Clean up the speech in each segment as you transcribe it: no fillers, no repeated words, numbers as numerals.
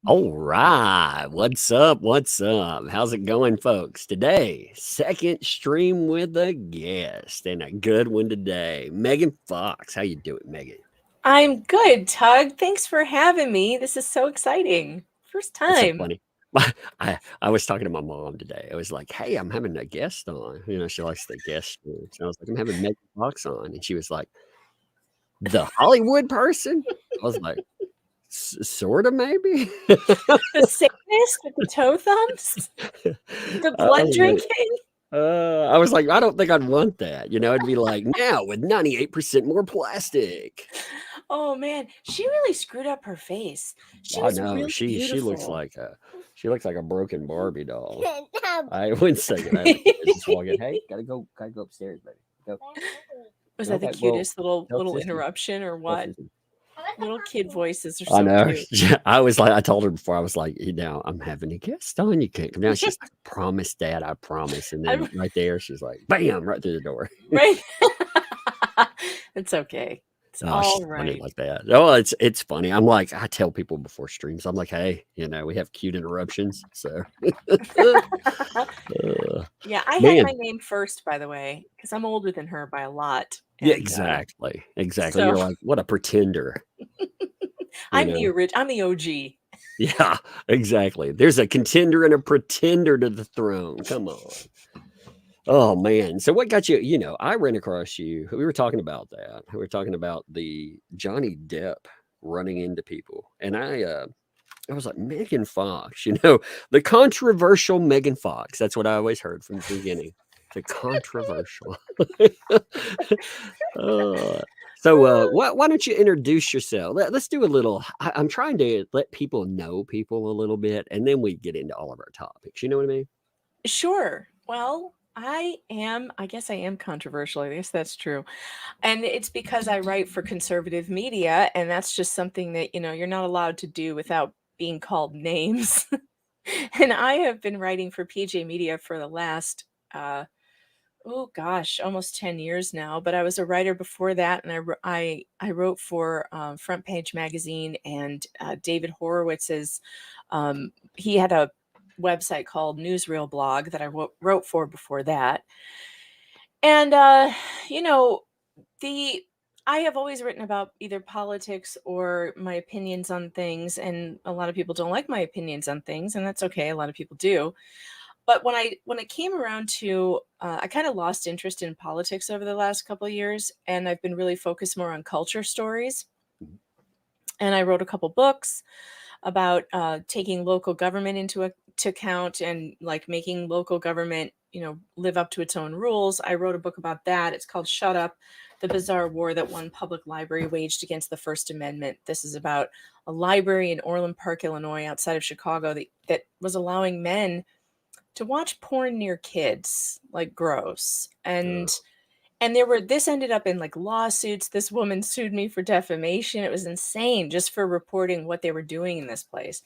All right. What's up? What's up? How's it going, folks? Today, second stream with a guest and a good one today. Megan Fox. How you doing, Megan? I'm good, Tug. Thanks for having me. This is so exciting. First That's so time. funny. I was talking to my mom today. I was like, "Hey, I'm having a guest on." She likes the guest streams. And I was like, "I'm having Megan Fox on," and she was like, "The Hollywood person?" I was like, "Sort of, maybe." The Satanist with the toe thumbs? The I blood was like, drinking? I was like, I don't think I'd want that. It'd be like now with 98% more plastic. Oh man, she really screwed up her face. She I was know really beautiful. she looks like a broken Barbie doll. I wouldn't say it. I have the kids just walking. Hey, gotta go upstairs, baby. Go. Was that the Okay, well, cutest little tell little Sissy. interruption or Tell what? Sissy. Little kid voices are I so know. cute. I was like, I told her before. I was like, I'm having a guest on. You can't come down. She's like, promise, Dad. I promise. And then I'm right there, she's like, bam, right through the door. right. It's okay. It's Oh, she's all funny right. like that. Oh, it's funny. I'm like, I tell people before streams, I'm like, hey, we have cute interruptions. So, Yeah, I had my man, name first, by the way, because I'm older than her by a lot. yeah, And exactly, exactly. so You're like, what a pretender, you I'm know? I'm the OG. Yeah, exactly. There's a contender and a pretender to the throne. Come on. Oh man. So what got you? I ran across you. We were talking about that. We were talking about the Johnny Depp running into people, and I was like, Megan Fox, the controversial Megan Fox. That's what I always heard from the beginning. The controversial. uh, why don't you introduce yourself? Let's do a little. I'm trying to let people know people a little bit, and then we get into all of our topics. You know what I mean? Sure. Well, I guess I am controversial. I guess that's true. And it's because I write for conservative media, and that's just something that, you're not allowed to do without being called names. And I have been writing for PJ Media for the last oh gosh, almost 10 years now, but I was a writer before that, and I wrote for Front Page Magazine and David Horowitz's. He had a website called Newsreel Blog that I wrote for before that, and you know the. I have always written about either politics or my opinions on things, and a lot of people don't like my opinions on things, and that's okay. A lot of people do, but when it came around to I kind of lost interest in politics over the last couple of years, and I've been really focused more on culture stories. And I wrote a couple books about taking local government to account, and like making local government live up to its own rules. I wrote a book about that. It's called Shut Up: The Bizarre War That One Public Library Waged Against the First Amendment. This is about a library in Orland Park, Illinois, outside of Chicago, that was allowing men to watch porn near kids, like gross. Uh, And this ended up in like lawsuits. This woman sued me for defamation. It was insane, just for reporting what they were doing in this place.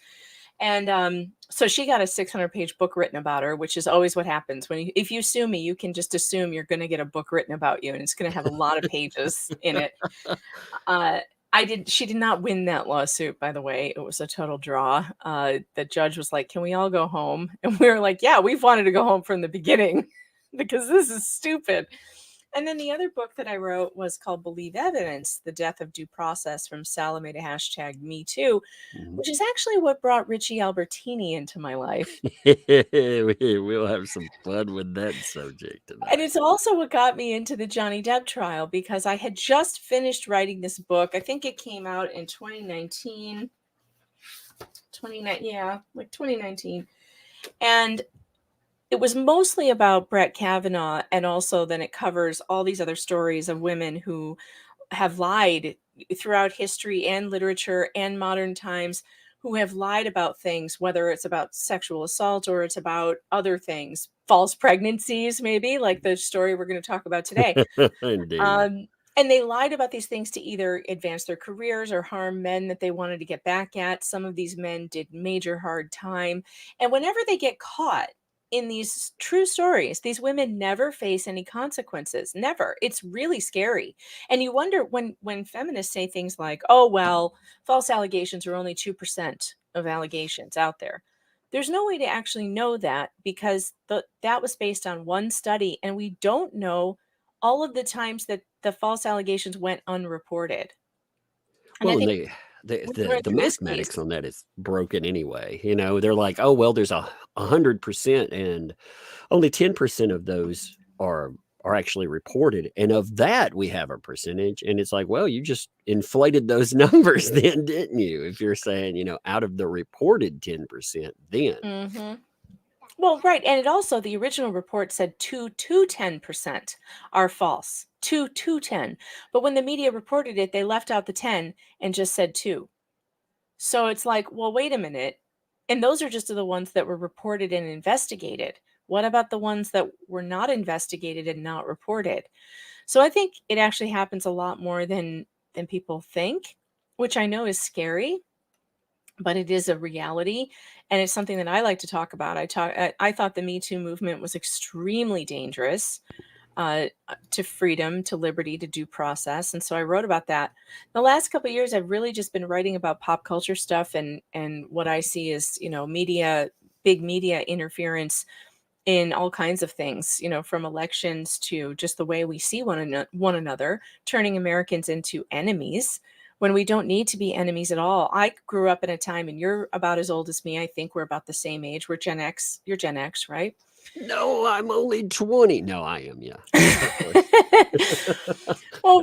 And so she got a 600-page book written about her, which is always what happens if you sue me. You can just assume you're going to get a book written about you, and it's going to have a lot of pages in it. uh, she did not win that lawsuit, by the way. It was a total draw. The judge was like, can we all go home? And we were like, yeah, we've wanted to go home from the beginning because this is stupid. And then the other book that I wrote was called Believe Evidence: The Death of Due Process from Salome to #MeToo, mhm. which is actually what brought Richie Albertini into my life. We'll have some fun with that subject And tonight. it's also what got me into the Johnny Depp trial, because I had just finished writing this book. I think it came out in 2019. 29, yeah, like 2019. And it was mostly about Brett Kavanaugh, and also then it covers all these other stories of women who have lied throughout history and literature and modern times, who have lied about things, whether it's about sexual assault or it's about other things, false pregnancies, maybe like the story we're going to talk about today. Indeed. Um, and they lied about these things to either advance their careers or harm men that they wanted to get back at. Some of these men did major hard time. And whenever they get caught in these true stories, these women never face any consequences. Never. It's really scary. And you wonder, when feminists say things like, oh, well, false allegations are only 2% of allegations out there. There's no way to actually know that because that was based on one study, and we don't know all of the times that the false allegations went unreported. And I Well, and think they we learned the through this mathematics case. on that is broken anyway. You know, they're like, oh well, there's 100%, and only 10% of those are actually reported, and of that we have a percentage. And it's like, well, you just inflated those numbers, then, didn't you? If you're saying, out of the reported 10%, then Hmm. Well, right. And it also, the original report said 2 to 10% are false. 2 to 10. But when the media reported it, they left out the 10 and just said 2. So it's like, well, wait a minute. And those are just the ones that were reported and investigated. What about the ones that were not investigated and not reported? So I think it actually happens a lot more than people think, which I know is scary, but it is a reality, and it's something that I like to talk about. I thought the Me Too movement was extremely dangerous to freedom, to liberty, to due process, and so I wrote about that. The last couple of years, I've really just been writing about pop culture stuff, and what I see is, media, big media interference in all kinds of things, from elections to just the way we see one another, turning Americans into enemies when we don't need to be enemies at all. I grew up in a time, and you're about as old as me. I think we're about the same age. We're Gen X. You're Gen X, right? no, I'm only 20. No, I am. Yeah, of course. Well,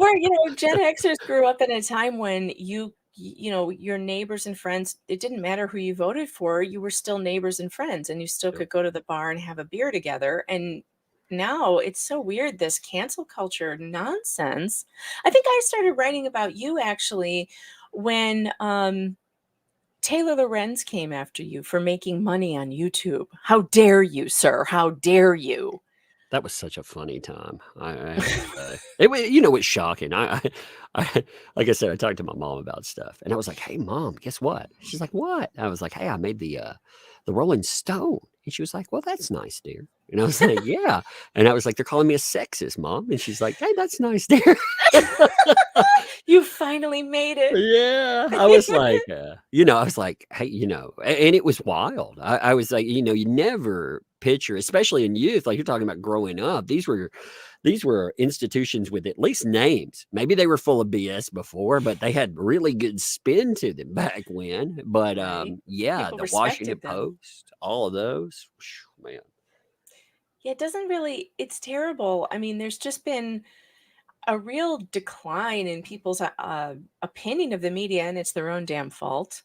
Gen Xers grew up in a time when your neighbors and friends, it didn't matter who you voted for, you were still neighbors and friends, and you still Yep. could go to the bar and have a beer together. And now it's so weird, this cancel culture nonsense. I think I started writing about you actually when Taylor Lorenz came after you for making money on YouTube. How dare you, sir? How dare you? That was such a funny time. I have to say, it's shocking. I like I said, I talked to my mom about stuff, and I was like, "Hey, mom, guess what?" She's like, "What?" I was like, "Hey, I made the Rolling Stone," and she was like, "Well, that's nice, dear." And I was like, "Yeah," and I was like, "They're calling me a sexist, mom," and she's like, "Hey, that's nice, dear." You finally made it. Yeah, I was like, I was like, hey, and it was wild. I was like, you never picture, especially in youth, like you're talking about growing up. These were institutions with at least names. Maybe they were full of BS before, but they had really good spin to them back when. But Right. yeah, People the Washington respected them. Post, all of those, man. Yeah, it doesn't really, it's terrible. I mean, there's just been a real decline in people's opinion of the media, and it's their own damn fault.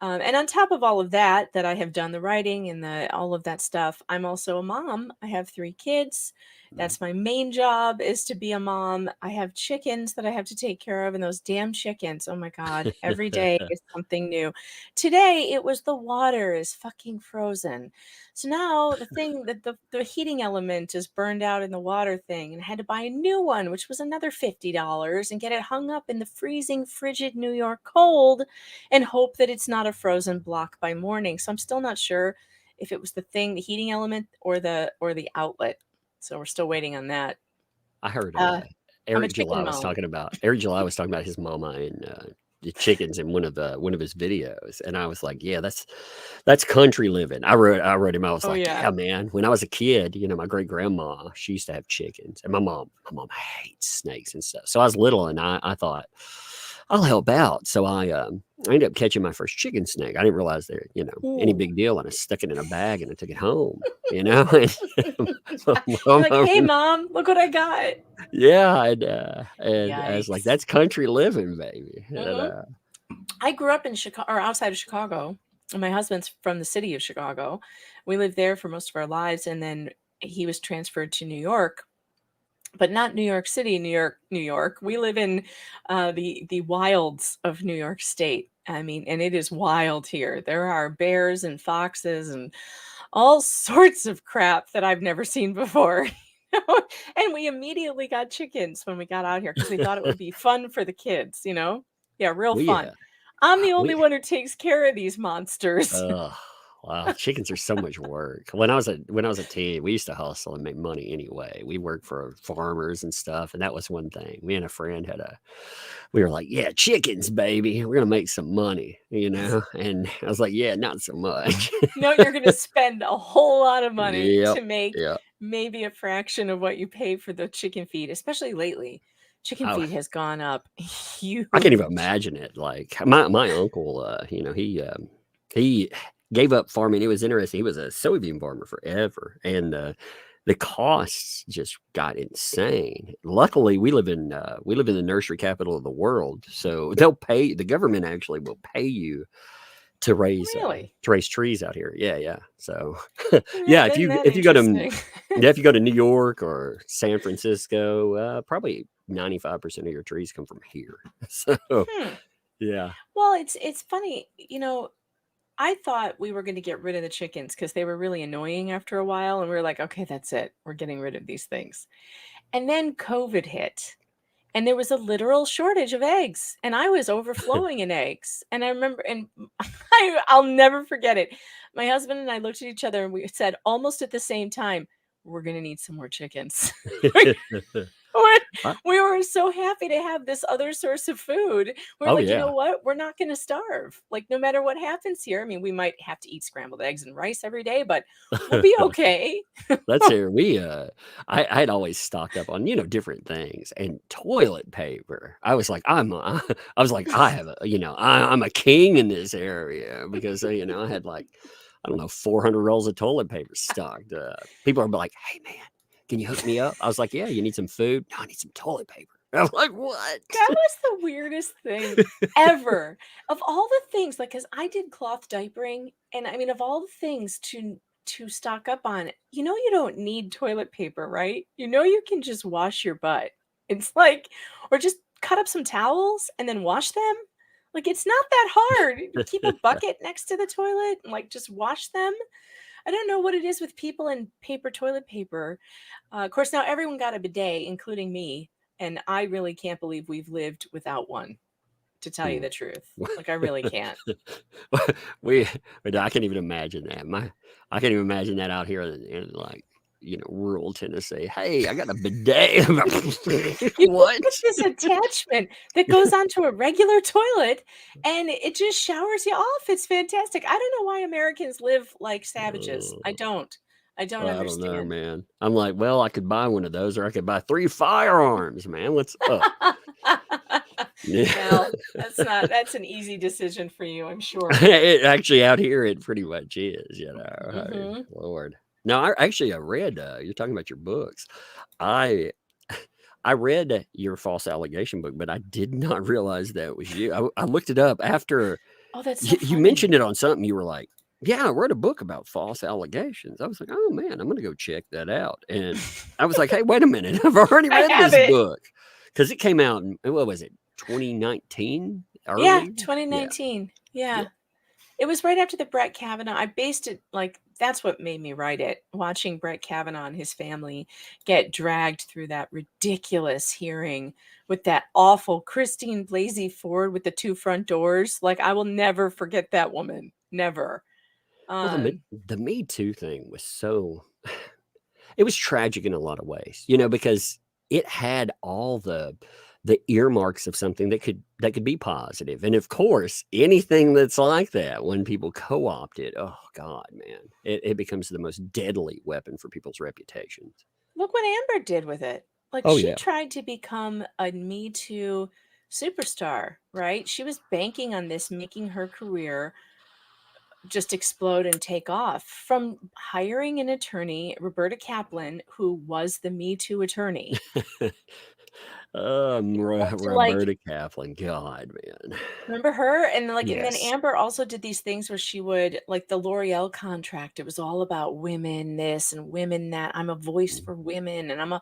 And on top of all of that, that I have done the writing and all of that stuff, I'm also a mom. I have 3 kids. Mhm. That's my main job, is to be a mom. I have chickens that I have to take care of, and those damn chickens, oh my God, every day is something new. Today it was the water is fucking frozen. So now the thing that the heating element is burned out in the water thing, and I had to buy a new one, which was another $50, and get it hung up in the freezing, frigid New York cold and hope that it's not a frozen block by morning. So I'm still not sure if it was the thing, the heating element, or the outlet. So we're still waiting on that. I heard Uh, I'm a Eric chicken July was mom. talking about his mama and the chickens in one of his videos, and I was like, yeah, that's country living. I wrote him. I was Oh like, yeah. yeah, man. When I was a kid, my great grandma, she used to have chickens, and my mom hates snakes and stuff. So I was little, and I thought I'll help out. So I ended up catching my first chicken snake. I didn't realize they're any Ooh. big deal, and I stuck it in a bag and I took it home. And You're like, my hey mom, mom, look what I got. yeah, and I was like, Yikes. "That's country living, baby." And, Hmm. I grew up in Chicago, or outside of Chicago. And my husband's from the city of Chicago. We lived there for most of our lives, and then he was transferred to New York, but not New York City, New York, New York. We live in the wilds of New York State. I mean, and it is wild here. There are bears and foxes and all sorts of crap that I've never seen before. And we immediately got chickens when we got out here because we thought it would be fun for the kids, Yeah, real we, fun. I'm the only we one who takes care of these monsters. Ugh. Wow, chickens are so much work. When I was a teen, we used to hustle and make money anyway. We worked for farmers and stuff, and that was one thing. Me and a friend we were like, "Yeah, chickens, baby. We're gonna make some money," you know? And I was like, "Yeah, not so much." No, you're gonna spend a whole lot of money Yep, to make yeah. maybe a fraction of what you pay for the chicken feed, especially lately. Chicken I feed has gone up I can't even huge. imagine it. Like my uncle, he gave up farming. It was interesting. He was a soybean farmer forever, and the costs just got insane. Luckily, we live in the nursery capital of the world, so the government actually will pay you Really? to raise trees out here. Yeah, yeah. So Yeah, yeah, if isn't you that if you go to interesting? yeah, if you go to New York or San Francisco, probably 95% of your trees come from here. So Hmm. yeah. Well, it's funny, I thought we were gonna get rid of the chickens because they were really annoying after a while, and we were like, "Okay, that's it. We're getting rid of these things." And then COVID hit, and there was a literal shortage of eggs, and I was overflowing in eggs. And I remember, and I'll never forget it. My husband and I looked at each other and we said almost at the same time, "We're gonna need some more chickens." We're Uh, we were so happy to have this other source of food. We're oh like, "You yeah. know what? We're not gonna starve. Like, no matter what happens here, I mean, we might have to eat scrambled eggs and rice every day, but we'll be okay." Let's hear I had always stocked up on, different things and toilet paper. I was like, I was like, I have I'm a king in this area because I had like, I don't know, 400 rolls of toilet paper stocked up. People are like, "Hey man, can you hook me up?" I was like, "Yeah, you need some food?" "No, I need some toilet paper." I'm like, "What?" That was the weirdest thing ever. Of all the things, like, cause I did cloth diapering, and I mean, of all the things to stock up on, you don't need toilet paper, right? You can just wash your butt. It's like, or just cut up some towels and then wash them. Like, it's not that hard. Keep a bucket next to the toilet and, like, just wash them. I don't know what it is with people and toilet paper. Of course, now everyone got a bidet, including me, and I really can't believe we've lived without one, to tell you Hmm. the truth. Like, I really can't. we, I can't even imagine that. I can't even imagine that out here in like, rural Tennessee. "Hey, I got a bidet." You What? get this attachment that goes onto a regular toilet, and it just showers you off. It's fantastic. I don't know why Americans live like savages. I Uh, don't. I don't I don't know, understand. man. I'm like, well, I could buy one of those, or I could buy 3 firearms, man. What's up? Yeah. Well, that's an easy decision for you, I'm sure. Actually, out here, it pretty much is, I mean, Mhm. Lord. No, I read, you're talking about your books. I I read your false allegation book, but I did not realize that was you. I looked it up after Oh, that's so you mentioned funny. it on something. You were like, "Yeah, I wrote a book about false allegations." I was like, "Oh man, I'm gonna go check that out." And I was like, "Hey, wait a minute, I've already I read have this it. book because it came out in what was it, 2019, Yeah, early? Yeah, 2019. yeah. Yeah. It was right after the Brett Kavanaugh. I based it like that's what made me write it. Watching Brett Kavanaugh and his family get dragged through that ridiculous hearing with that awful Christine Blasey Ford with the two front doors. Like, I will never forget that woman. Never. Well, Um, the Me Too thing was so it was tragic in a lot of ways, because it had all the earmarks of something that could be positive. And of course, anything that's like that, when people co-opt it, oh God, man, it becomes the most deadly weapon for people's reputations. Look what Amber did with it. Like, Oh she yeah. tried to become a Me Too superstar, right? She was banking on this making her career just explode and take off from hiring an attorney, Roberta Kaplan, who was the Me Too attorney. To like, Roberta Kaplan, God, man. remember her? And like, and then Yes. Amber also did these things where she would like the L'Oreal contract. It was all about women this and women that. I'm a voice for women, and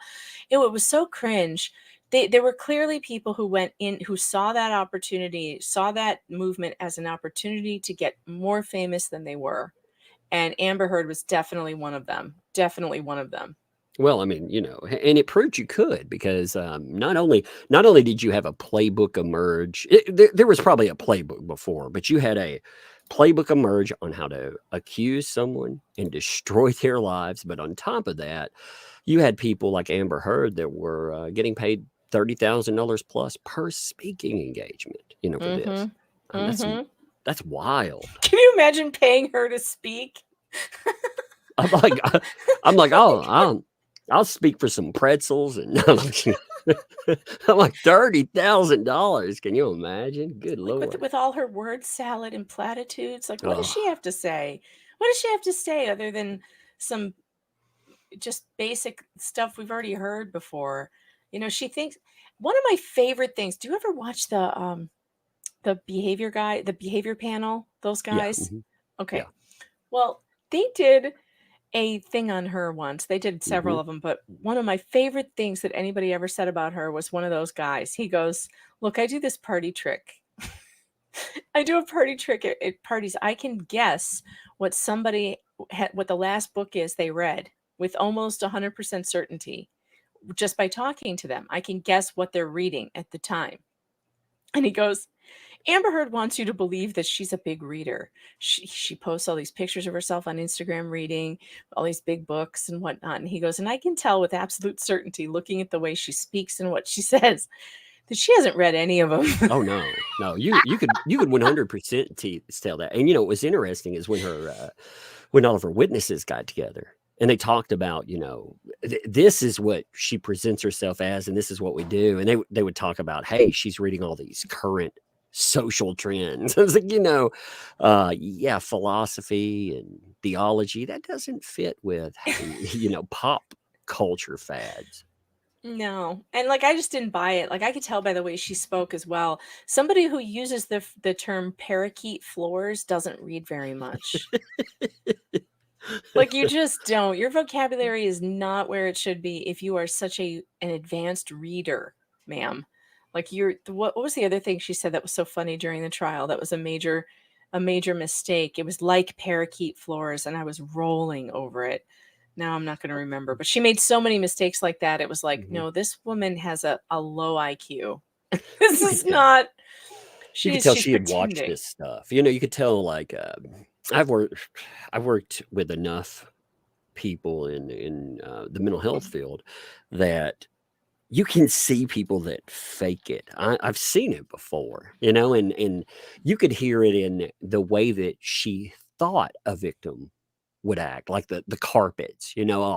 it was so cringe. There were clearly people who went in who saw that opportunity, saw that movement as an opportunity to get more famous than they were. And Amber Heard was definitely one of them. Definitely one of them. Well, I mean, and it proved you could because not only did you have a playbook emerge, there was probably a playbook before, but you had playbook emerge on how to accuse someone and destroy their lives. But on top of that, you had people like Amber Heard that were getting paid $30,000 plus per speaking engagement, for this. Mm-hmm. I mean, Mm-hmm. that's wild. Can you imagine paying her to speak? I'm like, I'm like, I'll speak for some pretzels, and I'm like $30,000. Can you imagine? Good Like Lord. with all her word salad and platitudes, like what does Oh, she have to say? What does she have to say other than some just basic stuff we've already heard before? She thinks one of my favorite things. Do you ever watch the behavior panel, those yeah. guys? Yeah. Okay. Well, they did a thing on her once. They did hmm several of them, but one of my favorite things that anybody ever said about her was one of those guys. He goes, "Look, I do this party trick. I do a party trick at parties. I can guess what what the last book is they read with almost 100% certainty just by talking to them. I can guess what they're reading at the time." And he goes, Amber Heard wants you to believe that she's a big reader. She posts all these pictures of herself on Instagram reading all these big books and whatnot. And he goes, and I can tell with absolute certainty, looking at the way she speaks and what she says, that she hasn't read any of them. Oh no. You could 100% tell that. And what was interesting is when all of her witnesses got together and they talked about, this is what she presents herself as, and this is what we do. And they would talk about, hey, she's reading all these current social trends. I was like, yeah, philosophy and theology, that doesn't fit with, pop culture fads. No. And like I just didn't buy it. Like I could tell by the way she spoke as well. Somebody who uses the term parakeet floors doesn't read very much. Like you just don't. Your vocabulary is not where it should be if you are such an advanced reader, ma'am. Like what was the other thing she said that was so funny during the trial? That was a major mistake. It was like parakeet floors and I was rolling over it. Now I'm not going to remember, but she made so many mistakes like that. It was like, Mhm. no, this woman has a low IQ. This You is could tell. not You could she's tell she's she had watched pretending. this stuff. You could tell, like, I've worked with enough people in the mental health field that you can see people that fake it. I've seen it before, and you could hear it in the way that she thought a victim would act, like the carpets,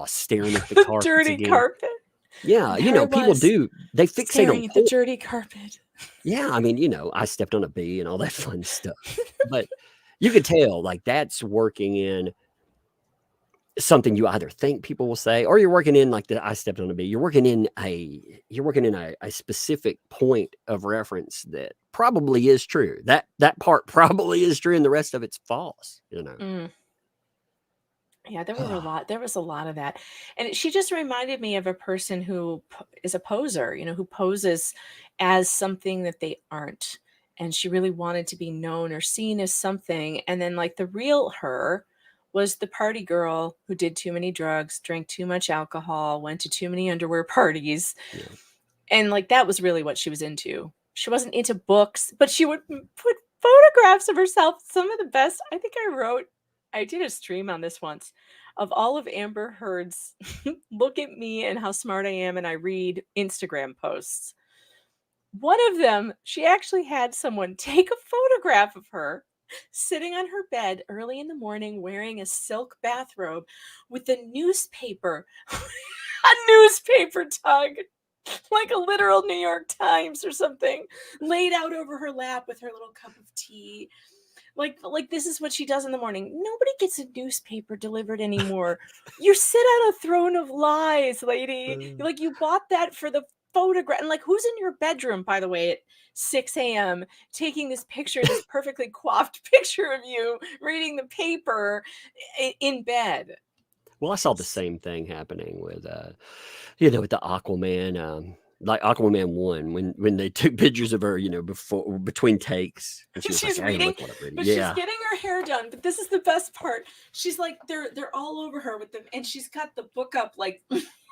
staring at the The carpets dirty again. carpet. Yeah, And there I people was they fixate on staring at the dirty carpet. Yeah, I mean, I stepped on a bee and all that fun stuff. But you could tell, like, that's working in something you either think people will say, or you're working in like the I stepped on a bee. You're working in a specific point of reference that probably is true. That part probably is true, and the rest of it's false. Mm. Yeah, there was a lot of that. And she just reminded me of a person who is a poser, who poses as something that they aren't. And she really wanted to be known or seen as something. And then like the real her was the party girl who did too many drugs, drank too much alcohol, went to too many underwear parties. Yeah. And like that was really what she was into. She wasn't into books, but she would put photographs of herself. Some of the best, I did a stream on this once of all of Amber Heard's look at me and how smart I am and I read Instagram posts. One of them, she actually had someone take a photograph of her sitting on her bed early in the morning wearing a silk bathrobe with a newspaper, a newspaper tug, like a literal New York Times or something, laid out over her lap with her little cup of tea. Like this is what she does in the morning. Nobody gets a newspaper delivered anymore. You sit on a throne of lies, lady. Like you bought that for the photograph. And like who's in your bedroom, by the way, at 6 a.m. taking this picture, this perfectly coiffed picture of you reading the paper in bed? Well, I saw the same thing happening with the Aquaman. Like Aquaman 1, when they took pictures of her, before between takes, and she was like, She's "Hey, reading, look what I'm reading." but she's Yeah. getting her hair done. But this is the best part. She's like, they're all over her with them, and she's got the book up like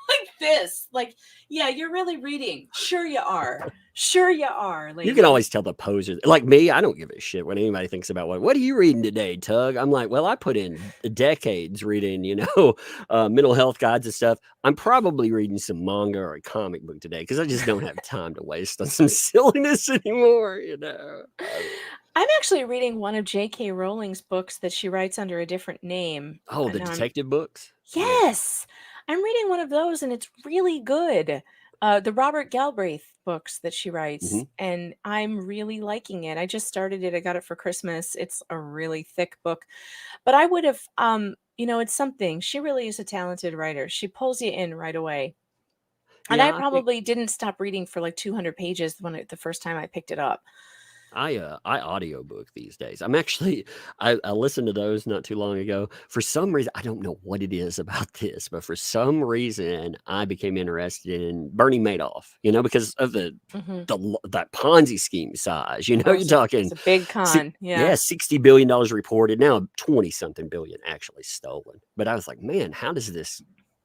like this. Like, yeah, you're really reading. Sure you are. Sure you are, You can lady. always tell the posers. Like me, I don't give a shit when anybody thinks about what are you reading today, Tug? I'm like, well, I put in decades reading, mental health guides and stuff. I'm probably reading some manga or a comic book today because I just don't have time to waste on some silliness anymore. I'm actually reading one of J.K. Rowling's books that she writes under a different name. Oh, the Now I'm detective books? Yeah. Yes, I'm reading one of those, and it's really good. The Robert Galbraith books that she writes, Mhm. and I'm really liking it. I just started it. I got it for Christmas. It's a really thick book, but I would have, it's something. She really is a talented writer. She pulls you in right away. And I Yeah, I think probably didn't stop reading for like 200 pages the first time I picked it up. I audiobook these days. I'm actually I listened to those not too long ago. For some reason, I don't know what it is about this, but for some reason I became interested in Bernie Madoff, because of Hmm. that Ponzi scheme size. Oh, You're talking it's a big con. Yeah. $60 billion reported, now 20 something billion actually stolen. But I was like, man, how does this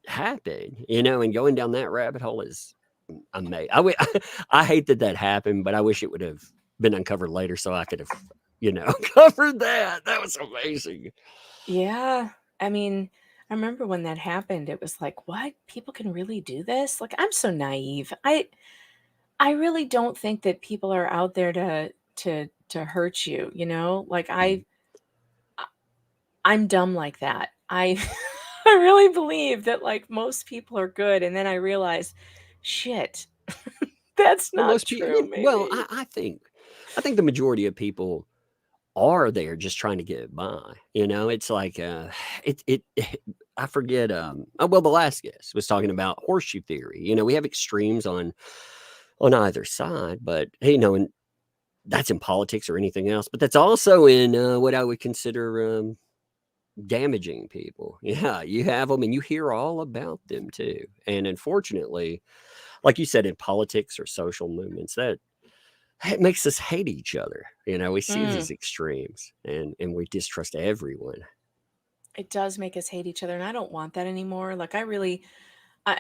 happen? And going down that rabbit hole is amazing. I hate that happened, but I wish it would have been uncovered later so I could have, covered that. That was amazing. Yeah. I mean, I remember when that happened, it was like, what? People can really do this? Like, I'm so naive. I really don't think that people are out there to hurt you, you know? Like Mhm. I'm dumb like that. I I really believe that like most people are good, and then I realize, shit, that's Well, not most people, true, well, maybe. I think the majority of people are there just trying to get by. It's like I forget. Well, the last guest was talking about horseshoe theory. We have extremes on either side, but and that's in politics or anything else. But that's also in what I would consider damaging people. Yeah, you have them, and you hear all about them too. And unfortunately, like you said, in politics or social movements, that it makes us hate each other. We see Mm. these extremes, and we distrust everyone. It does make us hate each other, and I don't want that anymore. Like,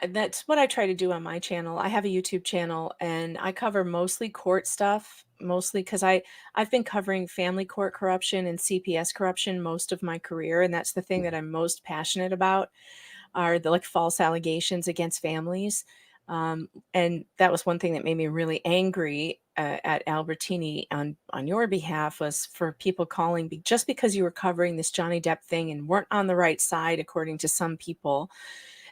that's what I try to do on my channel. I have a YouTube channel, and I cover mostly court stuff, mostly because I've been covering family court corruption and CPS corruption most of my career, and that's the thing that I'm most passionate about are the like false allegations against families. And that was one thing that made me really angry at Albertini on your behalf was for people calling just because you were covering this Johnny Depp thing and weren't on the right side, according to some people,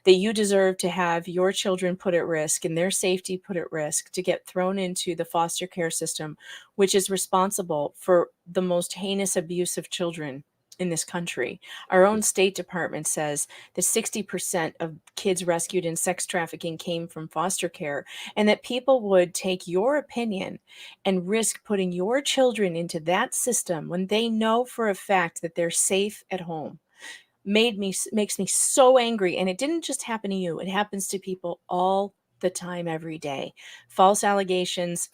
that you deserve to have your children put at risk and their safety put at risk to get thrown into the foster care system, which is responsible for the most heinous abuse of children in this country. Our own State Department says that 60% of kids rescued in sex trafficking came from foster care, and that people would take your opinion and risk putting your children into that system when they know for a fact that they're safe at home makes me so angry. And it didn't just happen to you, it happens to people all the time, every day. False allegations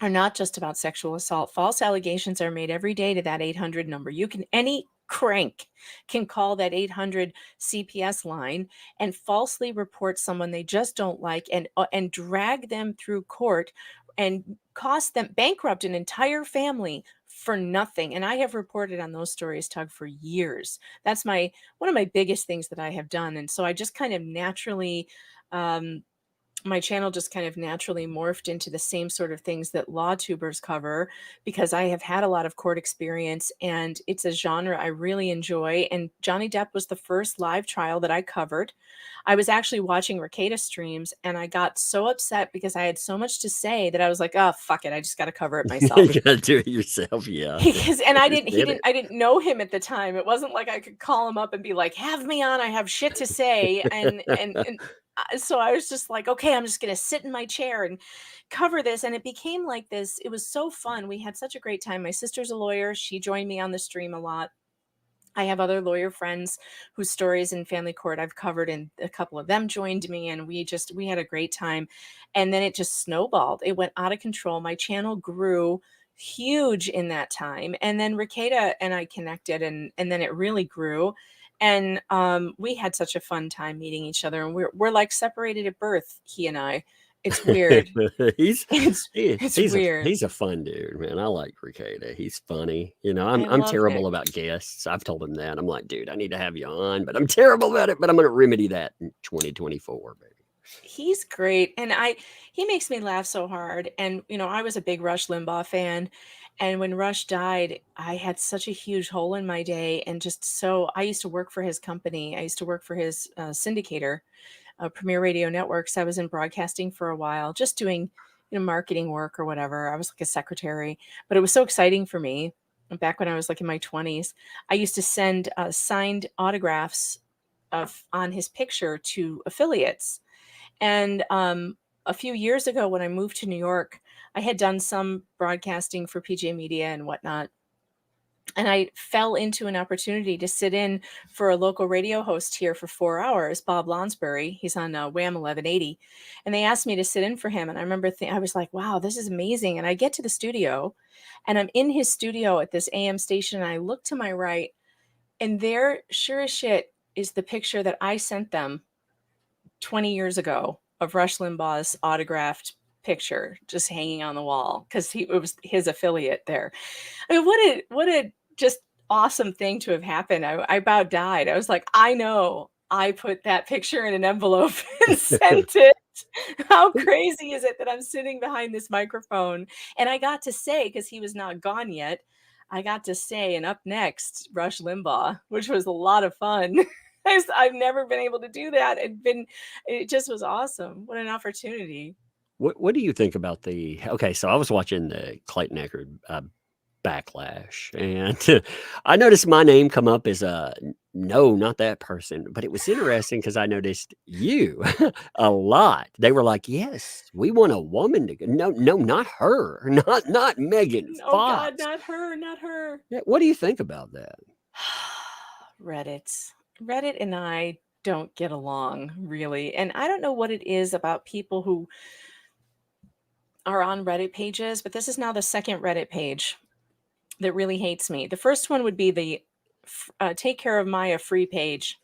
are not just about sexual assault. False allegations are made every day to that 800 number. Any crank can call that 800 CPS line and falsely report someone they just don't like, and drag them through court and cost them, bankrupt an entire family for nothing. And I have reported on those stories, Tug, for years. That's one of my biggest things that I have done. And so I just kind of naturally, um, my channel just kind of naturally morphed into the same sort of things that law tubers cover, because I have had a lot of court experience and it's a genre I really enjoy. And Johnny Depp was the first live trial that I covered. I was actually watching Ricada streams and I got so upset because I had so much to say that I was like, oh, fuck it. I just got to cover it myself. You gotta do it yourself. Yeah, And just did it. I didn't know him at the time. It wasn't like I could call him up and be like, have me on, I have shit to say. So I was just like, okay, I'm just going to sit in my chair and cover this. And it became like this. It was so fun. We had such a great time. My sister's a lawyer. She joined me on the stream a lot. I have other lawyer friends whose stories in family court I've covered, and a couple of them joined me, and we had a great time. And then it just snowballed. It went out of control. My channel grew huge in that time. And then Ricada and I connected, and then it really grew. And we had such a fun time meeting each other, and we're like separated at birth, he and I. It's weird. he's It's weird. he's a fun dude, man. I like Ricada. He's funny. I I'm love terrible Nick. about guests. I've told him that. I'm like, dude, I need to have you on, but I'm terrible about it. But I'm going to remedy that in 2024, baby. He's great, and he makes me laugh so hard. And I was a big Rush Limbaugh fan, and when Rush died, I had such a huge hole in my day. And just so I used to work for his company. I used to work for his syndicator, Premier Radio Networks. I was in broadcasting for a while, just doing marketing work or whatever. I was like a secretary, but it was so exciting for me. Back when I was like in my 20s, I used to send signed autographs on his picture to affiliates. And a few years ago, when I moved to New York, I had done some broadcasting for PJ Media and whatnot. And I fell into an opportunity to sit in for a local radio host here for 4 hours, Bob Lonsbury. He's on Wham 1180. And they asked me to sit in for him. And I remember I was like, wow, this is amazing. And I get to the studio, and I'm in his studio at this AM station. And I look to my right, and there, sure as shit, is the picture that I sent them 20 years ago of Rush Limbaugh's autographed picture just hanging on the wall, because it was his affiliate there. I mean, what a just awesome thing to have happened. I about died. I was like, I know I put that picture in an envelope and sent it. How crazy is it that I'm sitting behind this microphone? And I got to say, because he was not gone yet, I got to say, and up next, Rush Limbaugh, which was a lot of fun. I've never been able to do that. It just was awesome. What an opportunity. What do you think about okay, so I was watching the Clayton Echard backlash, and I noticed my name come up as no, not that person. But it was interesting because I noticed you a lot. They were like, yes, we want a woman to go. No, no, not her. Not Megan Oh God, Fox. not her, not her. Yeah, what do you think about that? Reddit and I don't get along, really. And I don't know what it is about people who are on Reddit pages, but this is now the second Reddit page that really hates me. The first one would be the Take Care of Maya free page,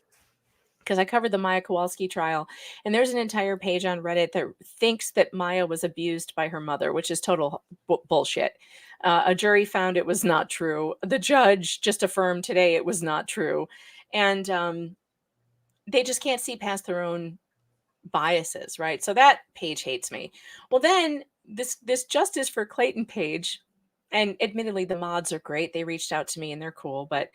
because I covered the Maya Kowalski trial, and there's an entire page on Reddit that thinks that Maya was abused by her mother, which is total bullshit. A jury found it was not true. The judge just affirmed today it was not true. And they just can't see past their own biases, right? So that page hates me. Well, then this Justice for Clayton page, and admittedly the mods are great. They reached out to me and they're cool, but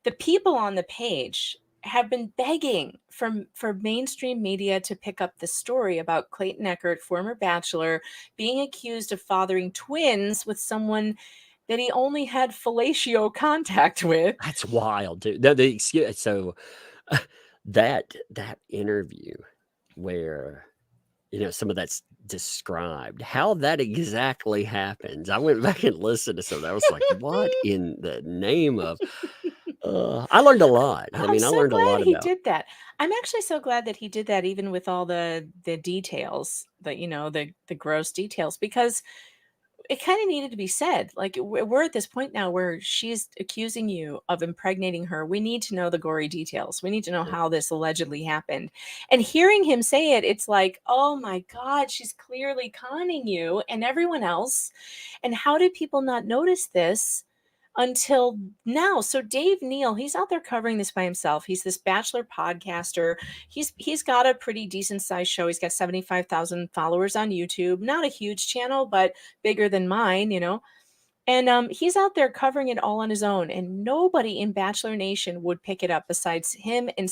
the people on the page have been begging for mainstream media to pick up the story about Clayton Echard, former bachelor, being accused of fathering twins with someone that he only had fellatio contact with. That's wild, dude. The excuse, so that interview where some of that's described, how that exactly happens. I went back and listened to some of that. I was like, what in the name of I learned a lot. I I'm mean, I so learned a glad lot he about. did that. I'm actually so glad that he did that, even with all the details, the gross details, because it kind of needed to be said. Like, we're at this point now where she's accusing you of impregnating her. We need to know the gory details. We need to know how this allegedly happened. And hearing him say it, it's like, oh my God, she's clearly conning you and everyone else. And how did people not notice this until now? So Dave Neal, he's out there covering this by himself. He's this bachelor podcaster. He's got a pretty decent sized show. He's got 75,000 followers on YouTube. Not a huge channel, but bigger than mine. And he's out there covering it all on his own, and nobody in Bachelor Nation would pick it up besides him and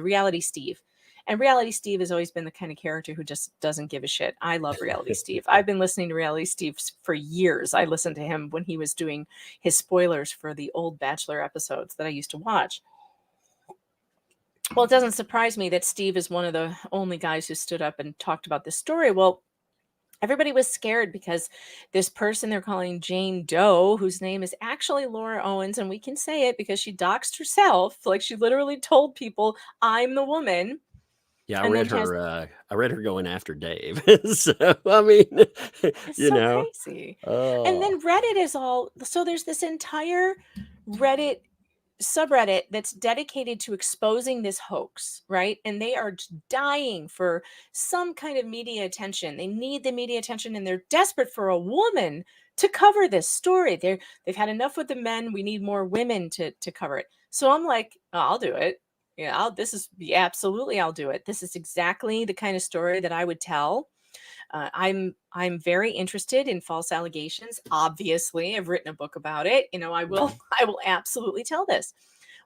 Reality Steve. And Reality Steve has always been the kind of character who just doesn't give a shit. I love Reality Steve. I've been listening to Reality Steve for years. I listened to him when he was doing his spoilers for the old Bachelor episodes that I used to watch. Well, it doesn't surprise me that Steve is one of the only guys who stood up and talked about this story. Well, everybody was scared because this person they're calling Jane Doe, whose name is actually Laura Owens, and we can say it because she doxed herself. Like, she literally told people, I'm the woman. Yeah, And then I read her going after Dave. So I mean, it's so crazy. And Oh, then Reddit is all, so there's this entire Reddit subreddit that's dedicated to exposing this hoax, right? And they are just dying for some kind of media attention. They need the media attention, and they're desperate for a woman to cover this story. They've had enough with the men. We need more women to cover it. So I'm like, "Oh, I'll do it. Yeah, absolutely, I'll do it. This is exactly the kind of story that I would tell. I'm very interested in false allegations. Obviously, I've written a book about it. I will Mhm. I will absolutely tell this.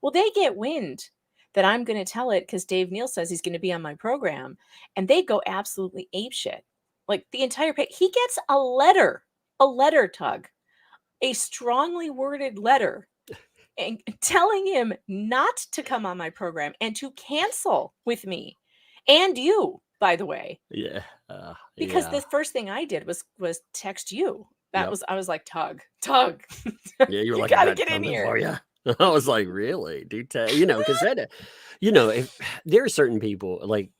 Well, they get wind that I'm going to tell it because Dave Neal says he's going to be on my program, and they go absolutely apeshit. Like the entire page, he gets a letter, Tug, a strongly worded letter, and telling him not to come on my program and to cancel with me and you, by the way. Yeah. Because Yeah. the first thing I did was text you. Yep. I was like, Tug, Yeah. You were you like, I gotta got get in something here. for you. I was like, really? Do tell, because that, if there are certain people like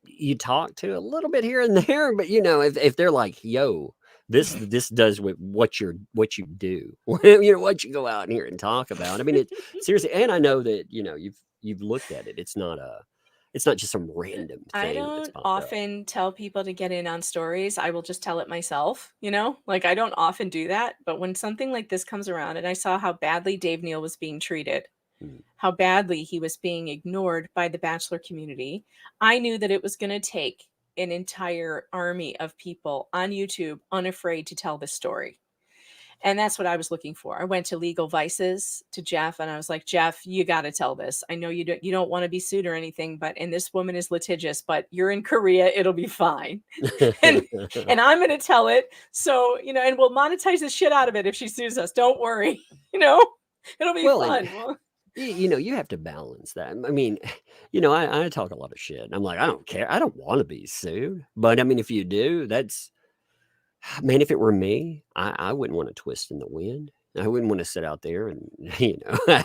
you talk to a little bit here and there, but if they're like, yo, this does what you do, what you go out here and talk about. I mean, it seriously, and I know that you've looked at it. It's not just some random I thing that's don't popped up. often tell people to get in on stories. I will just tell it myself. Like I don't often do that. But when something like this comes around and I saw how badly Dave Neal was being treated, Mm, how badly he was being ignored by the Bachelor community, I knew that it was going to take an entire army of people on YouTube unafraid to tell this story. And that's what I was looking for. I went to Legal Vices to Jeff and I was like, Jeff, you got to tell this. I know you don't want to be sued or anything, and this woman is litigious, but you're in Korea, it'll be fine. and mm. and I'm going to tell it. So, and we'll monetize the shit out of it if she sues us. Don't worry. You know, it'll be Well, and fun. Well, you have to balance that. I mean, I talk a lot of shit. I'm like, I don't care. I don't want to be sued, but I mean, if you do, that's man, if it were me, I wouldn't want to twist in the wind. I wouldn't want to sit out there and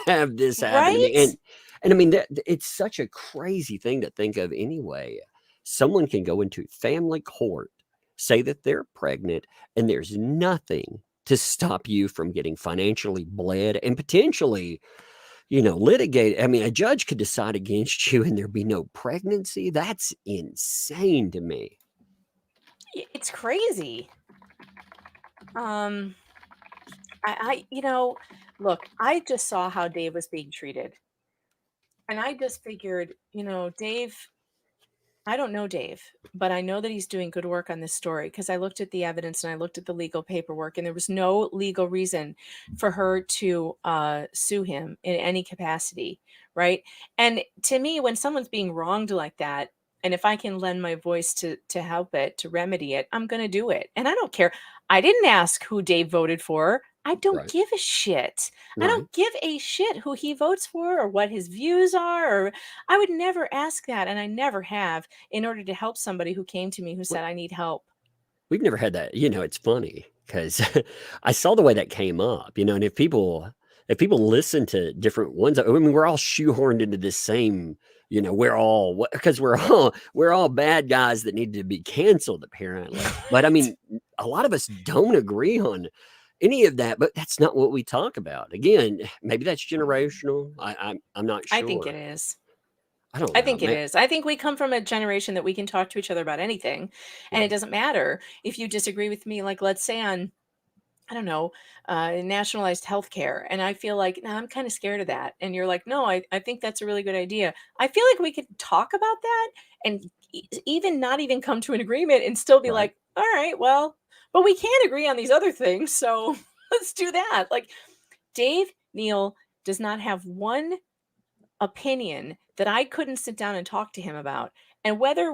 have this happen to me. right? And I mean it's such a crazy thing to think of anyway. Someone can go into family court, say that they're pregnant, and there's nothing to stop you from getting financially bled and potentially, litigate. I mean, a judge could decide against you and there be no pregnancy. That's insane to me. It's crazy. Um, look, I just saw how Dave was being treated. And I just figured, Dave, I don't know Dave, but I know that he's doing good work on this story because I looked at the evidence and I looked at the legal paperwork, and there was no legal reason for her to sue him in any capacity, right? And to me, when someone's being wronged like that, and if I can lend my voice to help it, to remedy it, I'm going to do it. And I don't care. I didn't ask who Dave voted for. I don't Right. give a shit. I Right. don't give a shit who he votes for or what his views are. Or I would never ask that, and I never have, in order to help somebody who came to me who said, I need help. We've never had that. It's funny because I saw the way that came up, and if people listen to different ones, I mean, we're all shoehorned into this same, because we're all bad guys that need to be canceled, apparently. But I Right. mean, a lot of us don't agree on any of that, but that's not what we talk about. Again, maybe that's generational. I'm not I think it sure. is. I don't I know, think it man. is. I think we come from a generation that we can talk to each other about anything. And Yeah, it doesn't matter if you disagree with me, like, let's say on, I don't know, nationalized healthcare. And I feel like, nah, I'm kind of scared of that. And you're like, no, I think that's a really good idea. I feel like we could talk about that and even not even come to an agreement and still be right. like, all right, well, but we can't agree on these other things. So let's do that. Like Dave Neal does not have one opinion that I couldn't sit down and talk to him about. And whether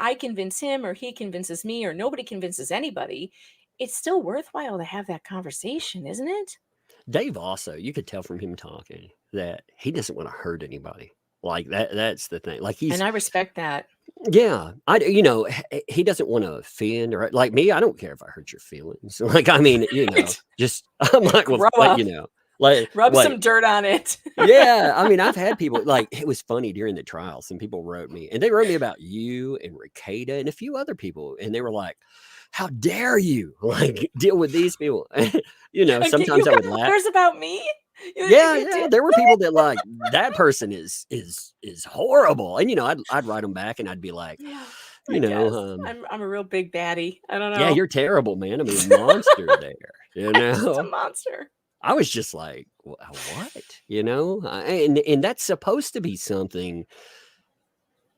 I convince him or he convinces me or nobody convinces anybody, it's still worthwhile to have that conversation, isn't it? Dave also, you could tell from him talking that he doesn't want to hurt anybody. Like that's the thing. Like And I respect that. yeah, he doesn't want to offend or like me. I don't care if I hurt your feelings. Like, I mean, Right. just I'm like, well, Grow up, like rub what? some dirt on it. Yeah, I mean, I've had people like it was funny during the trial. Some people wrote me, and they wrote me about you and Ricada and a few other people, and they were like, "How dare you like deal with these people?" You Sometimes I would got laugh. letters about me? Yeah, there were people that like that person is horrible, and I'd write them back, and I'd be like, Yeah, you I know, guess. I'm a real big baddie. I don't yeah, know. you're terrible, man. I mean, a monster there. I'm just a monster. I was just like, what? And that's supposed to be something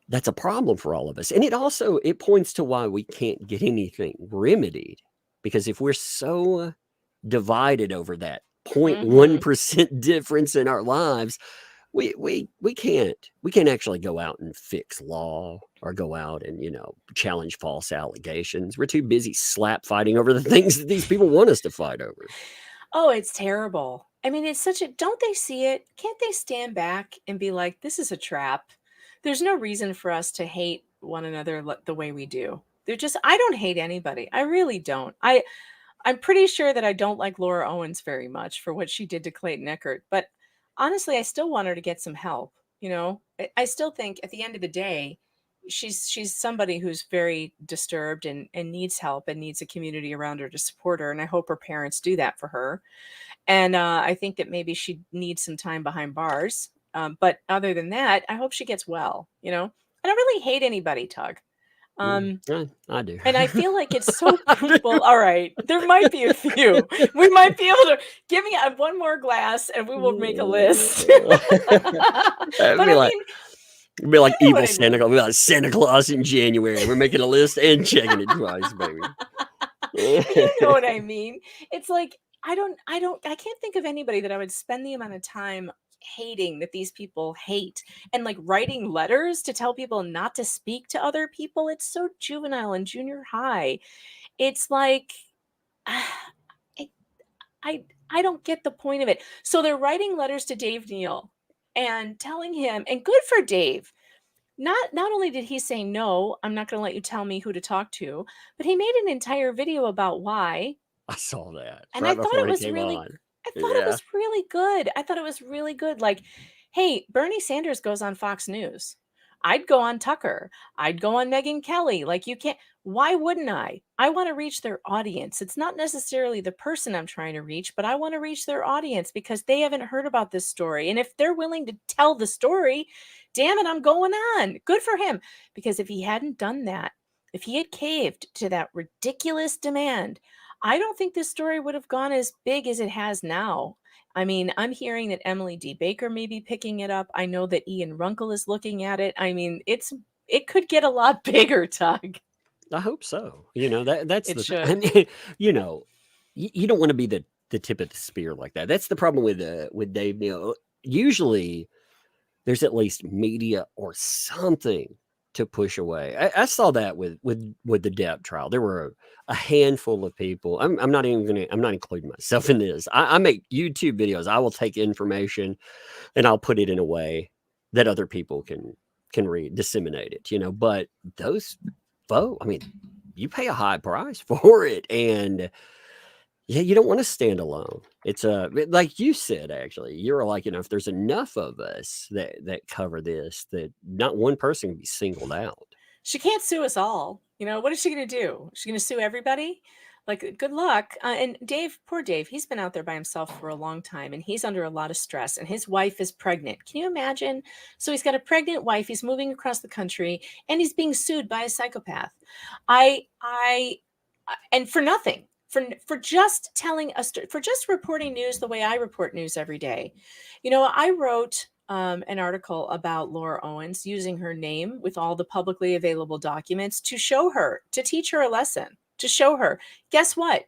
that's a problem for all of us, and it points to why we can't get anything remedied, because if we're so divided over that Mhm. 0.1% difference in our lives, we can't actually go out and fix law or go out and challenge false allegations. We're too busy slap fighting over the things that these people want us to fight over. Oh, it's terrible. I mean, it's such a don't they see it? Can't they stand back and be like, this is a trap? There's no reason for us to hate one another the way we do. I don't hate anybody. I really don't. I'm pretty sure that I don't like Laura Owens very much for what she did to Clayton Echard, but honestly, I still want her to get some help. I still think at the end of the day, she's somebody who's very disturbed and needs help and needs a community around her to support her. And I hope her parents do that for her. And I think that maybe she needs some time behind bars. But other than that, I hope she gets well. I don't really hate anybody, Tug. Um, I do. and I feel like it's so I well, all right. There might be a few. We might be able to give me one more glass and we will make a list. do. But It'd be I like mean, it'd be like you know what evil I Santa mean. Claus. It'd be like Santa Claus in January. We're making a list and checking it twice, baby. But you know what I mean. It's like I can't think of anybody that I would spend the amount of time hating that these people hate and like writing letters to tell people not to speak to other people. It's so juvenile and junior high. It's like I I I don't get the point of it. So they're writing letters to Dave Neal and telling him, and good for Dave. Not only did he say no, I'm not going to let you tell me who to talk to, but he made an entire video about why. I saw that And right before it came on. I thought it Yeah. was really good. I thought it was really good. Like, hey, Bernie Sanders goes on Fox News. I'd go on Tucker. I'd go on Megyn Kelly. Like, you can't, why wouldn't I? I want to reach their audience. It's not necessarily the person I'm trying to reach, but I want to reach their audience because they haven't heard about this story. And if they're willing to tell the story, damn it, I'm going on. Good for him. Because if he hadn't done that, if he had caved to that ridiculous demand, I don't think this story would have gone as big as it has now. I mean, I'm hearing that Emily D. Baker may be picking it up. I know that Ian Runkle is looking at it. I mean, it could get a lot bigger, Tug. I hope so. That's It the thing. should. You don't want to be the tip of the spear like that. That's the problem with Dave Neal. Usually, there's at least media or something to push away. I saw that with the Depp trial. There were a handful of people. I'm not including myself in this. I make YouTube videos. I will take information and I'll put it in a way that other people can read, disseminate it. But those folks, I mean, you pay a high price for it, and yeah, you don't want to stand alone. It's like you said, actually, you're like, if there's enough of us that cover this, that not one person can be singled out. She can't sue us all. What is she going to do? She's going to sue everybody? Like, good luck. And Dave, poor Dave, he's been out there by himself for a long time and he's under a lot of stress and his wife is pregnant. Can you imagine? So he's got a pregnant wife. He's moving across the country and he's being sued by a psychopath. And for nothing, for just telling us, for just reporting news the way I report news every day. I wrote an article about Laura Owens using her name with all the publicly available documents to show her, to teach her a lesson, to show her, guess what,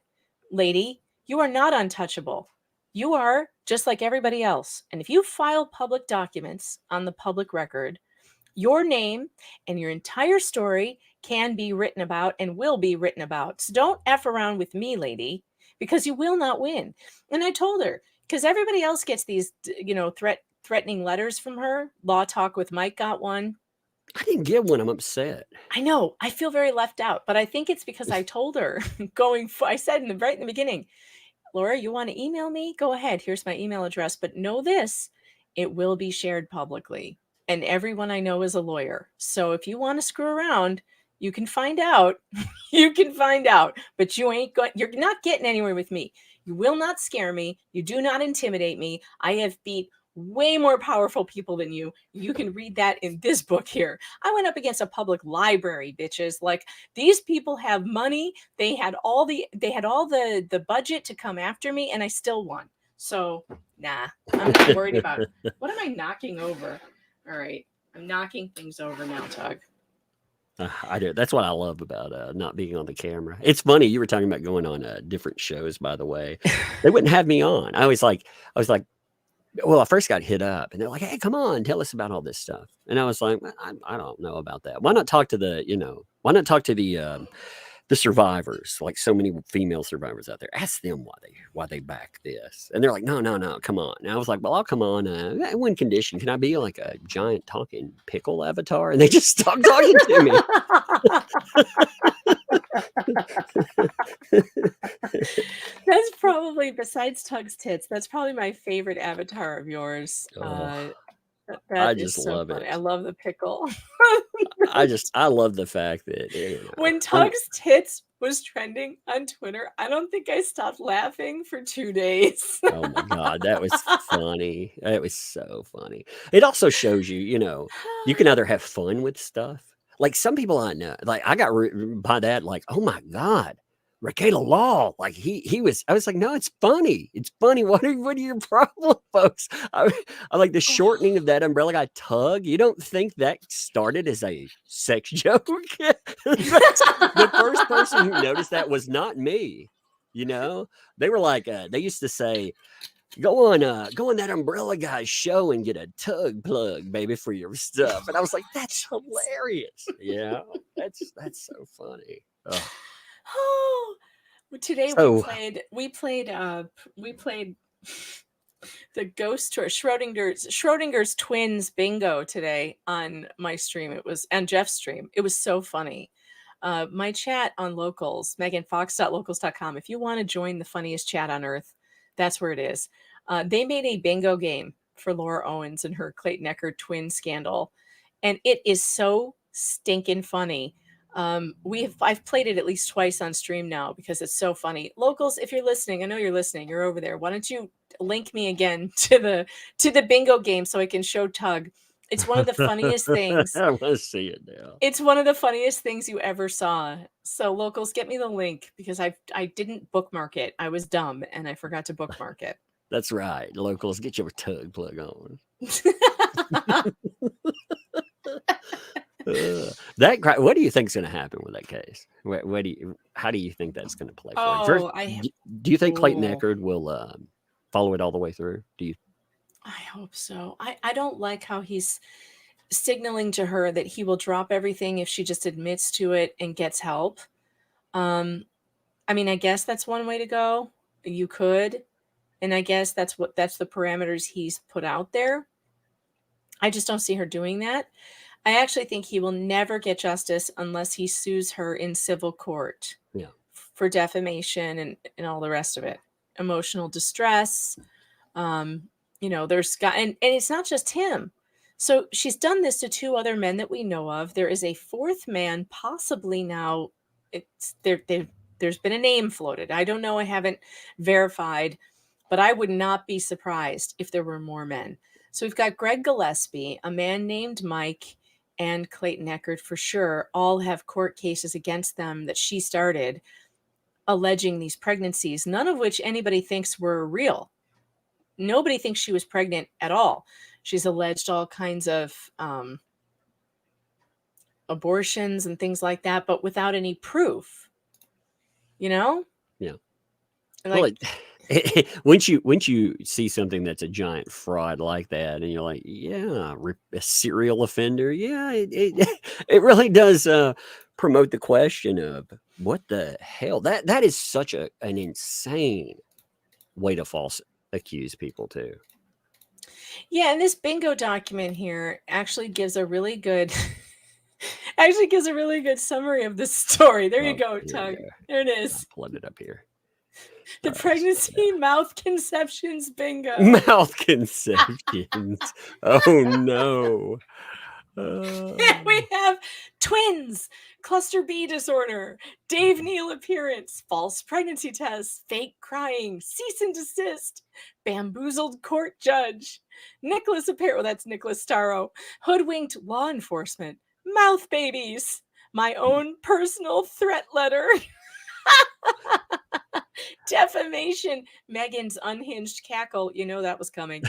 lady, you are not untouchable. You are just like everybody else. And if you file public documents on the public record, your name and your entire story can be written about and will be written about. So don't F around with me, lady, because you will not win. And I told her, because everybody else gets these, threatening letters from her. Law Talk with Mike got one. I didn't get one. I'm upset. I know. I feel very left out, but I think it's because I told her I said right in the beginning, Laura, you want to email me? Go ahead. Here's my email address. But know this, it will be shared publicly. And everyone I know is a lawyer. So if you want to screw around, you can find out. You can find out. But you're not getting anywhere with me. You will not scare me. You do not intimidate me. I have beat way more powerful people than you. You can read that in this book here. I went up against a public library, bitches. Like, these people have money. They had all the budget to come after me, and I still won. So nah, I'm not worried about it. What am I knocking over? All right, I'm knocking things over now, Tug. I do. That's what I love about not being on the camera. It's funny. You were talking about going on different shows, by the way. They wouldn't have me on. I was like, well, I first got hit up and they're like, hey, come on, tell us about all this stuff. And I was like, I don't know about that. Why not talk to the survivors, like so many female survivors out there? Ask them why they back this. And they're like, no, come on. And I was like, well, I'll come on. One condition. Can I be like a giant talking pickle avatar? And they just stopped talking to me. That's probably, besides Tug's tits, that's probably my favorite avatar of yours. I just love it. I love the pickle. I love the fact that when Tug's tits was trending on Twitter, I don't think I stopped laughing for 2 days. Oh my God, that was funny. It was so funny. It also shows you, you can either have fun with stuff. Like some people I know, like I got by that, like, oh my God, Rakela Law, like I was like, no, it's funny. It's funny. What are your problem, folks? I like the shortening of that Umbrella Guy Tug. You don't think that started as a sex joke? The first person who noticed that was not me. They were like, they used to say, go on that Umbrella Guy show and get a Tug plug, baby, for your stuff. And I was like, that's hilarious. Yeah, that's so funny. Oh. Oh, today we played the ghost tour, Schrodinger's twins bingo today on my stream. It was on Jeff's stream. It was so funny. My chat on Locals, meganfox.locals.com. If you want to join the funniest chat on earth, that's where it is. They made a bingo game for Laura Owens and her Clayton Echard twin scandal, and it is so stinking funny. I've played it at least twice on stream now because it's so funny. Locals, if you're listening, I know you're listening, you're over there. Why don't you link me again to the bingo game so I can show Tug? It's one of the funniest things. I want to see it now. It's one of the funniest things you ever saw. So Locals, get me the link because I didn't bookmark it. I was dumb and I forgot to bookmark it. That's right. Locals, get your Tug plug on. What do you think is going to happen with that case? How do you think that's going to play? Do you think Clayton Echard will follow it all the way through? I hope so. I don't like how he's signaling to her that he will drop everything if she just admits to it and gets help. I mean, I guess that's one way to go. You could, and I guess that's the parameters he's put out there. I just don't see her doing that. I actually think he will never get justice unless he sues her in civil court for defamation and all the rest of it. Emotional distress. And it's not just him. So she's done this to 2 other men that we know of. There is a 4th man, possibly now. There's been a name floated. I don't know. I haven't verified, but I would not be surprised if there were more men. So we've got Greg Gillespie, a man named Mike, and Clayton Echard for sure, all have court cases against them that she started, alleging these pregnancies, none of which anybody thinks were real. Nobody thinks she was pregnant at all. She's alleged all kinds of abortions and things like that, but without any proof. Yeah. Like, once you see something that's a giant fraud like that, and you're like, yeah, a serial offender, yeah, it really does promote the question of what the hell. That is such an insane way to false accuse people too. Yeah, and this bingo document here actually gives a really good summary of the story. There you go, Tug. There it is. I'll plug it up here. The pregnancy mouth conceptions bingo. Mouth conceptions. Oh no. We have twins, cluster B disorder, Dave Neal appearance, false pregnancy tests, fake crying, cease and desist, bamboozled court judge, Nicholas appearance. Well, that's Nicholas Starro. Hoodwinked law enforcement, mouth babies, my own personal threat letter. Defamation, Megan's unhinged cackle. You know that was coming.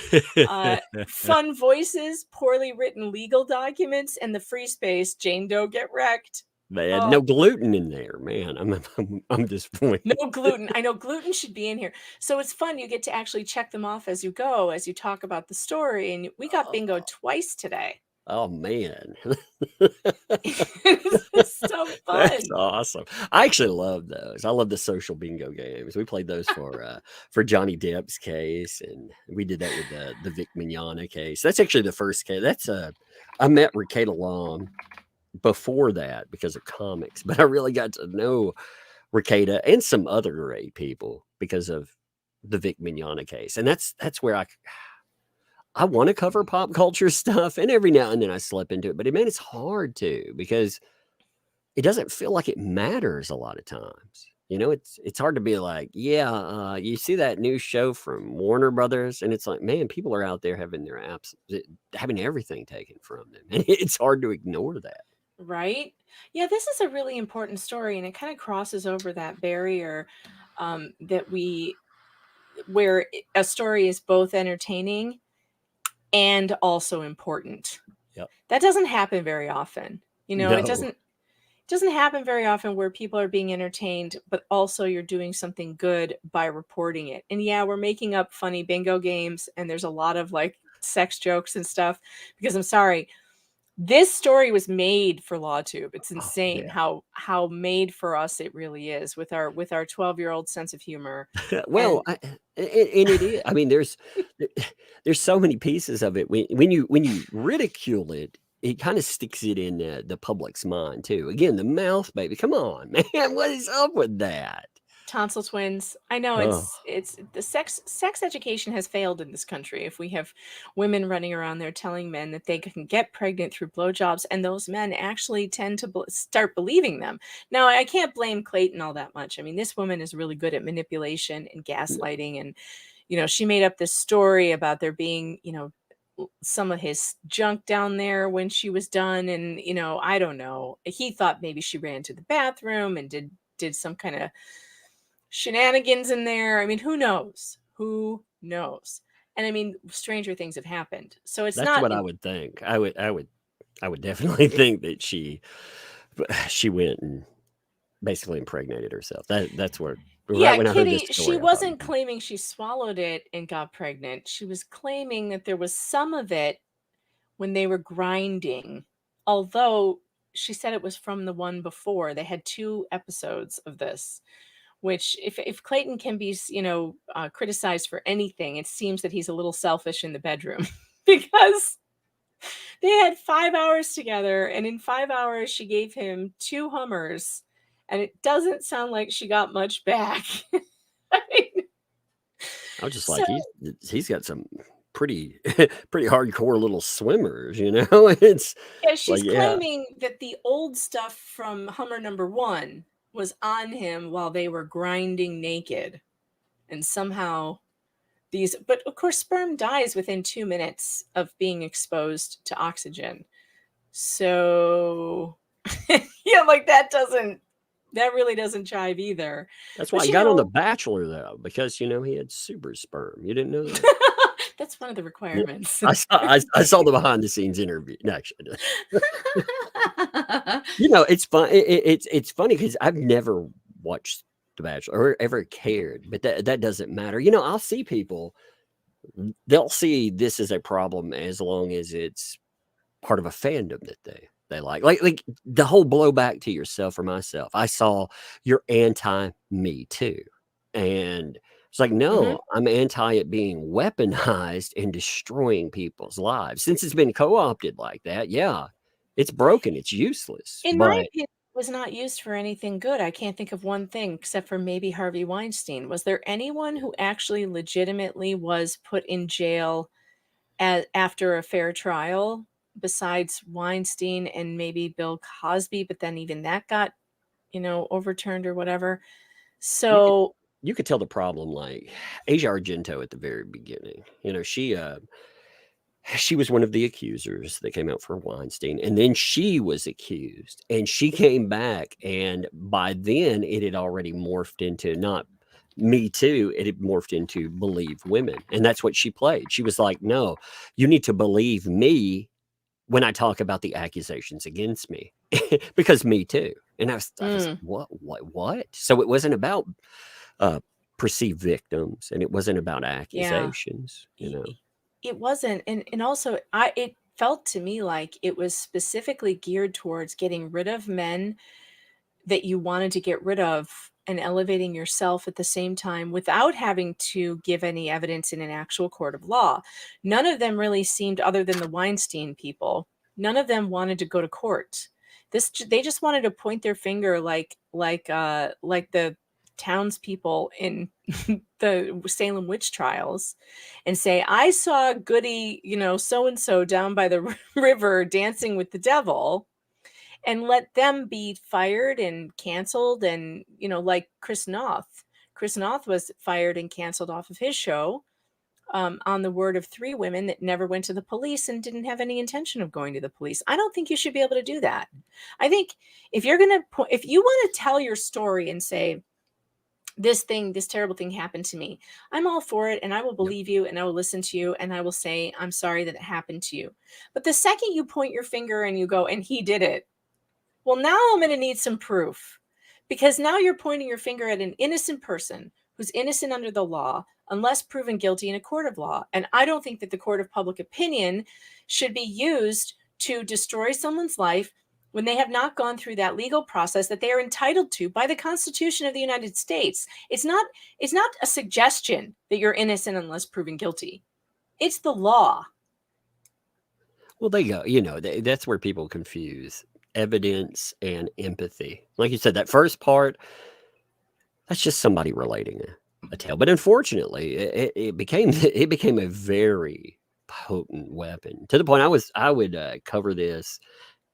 Fun voices, poorly written legal documents, and the free space. Jane Doe get wrecked. Man, no gluten in there, man. I'm disappointed. No gluten. I know gluten should be in here. So it's fun. You get to actually check them off as you go, as you talk about the story. And we got bingo twice today. Oh man. It's so fun. That's awesome. I actually love those. I love the social bingo games. We played those for Johnny Depp's case, and we did that with the Vic Mignogna case. That's actually the first case. That's I met Ricada Long before that because of comics, but I really got to know Ricada and some other great people because of the Vic Mignogna case. And that's where I want to cover pop culture stuff, and every now and then I slip into it, but man, it's hard to, because it doesn't feel like it matters a lot of times. You know, it's hard to be like, yeah, you see that new show from Warner Brothers, and it's like, man, people are out there having their apps, having everything taken from them, and it's hard to ignore that. Right? Yeah, this is a really important story, and it kind of crosses over that barrier where a story is both entertaining and also important. Yep. That doesn't happen very often. You know, it doesn't happen very often where people are being entertained, but also you're doing something good by reporting it. And yeah, we're making up funny bingo games, and there's a lot of like sex jokes and stuff, because I'm sorry, this story was made for LawTube. It's insane how made for us it really is, with our 12-year-old sense of humor. Well, and it is. I mean, there's so many pieces of it. When you ridicule it, it kind of sticks it in the public's mind too. Again, the mouth baby. Come on, man, what is up with that? Tonsil twins. I know it's the sex education has failed in this country. If we have women running around there telling men that they can get pregnant through blowjobs, and those men actually tend to start believing them. Now, I can't blame Clayton all that much. I mean, this woman is really good at manipulation and gaslighting, and you know, she made up this story about there being, you know, some of his junk down there when she was done, and you know, I don't know. He thought maybe she ran to the bathroom and did some kind of shenanigans in there. I mean, who knows? Who knows? And I mean, stranger things have happened. So it's That's not what I would think. I would definitely think that she went and basically impregnated herself. That's where yeah, when I heard this Kitty, story, she wasn't claiming she swallowed it and got pregnant. She was claiming that there was some of it when they were grinding. Although she said it was from the one before. They had 2 episodes of this. Which, if Clayton can be, you know, criticized for anything, it seems that he's a little selfish in the bedroom, because they had 5 hours together, and in 5 hours she gave him 2 Hummers, and it doesn't sound like she got much back. I mean, I was just like, he's got some pretty hardcore little swimmers, you know. It's yeah, she's claiming that the old stuff from Hummer number 1 was on him while they were grinding naked, and somehow but of course sperm dies within 2 minutes of being exposed to oxygen. So yeah, like that really doesn't jive either. That's why he got on The Bachelor, though, because you know he had super sperm. You didn't know that? That's one of the requirements. I saw the behind the scenes interview. No, actually. You know, it's fun. It's funny because I've never watched The Bachelor or ever cared, but that doesn't matter. You know, I'll see people, they'll see this as a problem as long as it's part of a fandom that they like the whole blowback to yourself or myself. I saw you're anti Me Too, and it's like, no, I'm anti it being weaponized and destroying people's lives. Since it's been co-opted like that, yeah, it's broken, it's useless. In my opinion, it was not used for anything good. I can't think of one thing except for maybe Harvey Weinstein. Was there anyone who actually legitimately was put in jail after a fair trial? besides Weinstein and maybe Bill Cosby, but then even that got, overturned or whatever. You could So, you could tell the problem, like Asia Argento at the very beginning. She was one of the accusers that came out for Weinstein, and then she was accused, and she came back, and by then it had already morphed into not Me Too, it had morphed into Believe Women, and that's what she played. She was like, "No, you need to believe me when I talk about the accusations against me, because Me Too." And I was mm, what? So it wasn't about uh, perceived victims, and it wasn't about yeah. accusations, you Y- know. It wasn't, and also it felt to me like it was specifically geared towards getting rid of men that you wanted to get rid of and elevating yourself at the same time without having to give any evidence in an actual court of law. None of them really seemed, other than the Weinstein people, none of them wanted to go to court. They just wanted to point their finger like the townspeople in the Salem witch trials and say, I saw Goody, so and so down by the river dancing with the devil, and let them be fired and canceled. And, like Chris Noth. Chris Noth was fired and canceled off of his show, on the word of 3 women that never went to the police and didn't have any intention of going to the police. I don't think you should be able to do that. I think if if you want to tell your story and say, this terrible thing happened to me, I'm all for it. And I will Yep. believe you and I will listen to you and I will say, I'm sorry that it happened to you. But the second you point your finger and you go, and he did it, well, now I'm going to need some proof, because now you're pointing your finger at an innocent person who's innocent under the law unless proven guilty in a court of law. And I don't think that the court of public opinion should be used to destroy someone's life when they have not gone through that legal process that they are entitled to by the Constitution of the United States. It's not a suggestion that you're innocent unless proven guilty. It's the law. Well, they go, that's where people confuse evidence and empathy. Like you said, that first part, that's just somebody relating a tale. But unfortunately, it became it became a very potent weapon, to the point I would cover this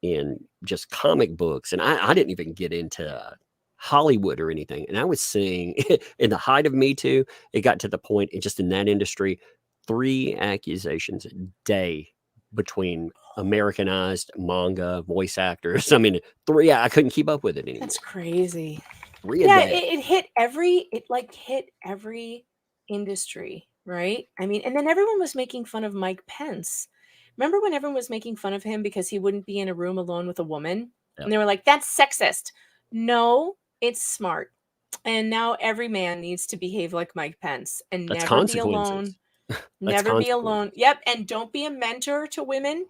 in just comic books, and I didn't even get into Hollywood or anything. And I was seeing in the height of Me Too, it got to the point, just in that industry, 3 accusations a day between Americanized manga voice actors. I mean, 3, I couldn't keep up with it anymore. That's crazy. 3 a Yeah, day. it hit every industry, right? I mean, and then everyone was making fun of Mike Pence. Remember when everyone was making fun of him because he wouldn't be in a room alone with a woman? Yep. And they were like, that's sexist. No, it's smart. And now every man needs to behave like Mike Pence and That's never be alone. consequences. That's Never be consequences. alone. Yep. And don't be a mentor to women.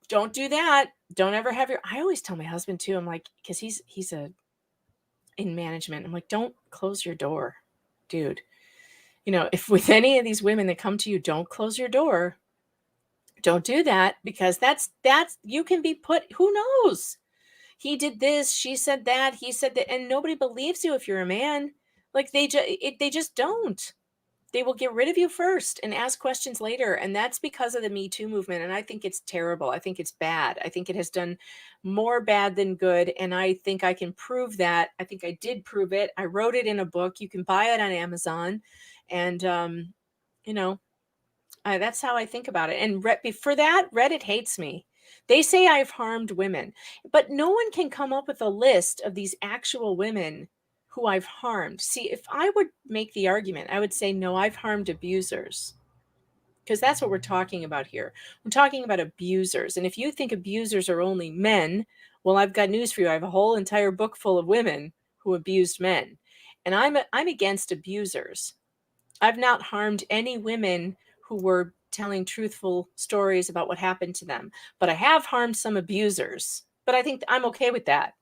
Don't do that. Don't ever have your, I always tell my husband too, I'm like, because he's in management, I'm like, don't close your door, dude. If with any of these women that come to you, don't close your door. Don't do that, because that's you can be put, who knows? He did this, she said that, he said that, and nobody believes you if you're a man. Like they just don't. They will get rid of you first and ask questions later. And that's because of the Me Too movement. And I think it's terrible. I think it's bad. I think it has done more bad than good. And I think I can prove that. I think I did prove it. I wrote it in a book. You can buy it on Amazon. And, you know, that's how I think about it. And for that, Reddit hates me. They say I've harmed women, but no one can come up with a list of these actual women who I've harmed. See, if I would make the argument, I would say, no, I've harmed abusers, because that's what we're talking about here. We're talking about abusers. And if you think abusers are only men, well, I've got news for you. I have a whole entire book full of women who abused men. And I'm against abusers. I've not harmed any women who were telling truthful stories about what happened to them, but I have harmed some abusers. But I think I'm okay with that.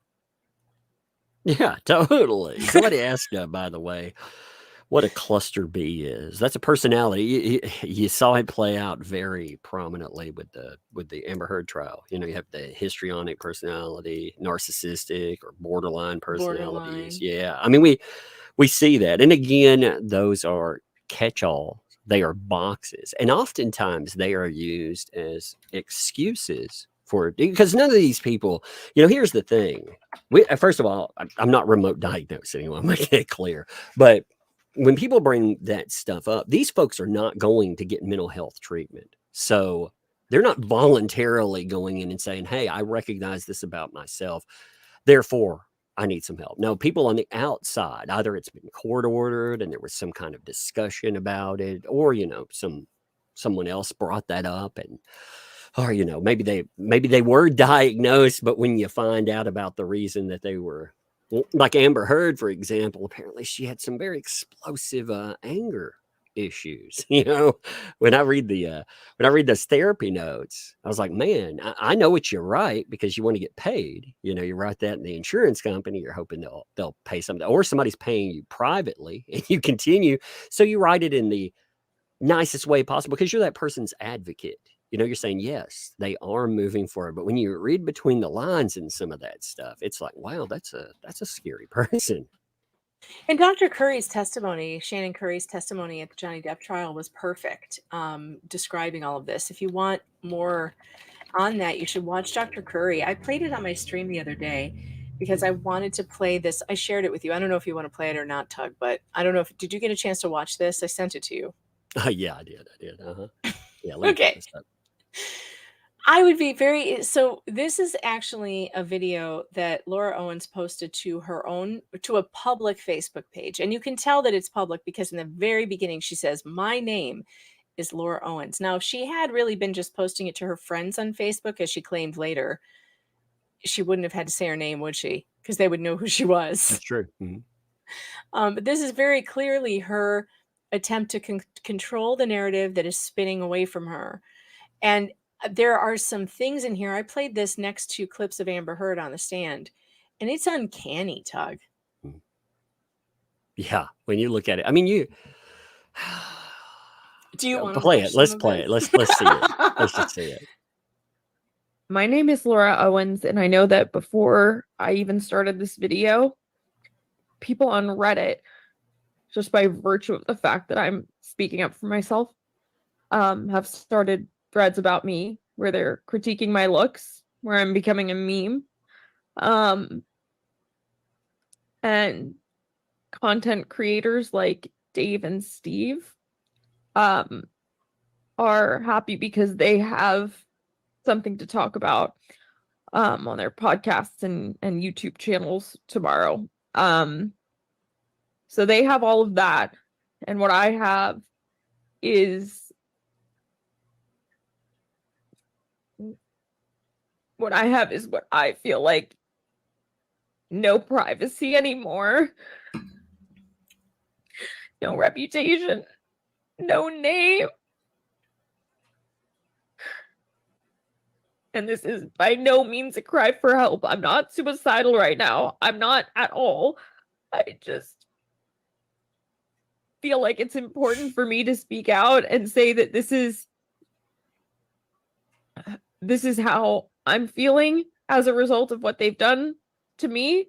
Yeah, totally. Somebody asked, by the way, what a cluster B is. That's a personality. You saw it play out very prominently with the Amber Heard trial. You have the histrionic personality, narcissistic or borderline personalities. Borderline. Yeah, I mean we see that, and again, those are catch-all They are boxes. And oftentimes they are used as excuses for, because none of these people, here's the thing. First of all, I'm not remote diagnosing anyone, make it clear. But when people bring that stuff up, these folks are not going to get mental health treatment. So they're not voluntarily going in and saying, hey, I recognize this about myself. Therefore, I need some help. No, people on the outside, either it's been court ordered and there was some kind of discussion about it, or someone else brought that up, and or maybe they were diagnosed, but when you find out about the reason that they were, like Amber Heard, for example, apparently she had some very explosive anger issues. When I read those therapy notes, I was like, man, I know what you write because you want to get paid. You write that in the insurance company, you're hoping they'll pay something, or somebody's paying you privately and you continue. So you write it in the nicest way possible because you're that person's advocate. You're saying, yes, they are moving forward. But when you read between the lines in some of that stuff, it's like, wow, that's a scary person. And Dr. Curry's testimony, Shannon Curry's testimony at the Johnny Depp trial was perfect, describing all of this. If you want more on that, you should watch Dr. Curry. I played it on my stream the other day because I wanted to play this. I shared it with you. I don't know if you want to play it or not, Tug, but I don't know did you get a chance to watch this? I sent it to you. Yeah, I did. Yeah. Okay. I would be so this is actually a video that Laura Owens posted to a public Facebook page. And you can tell that it's public because in the very beginning, she says, my name is Laura Owens. Now, if she had really been just posting it to her friends on Facebook, as she claimed later, she wouldn't have had to say her name, would she? Because they would know who she was. That's true. Mm-hmm. But this is very clearly her attempt to control the narrative that is spinning away from her. And there are some things in here. I played this next to clips of Amber Heard on the stand, and it's uncanny, Tug. Yeah, when you look at it, I mean, do you want to play it? Let's play it. Let's see it. Let's just see it. My name is Laura Owens, and I know that before I even started this video, people on Reddit, just by virtue of the fact that I'm speaking up for myself, have started threads about me where they're critiquing my looks, where I'm becoming a meme. And content creators like Dave and Steve are happy because they have something to talk about on their podcasts and YouTube channels tomorrow. So they have all of that. And what I have is what I feel like no privacy anymore, no reputation, no name. And this is by no means a cry for help. I'm not suicidal right now. I'm not at all. I just feel like it's important for me to speak out and say that this is how I'm feeling as a result of what they've done to me.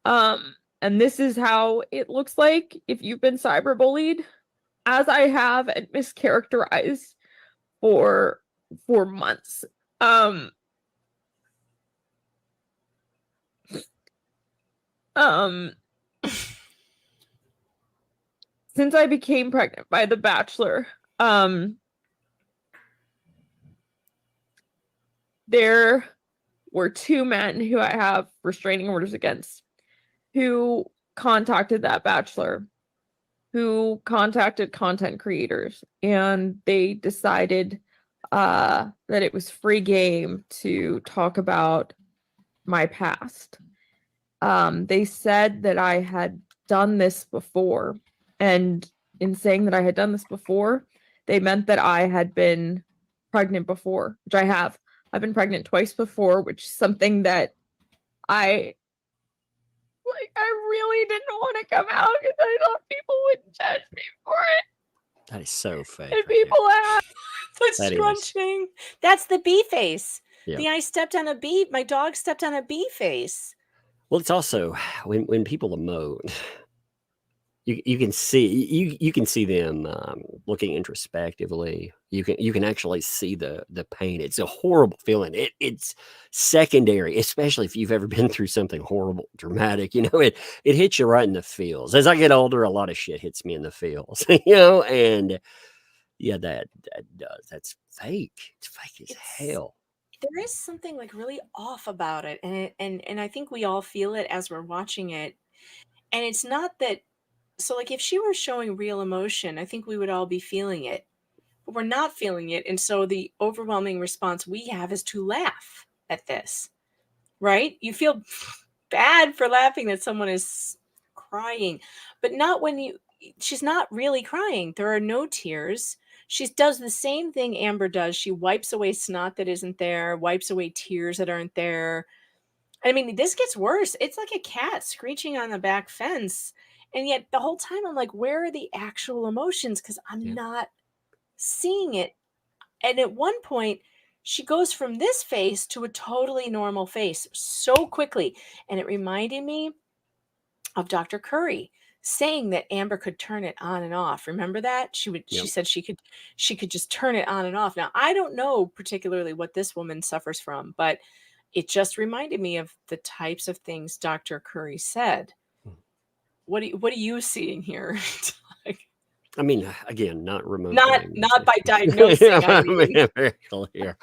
And this is how it looks like if you've been cyberbullied, as I have, and mischaracterized for months. Since I became pregnant by The Bachelor, there were two men who I have restraining orders against who contacted that Bachelor, who contacted content creators, and they decided that it was free game to talk about my past. They said that I had done this before, and in saying that I had done this before, they meant that I had been pregnant before, which I have. I've been pregnant twice before, which is something that I really didn't want to come out because I thought people would judge me for it. That is so fake. And people laugh. The scrunching. That's the bee face. Yeah. I stepped on a bee. My dog stepped on a bee face. Well, it's also when people emote, you can see them looking introspectively. You can actually see the pain. It's a horrible feeling. It's secondary, especially if you've ever been through something horrible, dramatic. It hits you right in the feels. As I get older, a lot of shit hits me in the feels. And yeah, that does. That's fake. It's fake as It's hell. there is something like really off about it, and I think we all feel it as we're watching it. And it's not that so like if she were showing real emotion, I think we would all be feeling it. But we're not feeling it, and so the overwhelming response we have is to laugh at this. Right? You feel bad for laughing that someone is crying, but not when she's not really crying. There are no tears. She does the same thing Amber does. She wipes away snot that isn't there, wipes away tears that aren't there. I mean, this gets worse. It's like a cat screeching on the back fence. And yet the whole time I'm like, where are the actual emotions? Because I'm Yeah. not seeing it. And at one point, she goes from this face to a totally normal face so quickly. And it reminded me of Dr. Curry saying that Amber could turn it on and off. Remember that? She Yep. said she could just turn it on and off. Now, I don't know particularly what this woman suffers from, but it just reminded me of the types of things Dr. Curry said. What are you seeing here? I mean, again, not remotely. Not by diagnosing, Yeah, I mean. very clear.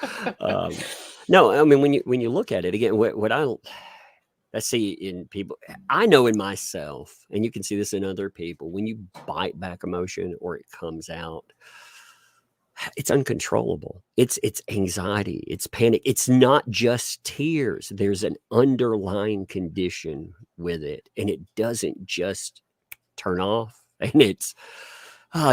No, I mean when you look at it again, what I see in people, I know in myself, and you can see this in other people. When you bite back emotion or it comes out, it's uncontrollable. It's anxiety. It's panic. It's not just tears. There's an underlying condition with it, and it doesn't just turn off. And it's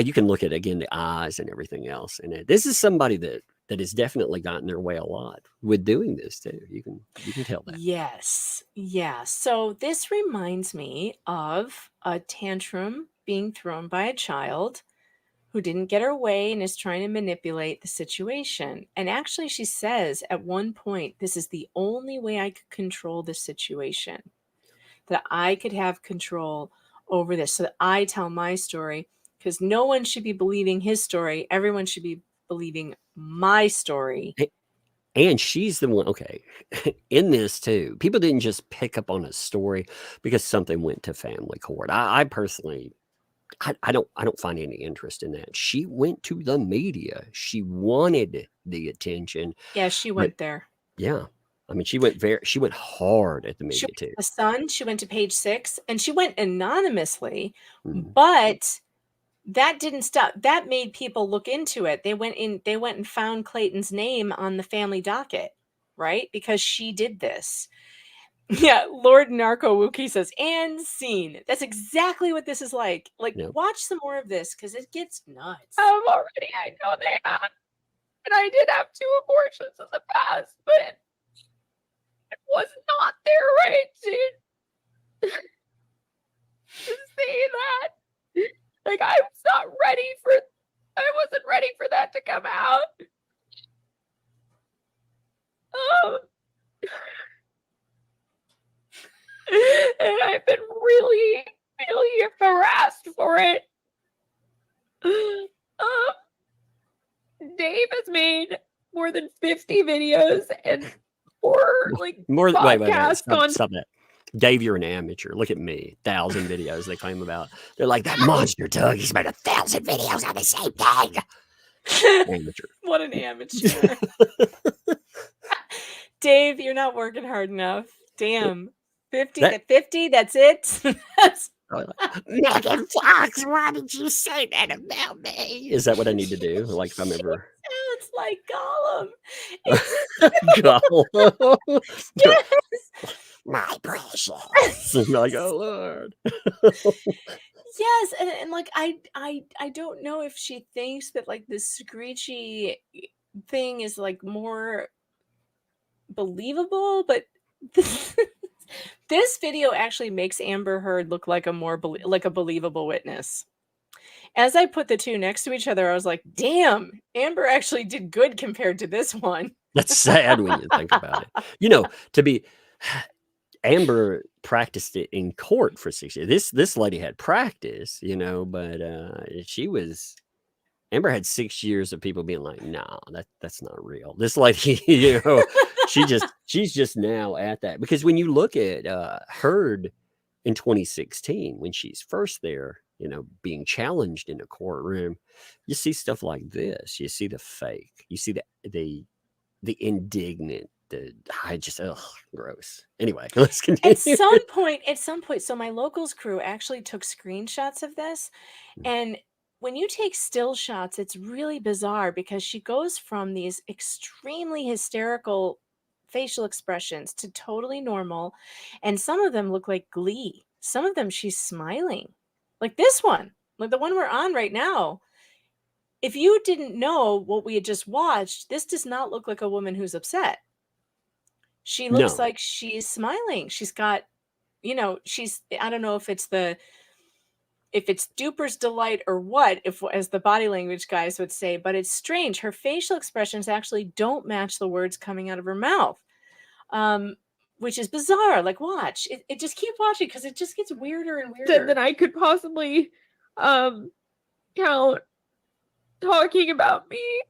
you can look at again the eyes and everything else. And this is somebody that has definitely gotten their way a lot with doing this too. You can tell that. Yes. Yeah. So this reminds me of a tantrum being thrown by a child who didn't get her way and is trying to manipulate the situation. And actually, she says at one point, this is the only way I could control the situation, that I could have control over this, so that I tell my story, because no one should be believing his story. Everyone should be believing my story. And she's the one, okay, in this too. People didn't just pick up on a story because something went to family court. I personally, I don't find any interest in that. She went to the media. She wanted the attention. Yeah, she went there. Yeah. I mean, she went hard at the She media went too. to The Sun, she went to Page 6, and she went anonymously, Mhm. but that didn't stop. That made people look into it. They went and found Clayton's name on the family docket, right? Because she did this. Yeah, Lord Narco Wookie says, and scene. That's exactly what this is like. Like, Yeah. watch some more of this because it gets nuts. Already, I know they have. And I did have 2 abortions in the past, but I was not there, right, dude? To say that. Like, I wasn't ready for that to come out. And I've been really, really harassed for it. Dave has made more than 50 videos and 4 like Wait, podcasts stop that. Dave, you're an amateur. Look at me. 1,000 videos they claim about. They're like, that monster Tug, he's made 1,000 videos on the same thing. Amateur. What an amateur. Dave, you're not working hard enough. Damn. 50, that's it? Megan Fox, why did you say that about me? Is that what I need to do? Like if I'm ever Sounds like Gollum. Gollum. Yes. My precious. Like, oh Lord. Yes, and like I don't know if she thinks that like this screechy thing is like more believable, but this video actually makes Amber Heard look like a more like a believable witness. As I put the two next to each other, I was like, damn, Amber actually did good compared to this one. That's sad when you think about it. You know, to be Amber practiced it in court for 6 years. This lady had practice, but Amber had 6 years of people being like, "No, that's not real." This lady, she's just now at that, because when you look at Heard in 2016, when she's first there, being challenged in a courtroom, you see stuff like this. You see the fake. You see the indignant. I just gross. Anyway, let's continue. At some point, so my locals crew actually took screenshots of this, and when you take still shots, it's really bizarre because she goes from these extremely hysterical facial expressions to totally normal, and some of them look like glee. Some of them she's smiling, like this one, like the one we're on right now. If you didn't know what we had just watched, this does not look like a woman who's upset. She looks No. like she's smiling. She's got, I don't know if it's duper's delight or what, as the body language guys would say, but it's strange. Her facial expressions actually don't match the words coming out of her mouth, which is bizarre. Like, watch it just keep watching, because it just gets weirder and weirder. Than I could possibly count talking about me.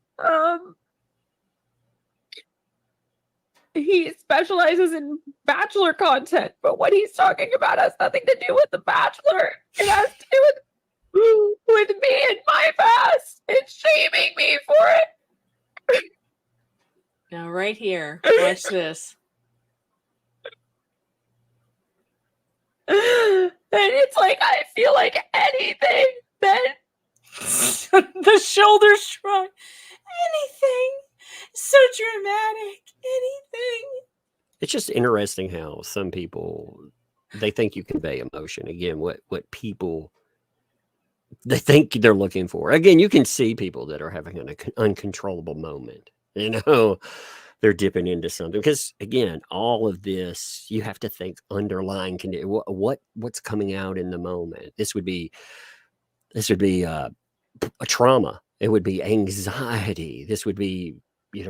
He specializes in Bachelor content, but what he's talking about has nothing to do with The Bachelor. It has to do with me and my past. It's shaming me for it. Now, right here, watch this. And it's like, I feel like anything that the shoulders shrug. Anything. So dramatic. Anything. It's just interesting how some people, they think you convey emotion. Again, what people they think they're looking for. Again, you can see people that are having an uncontrollable moment. They're dipping into something, because again, all of this, you have to think underlying what's coming out in the moment. This would be a trauma. It would be anxiety. This would be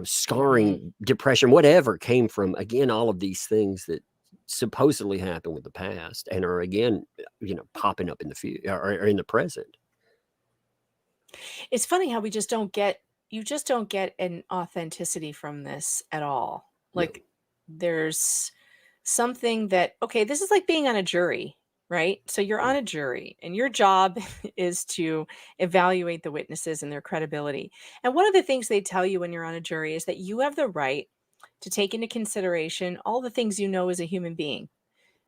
scarring, depression, whatever came from, again, all of these things that supposedly happened with the past and are again, popping up in the future or in the present. It's funny how you just don't get an authenticity from this at all. Like, there's something that, okay, this is like being on a jury, right? So you're on a jury and your job is to evaluate the witnesses and their credibility. And one of the things they tell you when you're on a jury is that you have the right to take into consideration all the things you know as a human being: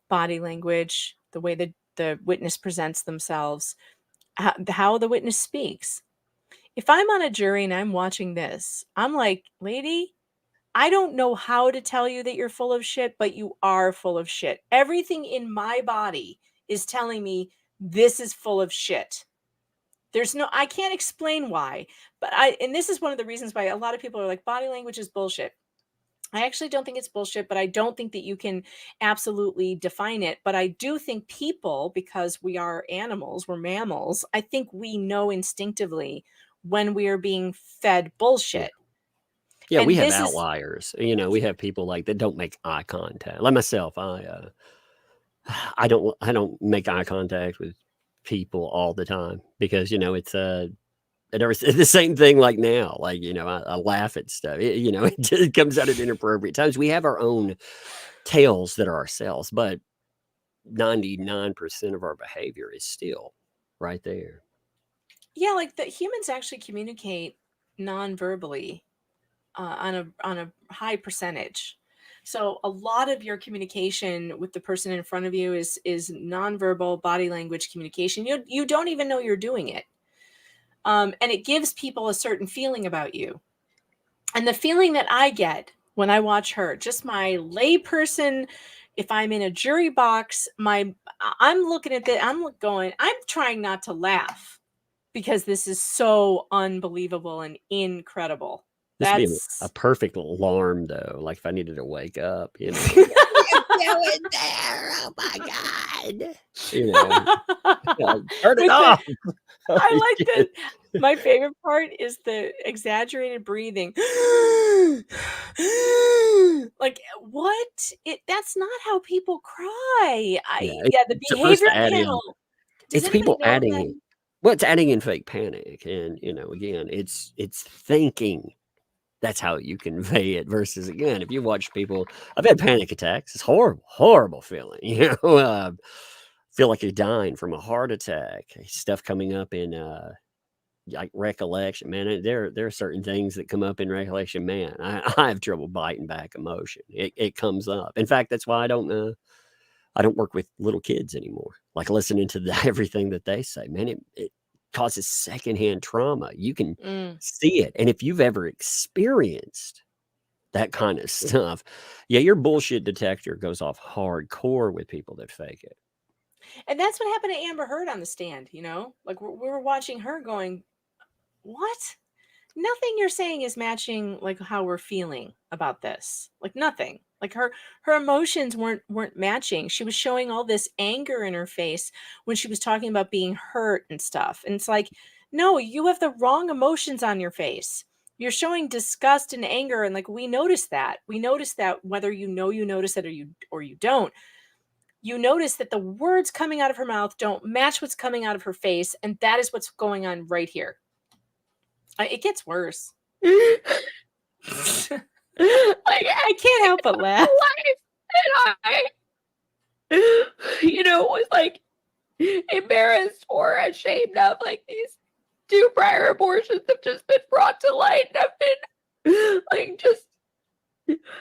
body language, the way that the witness presents themselves, how the witness speaks. If I'm on a jury and I'm watching this, I'm like, lady, I don't know how to tell you that you're full of shit, but you are full of shit. Everything in my body is telling me this is full of shit. I can't explain why, and this is one of the reasons why a lot of people are like, body language is bullshit. I actually don't think it's bullshit, but I don't think that you can absolutely define it. But I do think people, because we are animals, we're mammals, I think we know instinctively when we are being fed bullshit. Yeah, And we have this is- outliers. We have people like that don't make eye contact. Like myself, I don't make eye contact with people all the time, because it's the same thing. Like now, like I laugh at stuff. It just comes out at inappropriate times. We have our own tales that are ourselves, but 99% of our behavior is still right there. Yeah, like the humans actually communicate non-verbally on a high percentage. So a lot of your communication with the person in front of you is nonverbal body language communication. You don't even know you're doing it. And it gives people a certain feeling about you. And the feeling that I get when I watch her, just my layperson, if I'm in a jury box, I'm looking at that, I'm trying not to laugh, because this is so unbelievable and incredible. This would be a perfect alarm, though. Like if I needed to wake up, you doing there? Oh my God. You know, turn it With the, off. I like that. My favorite part is the exaggerated breathing. Like what? That's not how people cry. Yeah, The it's supposed behavior to add in. panel. Does It's anybody people know adding that? in. Well, it's adding in fake panic, and again, it's thinking. That's how you convey it. Versus again, if you watch people, I've had panic attacks. It's horrible, horrible feeling. Feel like you're dying from a heart attack. Stuff coming up in like recollection, man. There are certain things that come up in recollection, man. I have trouble biting back emotion. It comes up. In fact, that's why I don't work with little kids anymore. Like listening to everything that they say, man, it causes secondhand trauma. You can see it. And if you've ever experienced that kind of stuff, yeah, your bullshit detector goes off hardcore with people that fake it. And that's what happened to Amber Heard on the stand, Like we were watching her going, what? Nothing you're saying is matching like how we're feeling about this. Like nothing. Like her emotions weren't matching. She was showing all this anger in her face when she was talking about being hurt and stuff. And it's like, no, you have the wrong emotions on your face. You're showing disgust and anger, and like we notice that. We notice that whether you notice it or you don't. You notice that the words coming out of her mouth don't match what's coming out of her face, and that is what's going on right here. It gets worse. Like I can't help but laugh. And I, was like embarrassed or ashamed of like these 2 prior abortions have just been brought to light and have been like just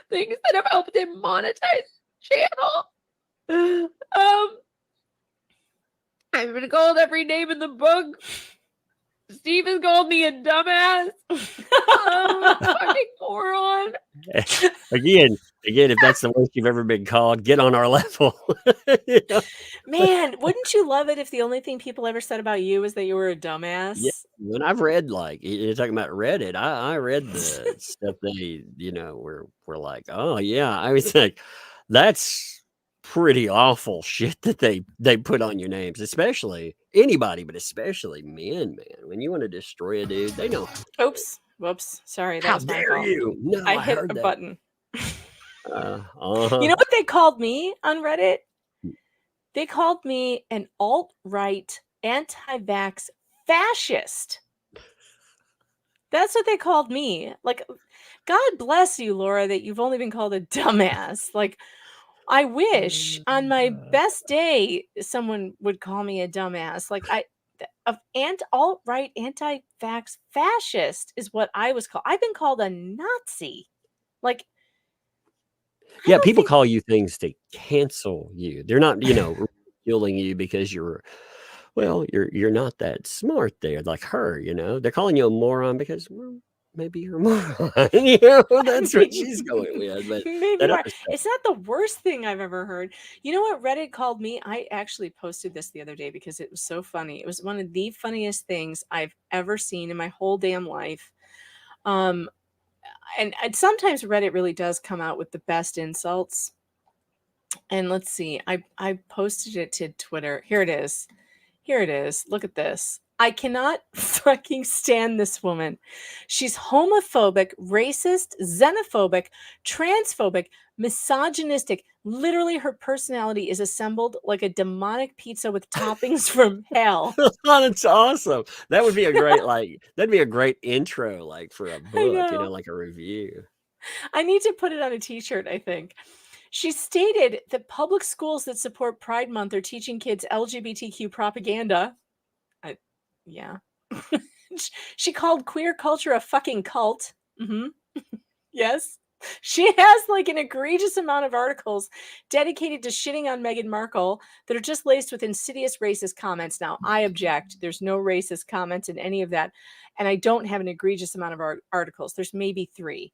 things that have helped him monetize the channel. I've been called every name in the book. Steve has called me a dumbass. Fucking moron. Again, if that's the worst you've ever been called, get on our level. Man, wouldn't you love it if the only thing people ever said about you was that you were a dumbass? Yeah, when I've read, like, you're talking about Reddit, I read the stuff they, were like, oh yeah, I was like, that's pretty awful shit that they put on your names, especially anybody, but especially men, man. When you want to destroy a dude, they know. Oops, whoops, sorry, that How was my dare fault. you? No, I hit heard a that. button. You Uh-huh. know what they called me on Reddit? They called me an alt-right, anti-vax fascist. That's what they called me. Like, God bless you, Laura, that you've only been called a dumbass. Like, I wish on my best day someone would call me a dumbass. Like, alt-right, anti-vax fascist is what I was called. I've been called a Nazi. Like, yeah, people call you things to cancel you. They're not, ridiculing you because you're not that smart there, like her, They're calling you a moron because, well, maybe you're a moron. That's what she's going with. But maybe it's not the worst thing I've ever heard. You know what Reddit called me? I actually posted this the other day because it was so funny. It was one of the funniest things I've ever seen in my whole damn life. And sometimes Reddit really does come out with the best insults. And let's see, I posted it to Twitter. Here it is. Look at this. I cannot fucking stand this woman. She's homophobic, racist, xenophobic, transphobic, misogynistic. Literally, her personality is assembled like a demonic pizza with toppings from hell. Oh, that's awesome. That would be a great, that'd be a great intro, like, for a book, like a review. I need to put it on a t-shirt, I think. She stated that public schools that support Pride Month are teaching kids LGBTQ propaganda. Yeah. She called queer culture a fucking cult. Yes. She has like an egregious amount of articles dedicated to shitting on Meghan Markle that are just laced with insidious racist comments. Now, I object. There's no racist comments in any of that. And I don't have an egregious amount of articles. There's maybe 3.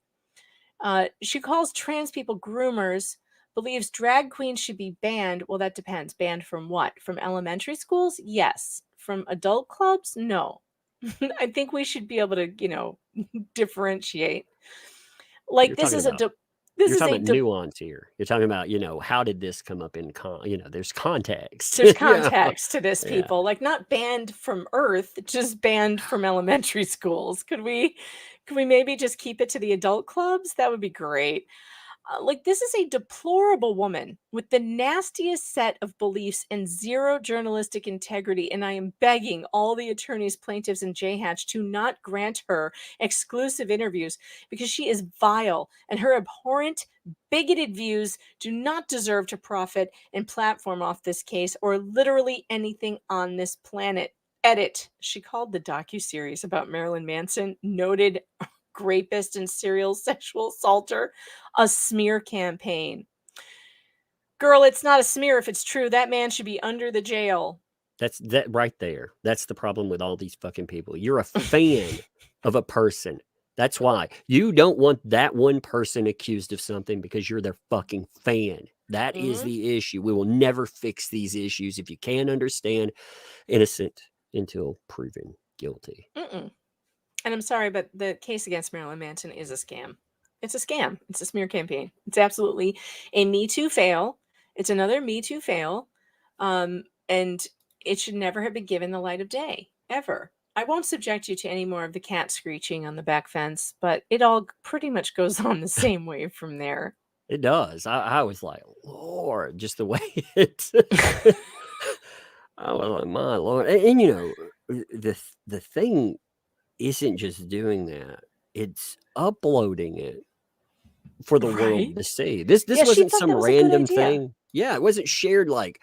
She calls trans people groomers, believes drag queens should be banned. Well, that depends. Banned from what? From elementary schools? Yes. From adult clubs? No. I think we should be able to, differentiate. Like, this is This You're is talking a about nuance here. You're talking about, how did this come up in there's context. there's Yeah. context to this, Yeah. people. Like, not banned from Earth, just banned from elementary schools. Could we maybe just keep it to the adult clubs? That would be great. Like, this is a deplorable woman with the nastiest set of beliefs and zero journalistic integrity, and I am begging all the attorneys, plaintiffs, and J Hatch to not grant her exclusive interviews because she is vile, and her abhorrent, bigoted views do not deserve to profit and platform off this case or literally anything on this planet. Edit. She called the docuseries about Marilyn Manson, noted rapist and serial sexual assaulter, a smear campaign. Girl, it's not a smear if it's true. That man should be under the jail. That's that right there. That's the problem with all these fucking people. You're a fan of a person. That's why you don't want that one person accused of something because you're their fucking fan. That is the issue. We will never fix these issues if you can't understand innocent until proven guilty. And I'm sorry, but the case against Marilyn Manson is a scam. It's a scam. It's a smear campaign. It's absolutely a Me Too fail. It's another Me Too fail. And it should never have been given the light of day, ever. I won't subject you to any more of the cat screeching on the back fence, but it all pretty much goes on the same way from there. It does. I was like, Lord, just the way it. I was like, my Lord. And the thing isn't just doing that, it's uploading it for the world to see. This Yeah, she wasn't thought some that was a good random idea. thing. Yeah, it wasn't shared like,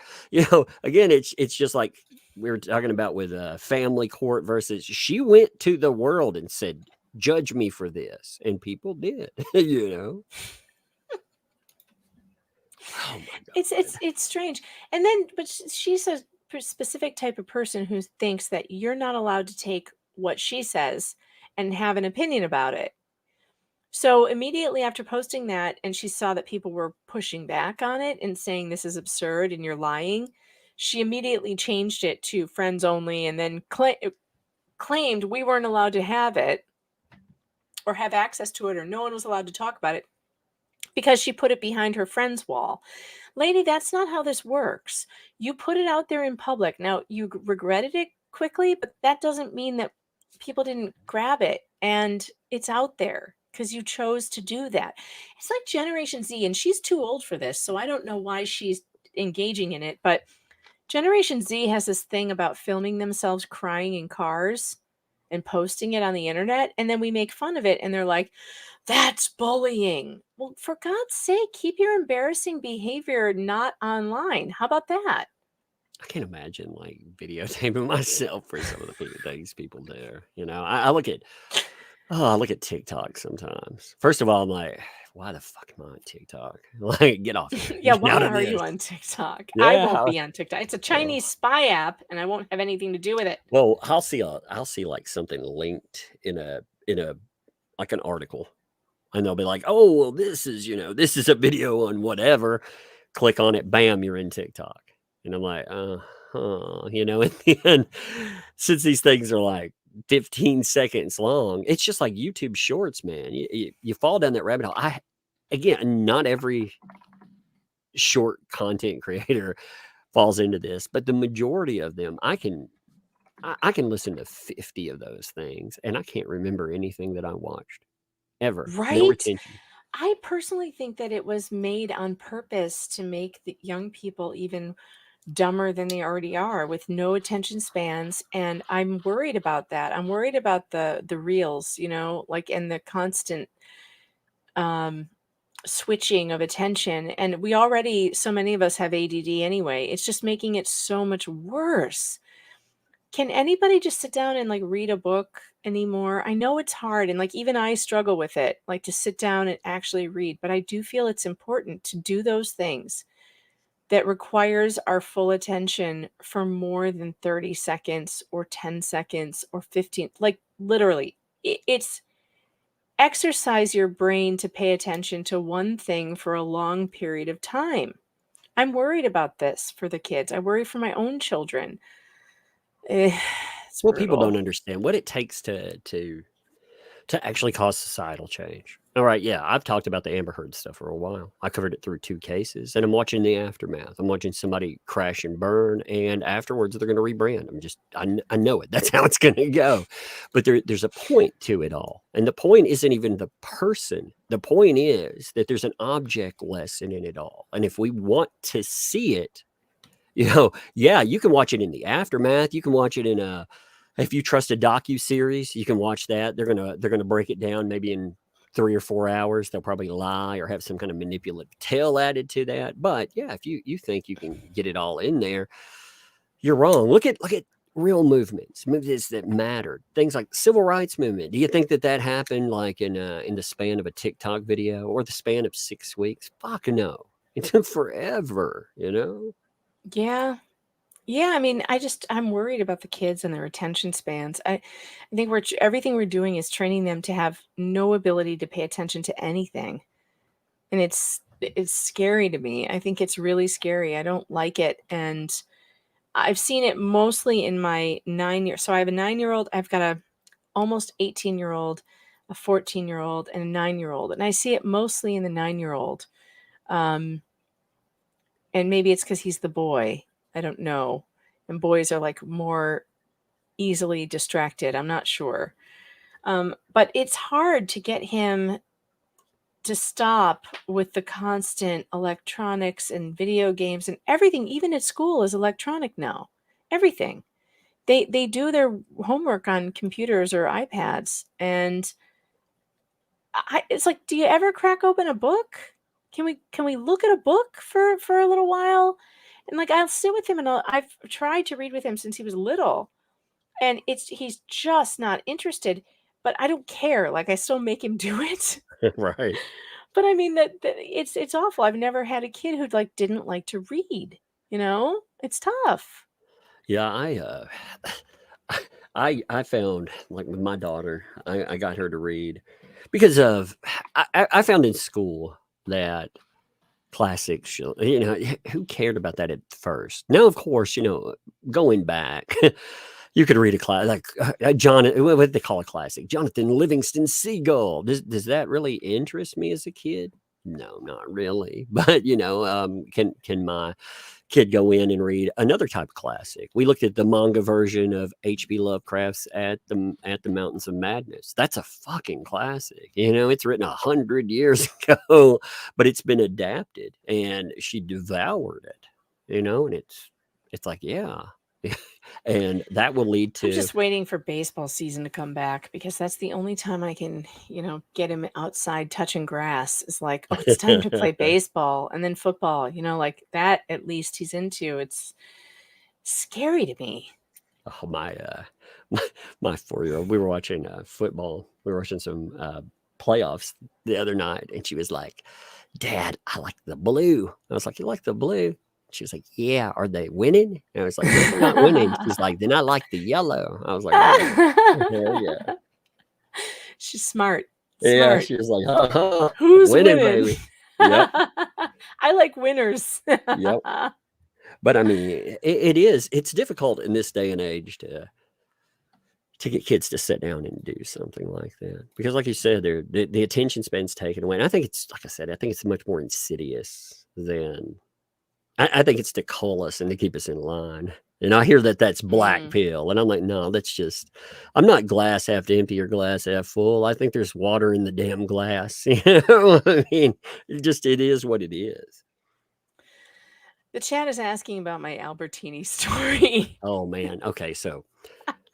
again, it's just like we were talking about with family court versus she went to the world and said, judge me for this. And people did, Oh my God. It's strange. And then, but she's a specific type of person who thinks that you're not allowed to take what she says and have an opinion about it. So immediately after posting that, and she saw that people were pushing back on it and saying this is absurd and you're lying, she immediately changed it to friends only, and then claimed we weren't allowed to have it or have access to it, or no one was allowed to talk about it because she put it behind her friend's wall. Lady, that's not how this works. You put it out there in public. Now, you regretted it quickly, but that doesn't mean that people didn't grab it and it's out there because you chose to do that. It's like Generation Z, and she's too old for this, so I don't know why she's engaging in it, but Generation Z has this thing about filming themselves crying in cars and posting it on the internet, and then we make fun of it, and they're like, that's bullying. Well, for God's sake, keep your embarrassing behavior not online. How about that? I can't imagine like videotaping myself for some of the things people do. I look at TikTok sometimes. First of all, I'm like, why the fuck am I on TikTok? Like, get off here. Yeah, Get why out of are you this. on TikTok? Yeah, I won't be on TikTok. It's a Chinese spy app, and I won't have anything to do with it. Well, I'll see like something linked in a like an article, and they'll be like, oh, well, this is a video on whatever. Click on it, bam, you're in TikTok. And I'm like, in the end, since these things are like 15 seconds long, it's just like YouTube Shorts, man. You fall down that rabbit hole. Again, not every short content creator falls into this, but the majority of them, I can listen to 50 of those things, and I can't remember anything that I watched ever. No Right? retention. I personally think that it was made on purpose to make the young people even dumber than they already are, with no attention spans, and I'm worried about that. I'm worried about the reels, like, and the constant switching of attention. And so many of us have ADD anyway. It's just making it so much worse. Can anybody just sit down and like read a book anymore? I know it's hard, and like even I struggle with it, like to sit down and actually read, but I do feel it's important to do those things that requires our full attention for more than 30 seconds or 10 seconds or 15, like literally. It's exercise your brain to pay attention to one thing for a long period of time. I'm worried about this for the kids. I worry for my own children. It's Well, people don't brutal. understand what it takes to to actually cause societal change. All right, yeah, I've talked about the Amber Heard stuff for a while. I covered it through 2 cases, and I'm watching the aftermath. I'm watching somebody crash and burn, and afterwards they're going to rebrand. I know it. That's how it's going to go. But there's a point to it all, and the point isn't even the person. The point is that there's an object lesson in it all, and if we want to see it, yeah, you can watch it in the aftermath. You can watch it in a if you trust a docu-series, you can watch that. They're gonna break it down maybe in 3 or 4 hours. They'll probably lie or have some kind of manipulative tale added to that. But yeah, if you think you can get it all in there, you're wrong. Look at real movements that mattered. Things like civil rights movement. Do you think that happened like in the span of a TikTok video or the span of 6 weeks? Fuck no. It took forever, Yeah. Yeah, I mean, I'm worried about the kids and their attention spans. I think everything we're doing is training them to have no ability to pay attention to anything. And it's scary to me. I think it's really scary. I don't like it. And I've seen it mostly in my 9-year. So I have a 9-year-old, I've got a almost 18-year-old, a 14-year-old, and a 9-year-old. And I see it mostly in the 9-year-old. And maybe it's because he's the boy. I don't know. And boys are like more easily distracted. I'm not sure. But it's hard to get him to stop with the constant electronics and video games and everything. Even at school is electronic now. Everything. They do their homework on computers or iPads. And it's like, do you ever crack open a book? Can we look at a book for a little while? And like I'll sit with him and I've tried to read with him since he was little, and he's just not interested. But I don't care. Like I still make him do it. Right. But I mean that it's awful. I've never had a kid who like didn't like to read. It's tough. Yeah, I found like with my daughter, I got her to read because of I found in school that classics, who cared about that at first? Now, of course, going back, you could read a class like John. What they call a classic? Jonathan Livingston Seagull. Does that really interest me as a kid? No, not really. But can my kid go in and read another type of classic? We looked at the manga version of H.P. Lovecraft's at the Mountains of Madness. That's a fucking classic. It's written 100 years ago, but it's been adapted, and she devoured it. And it's like, yeah. And that will lead I'm to just waiting for baseball season to come back because that's the only time I can, get him outside touching grass. Is like, oh, it's time to play baseball, and then football. Like that. At least he's into. It's scary to me. oh, my 4-year-old. We were watching football. We were watching some playoffs the other night, and she was like, "Dad, I like the blue." I was like, "You like the blue?" She was like, "Yeah, are they winning?" And I was like, "No, they're not winning." She's like, "Then I like the yellow." I was like, "Oh, hell yeah." She's smart. Yeah, Smart. she was like, Who's winning, winning? baby. Yep. I like winners. Yep. But I mean, it's difficult in this day and age to get kids to sit down and do something like that. Because like you said, the attention span's taken away. And I think it's, like I said, I think it's much more insidious than I think it's to cull us and to keep us in line. And I hear that's black pill. And I'm like, no, I'm not glass half empty or glass half full. I think there's water in the damn glass. I mean, it is what it is. The chat is asking about my Albertini story. Oh man. Okay. So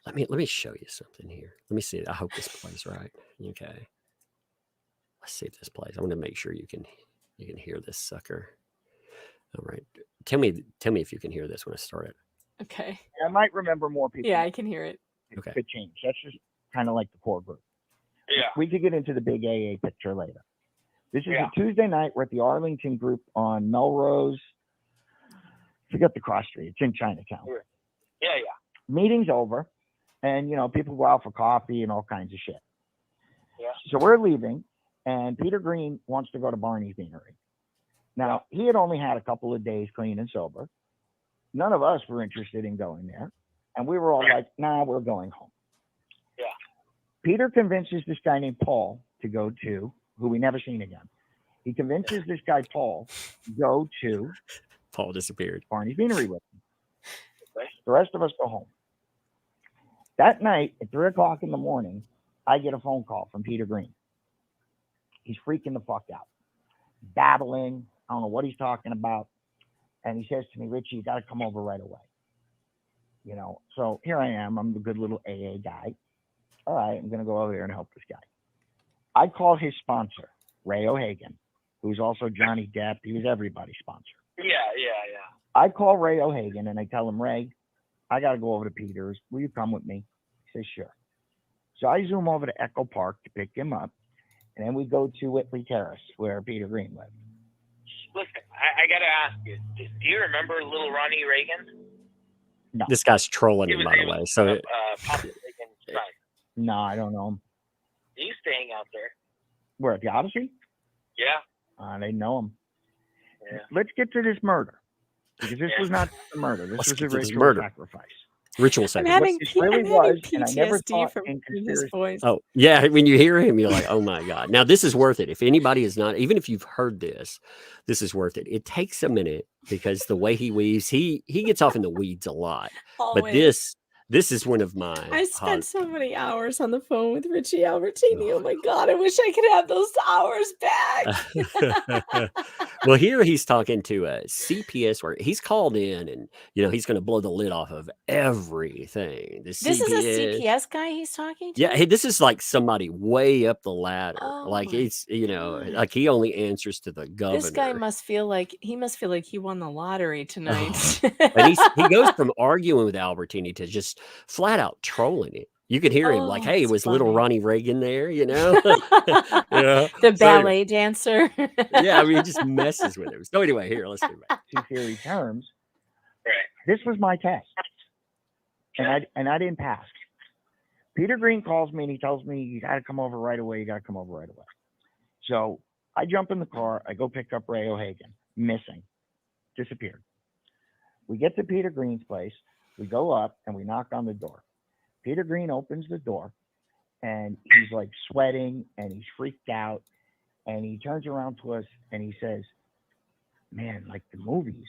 let me show you something here. Let me see. I hope this plays right. Okay. Let's see if this plays. I want to make sure you can hear this sucker. All right. Tell me if you can hear this when I start it. Okay. I might remember more people. Yeah, I can hear it. It Okay. could change. That's just kind of like the core group. Yeah. We could get into the big AA picture later. This is Yeah. a Tuesday night. We're at the Arlington group on Melrose. Forget the cross street. It's in Chinatown. Yeah. Meeting's over, and people go out for coffee and all kinds of shit. Yeah. So we're leaving, and Peter Green wants to go to Barney's Beanery. Now, he had only had a couple of days clean and sober. None of us were interested in going there. And we were all like, nah, we're going home. Yeah. Peter convinces this guy named Paul to go to, who we never seen again. He convinces this guy Paul to go to Paul disappeared. Barney's Beanery with him. Okay. The rest of us go home. That night at 3 o'clock in the morning, I get a phone call from Peter Green. He's freaking the fuck out, babbling. I don't know what he's talking about. And he says to me, Richie, you got to come over right away. You know, so here I am. I'm the good little AA guy. All right, I'm going to go over here and help this guy. I call his sponsor, Ray O'Hagan, who's also Johnny Depp. He was everybody's sponsor. Yeah. I call Ray O'Hagan and I tell him, Ray, I got to go over to Peter's. Will you come with me? He says, sure. So I zoom over to Echo Park to pick him up. And then we go to Whitley Terrace, where Peter Green lived. Listen, I got to ask you, do you remember little Ronnie Reagan? No. This guy's trolling him, by the way. So Papa Reagan's son. No, I don't know him. He used to hang out there. Where, at the Odyssey? Yeah. I didn't know him. Yeah. Let's get to this murder. Because this was not a murder. This Let's was get a to this ritual murder. sacrifice. ritual I'm segment. having, this really I'm having was, and I never PTSD thought from in hearing his conspiracy- voice. Oh, yeah. When you hear him, you're like, oh my God. Now, this is worth it. If anybody is not, even if you've heard this, this is worth it. It takes a minute because the way he weaves, he gets off in the weeds a lot. But Always. this is one of my I hot- spent so many hours on the phone with Richie Albertini. Oh my God, I wish I could have those hours back. Well, here he's talking to a CPS where he's called in and, you know, he's going to blow the lid off of everything. The This is a CPS guy he's talking to? Yeah, hey, this is like somebody way up the ladder. Oh like my it's, you know, God. like he only answers to the governor. This guy must feel like he won the lottery tonight. And he goes from arguing with Albertini to just flat out trolling it. You could hear him like, Oh, "Hey, it's was little funny. Ronnie Reagan there?" You know, yeah. The So anyway, ballet dancer. yeah. I mean, he just messes with him. So anyway, here, let's do it. to theory terms, Right. this was my test. And I didn't pass. Peter Green calls me and he tells me, you got to come over right away. You got to come over right away. So I jump in the car. I go pick up Ray O'Hagan, missing, disappeared. We get to Peter Green's place. We go up and we knock on the door. Peter Green opens the door and he's like sweating and he's freaked out. And he turns around to us and he says, man, like the movies.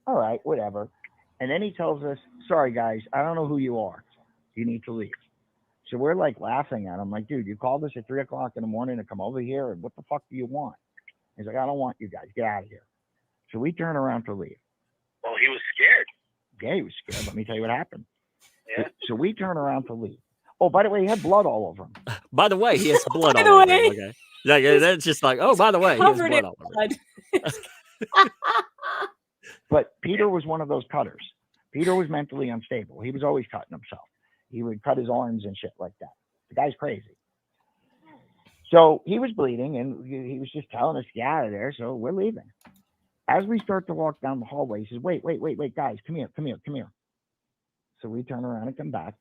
All right, whatever. And then he tells us, sorry, guys, I don't know who you are. You need to leave. So we're like laughing at him, like, dude, you called us at 3 o'clock in the morning to come over here, and what the fuck do you want? He's like, I don't want you guys. Get out of here. So we turn around to leave. Well, he was scared. Yeah, he was scared. Let me tell you what happened. Yeah. So we turn around to leave. Oh, by the way, he had blood all over him. By the way, he has blood By all the over way. him. Okay, like, that's just like, oh, by the way, he has Covered blood in all over him. blood. But Peter was one of those cutters. Peter was mentally unstable. He was always cutting himself. He would cut his arms and shit like that. The guy's crazy. So he was bleeding and he was just telling us to get out of there. So we're leaving. As we start to walk down the hallway, he says, wait, guys, come here. So we turn around and come back.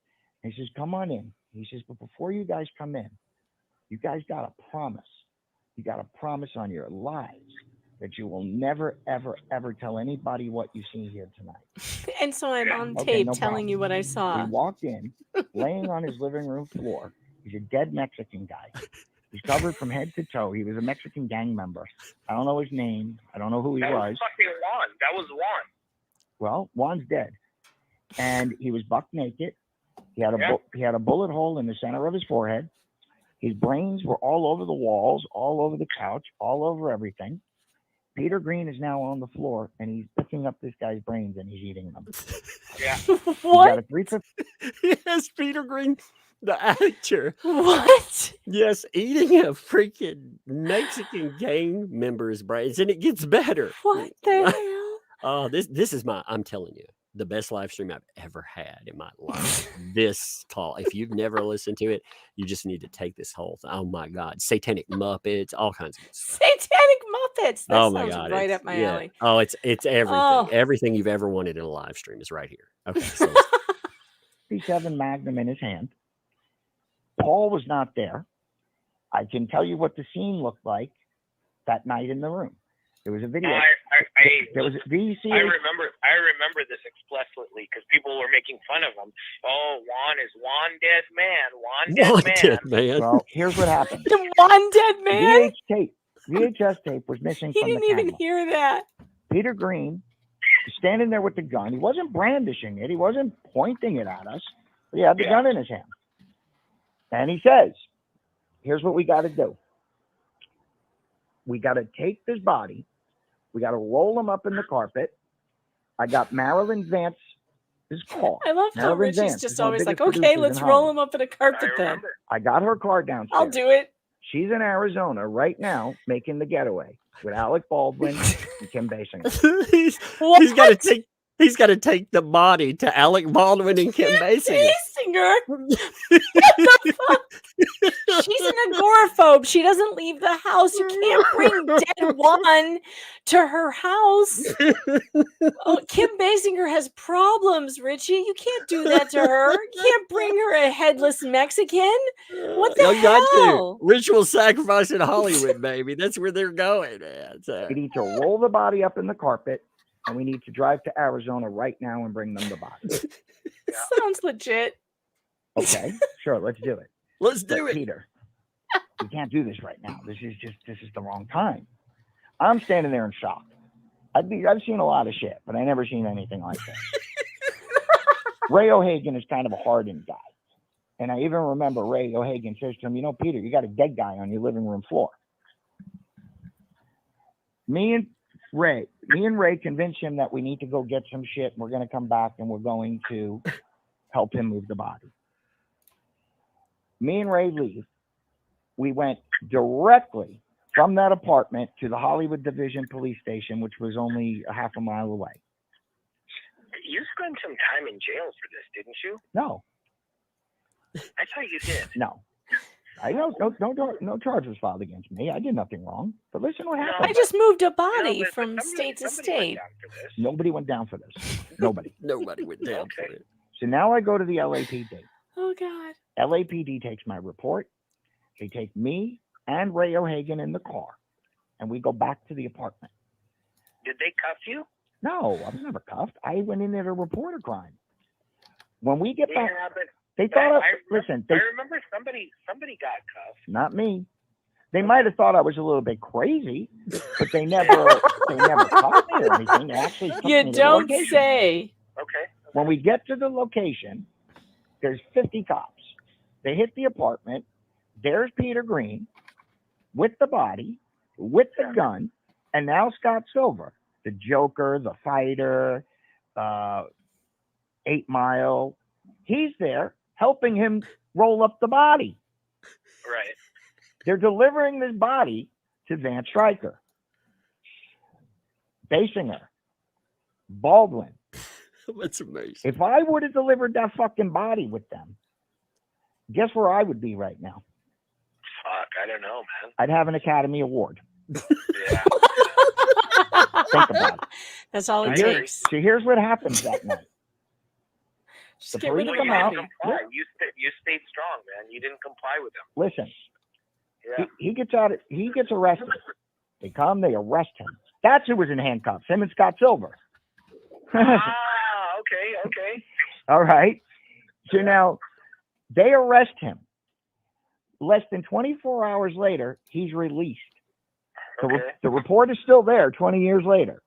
And he says, come on in. He says, but before you guys come in, you guys got a promise. You got a promise on your lives that you will never, ever, ever tell anybody what you see here tonight. And so I'm on Okay, tape no telling problem. you what I We saw. walked in, laying on his living room floor. He's a dead Mexican guy. He's covered from head to toe. He was a Mexican gang member. I don't know his name. I don't know who he That was. was fucking Juan. That was Juan. Well, Juan's dead. And he was buck naked. He had Yeah. a bullet hole in the center of his forehead. His brains were all over the walls, all over the couch, all over everything. Peter Green is now on the floor, and he's picking up this guy's brains and he's eating them. Yeah. He got What? a 350. Yes, Peter Green, the actor. What? Yes, eating a freaking Mexican gang member's brains, and it gets better. What the hell? Oh, this is I'm telling you, the best live stream I've ever had in my life. This call, if you've never listened to it, you just need to take this whole thing. Oh my God, satanic Muppets, all kinds of stuff. Satanic Muppets. That Oh my sounds God, right it's- up my yeah. alley. Oh, it's everything. Oh. Everything you've ever wanted in a live stream is right here. Okay, so 57 Magnum in his hand. Paul was not there. I can tell you what the scene looked like that night in the room. There was a video. I Do you see? I remember this explicitly because people were making fun of him. Oh, Juan is one dead man. One dead man. Man. Well, here's what happened. The one dead man. VHS tape was missing He from the didn't even camera. hear that. Peter Green was standing there with the gun. He wasn't brandishing it. He wasn't pointing it at us. He had the gun in his hand. And he says, here's what we got to do. We got to take this body. We got to roll him up in the carpet. I got Marilyn Vance's car. I love how Marilyn Richie's Vance just is one of always the like, biggest okay, producers let's in roll Hollywood. him up in a carpet then. I got her car downstairs. I'll do it. She's in Arizona right now making the getaway with Alec Baldwin and Kim Basinger. He's got to take the body to Alec Baldwin and Kim Basinger. What the fuck? She's an agoraphobe. She doesn't leave the house. You can't bring dead one to her house. Oh, Kim Basinger has problems, Richie. You can't do that to her. You can't bring her a headless Mexican. What the hell? Ritual sacrifice in Hollywood, baby. That's where they're going, man. So. We need to roll the body up in the carpet, and we need to drive to Arizona right now and bring them the body. Sounds legit. Okay, sure, let's do it. Let's do it. Peter, we can't do this right now. This is the wrong time. I'm standing there in shock. I've seen a lot of shit, but I never seen anything like this. Ray O'Hagan is kind of a hardened guy. And I even remember Ray O'Hagan says to him, you know, Peter, you got a dead guy on your living room floor. Me and Ray convinced him that we need to go get some shit. And we're going to come back and we're going to help him move the body. Me and Ray leave. We went directly from that apartment to the Hollywood Division Police Station, which was only a half a mile away. You spent some time in jail for this, didn't you? No. I thought you did. No. I no charge was filed against me. I did nothing wrong. But listen what happened. I just moved a body from state to state. Nobody went down for this. Nobody. Nobody went down for it. So now I go to the LAPD. Oh, God. LAPD takes my report. They take me and Ray O'Hagan in the car, and we go back to the apartment. Did they cuff you? No, I was never cuffed. I went in there to report a crime. When we get back, but they thought, I remember somebody got cuffed. Not me. They might have thought I was a little bit crazy, but they never cuffed me or anything. They actually took me You to the don't location. say. Okay. When we get to the location, there's 50 cops. They hit the apartment. There's Peter Green with the body, with the gun, and now Scott Silver, the Joker, the fighter, 8 Mile. He's there helping him roll up the body. Right. They're delivering this body to Van Stryker, Basinger, Baldwin. That's amazing. If I would have delivered that fucking body with them, guess where I would be right now? Fuck, I don't know, man. I'd have an Academy Award. Yeah. Think about it. That's all it I takes. So here's what happens that night. Just The get rid police of Well, the you come out. didn't body. comply. You stayed strong, man. You didn't comply with them. Listen, Yeah. he gets out. He gets arrested. They come. They arrest him. That's who was in handcuffs. Him and Scott Silver. Okay. All right. So now they arrest him. Less than 24 hours later, he's released. Okay. The report is still there 20 years later.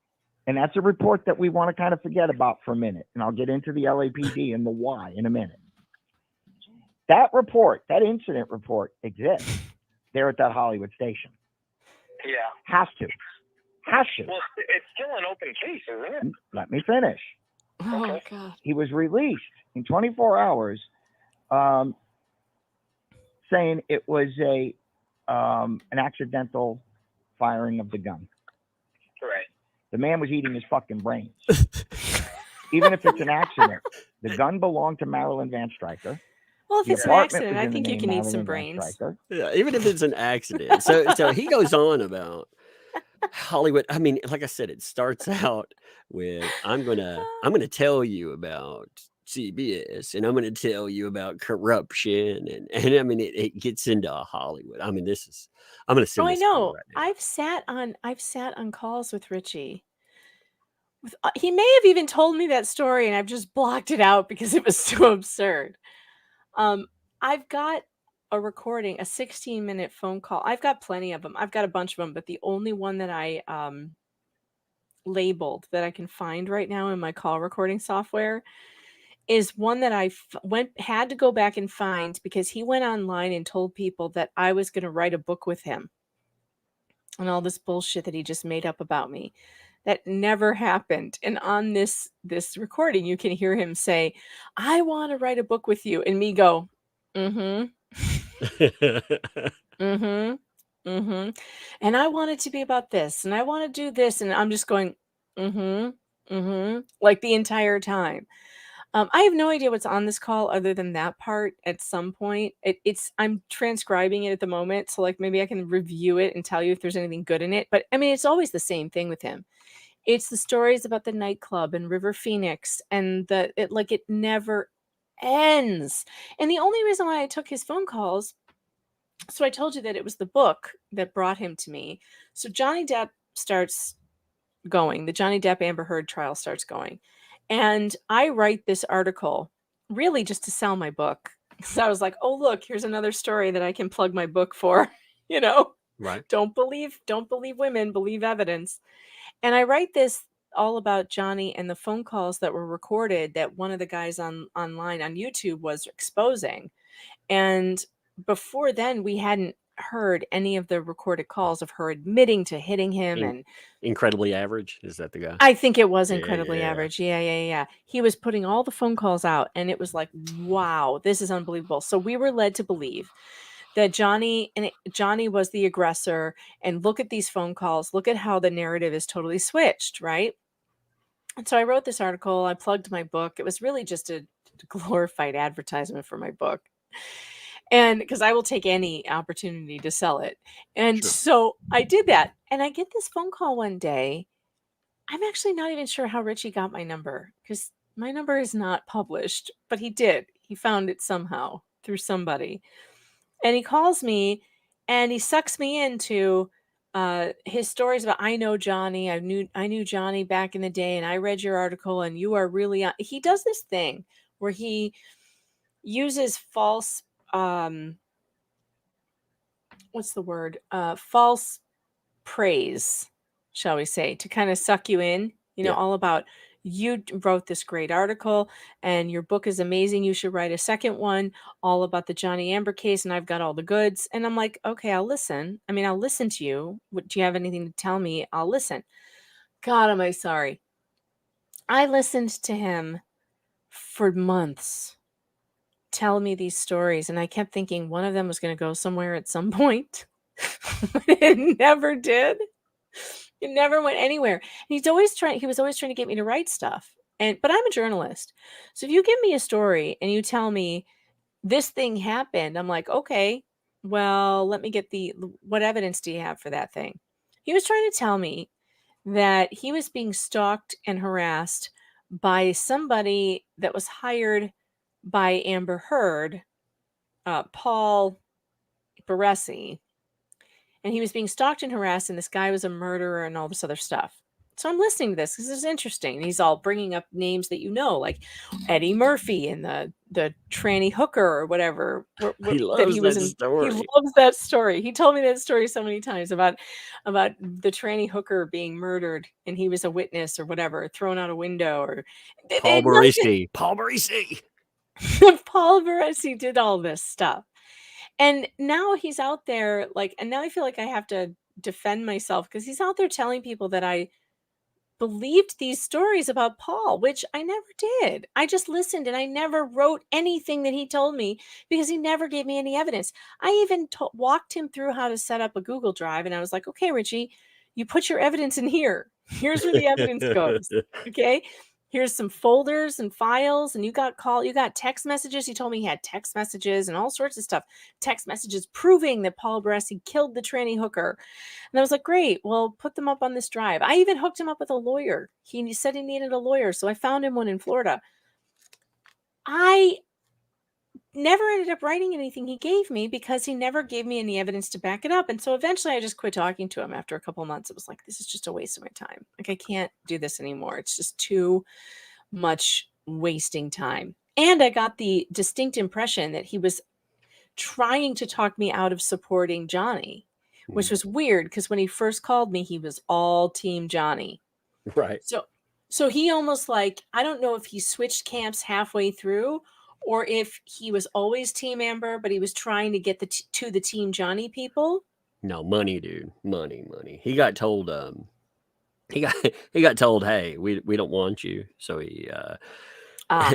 And that's a report that we want to kind of forget about for a minute. And I'll get into the LAPD and the why in a minute. That report, that incident report exists there at that Hollywood station. Yeah. Has to. Well, it's still an open case, isn't it? Let me finish. Oh, Okay. God. He was released in 24 hours saying it was an accidental firing of the gun. Right. The man was eating his fucking brains. Even if it's an accident, the gun belonged to Marilyn Van Stryker. Well, if The it's an apartment accident, was I in the think you name can eat Marilyn some Van brains. Stryker. Yeah, even if it's an accident. So he goes on about Hollywood. I mean, like I said, it starts out with I'm gonna tell you about CBS and I'm gonna tell you about corruption and I mean it gets into Hollywood. I mean I'm gonna send Oh, I this to you know. right now. I've sat on calls with Richie He may have even told me that story, and I've just blocked it out because it was so absurd. I've got a recording, a 16-minute phone call. I've got plenty of them. I've got a bunch of them, but the only one that I labeled that I can find right now in my call recording software is one that I had to go back and find because he went online and told people that I was going to write a book with him and all this bullshit that he just made up about me. That never happened. And on this recording, you can hear him say, "I want to write a book with you," and me go, "Mm-hmm, mm-hmm, mm-hmm," and I want it to be about this, and I want to do this, and I'm just going, "Mm-hmm, mm-hmm," like the entire time. I have no idea what's on this call other than that part. At some point, I'm transcribing it at the moment, so like maybe I can review it and tell you if there's anything good in it. But I mean, it's always the same thing with him. It's the stories about the nightclub and River Phoenix, and it never ends. And the only reason why I took his phone calls, so I told you that it was the book that brought him to me. So Johnny Depp starts going. The Johnny Depp Amber Heard trial starts going. And I write this article really just to sell my book. So I was like, oh, look, here's another story that I can plug my book for. Right. Don't believe women, believe evidence. And I write this all about Johnny and the phone calls that were recorded that one of the guys online on YouTube was exposing. And before then, we hadn't heard any of the recorded calls of her admitting to hitting him. And Incredibly Average. Is that the guy? I think it was Yeah, Incredibly yeah. Average. Yeah. He was putting all the phone calls out, and it was like, wow, this is unbelievable. So we were led to believe that Johnny was the aggressor, and look at these phone calls. Look at how the narrative is totally switched, right? And so I wrote this article. I plugged my book. It was really just a glorified advertisement for my book. And because I will take any opportunity to sell it. And Sure. so I did that. And I get this phone call one day. I'm actually not even sure how Richie got my number because my number is not published, but he did. He found it somehow through somebody. And he calls me and he sucks me into his stories about, I know Johnny. I knew Johnny back in the day, and I read your article, and you are really on. He does this thing where he uses false what's the word? False praise, shall we say, to kind of suck you in, Yeah. all about, you wrote this great article and your book is amazing. You should write a second one all about the Johnny Amber case, and I've got all the goods. And I'm like, okay, I'll listen. I mean, I'll listen to you. Do you have anything to tell me? I'll listen. God, am I sorry. I listened to him for months tell me these stories, and I kept thinking one of them was going to go somewhere at some point. It never did. It never went anywhere. He was always trying to get me to write stuff. But I'm a journalist. So if you give me a story and you tell me this thing happened, I'm like, okay, well, let me get what evidence do you have for that thing? He was trying to tell me that he was being stalked and harassed by somebody that was hired by Amber Heard, Paul Baresi, and he was being stalked and harassed, and this guy was a murderer and all this other stuff. So I'm listening to this because it's interesting. And he's all bringing up names that like Eddie Murphy and the tranny hooker or whatever. He loves that story. He loves that story. He told me that story so many times about the tranny hooker being murdered, and he was a witness or whatever, thrown out a window, or Paul Baresi. Paul Baresi did all this stuff. And now he's out there and now I feel like I have to defend myself because he's out there telling people that I believed these stories about Paul, which I never did. I just listened, and I never wrote anything that he told me because he never gave me any evidence. I even walked him through how to set up a Google Drive, and I was like, okay, Richie, you put your evidence in here. Here's where the evidence goes. Okay. Here's some folders and files, and you got text messages. He told me he had text messages and all sorts of stuff. Text messages proving that Paul Baresi killed the tranny hooker. And I was like, great, well, put them up on this drive. I even hooked him up with a lawyer. He said he needed a lawyer, so I found him one in Florida. I never ended up writing anything he gave me because he never gave me any evidence to back it up. And so eventually I just quit talking to him after a couple of months. It was like, this is just a waste of my time. Like, I can't do this anymore. It's just too much wasting time. And I got the distinct impression that he was trying to talk me out of supporting Johnny, which was weird because when he first called me, he was all team Johnny. Right. So he almost like, I don't know if he switched camps halfway through or if he was always team Amber, but he was trying to get to the team Johnny people. No, money, dude. Money. He got told he got told, hey, we don't want you. So he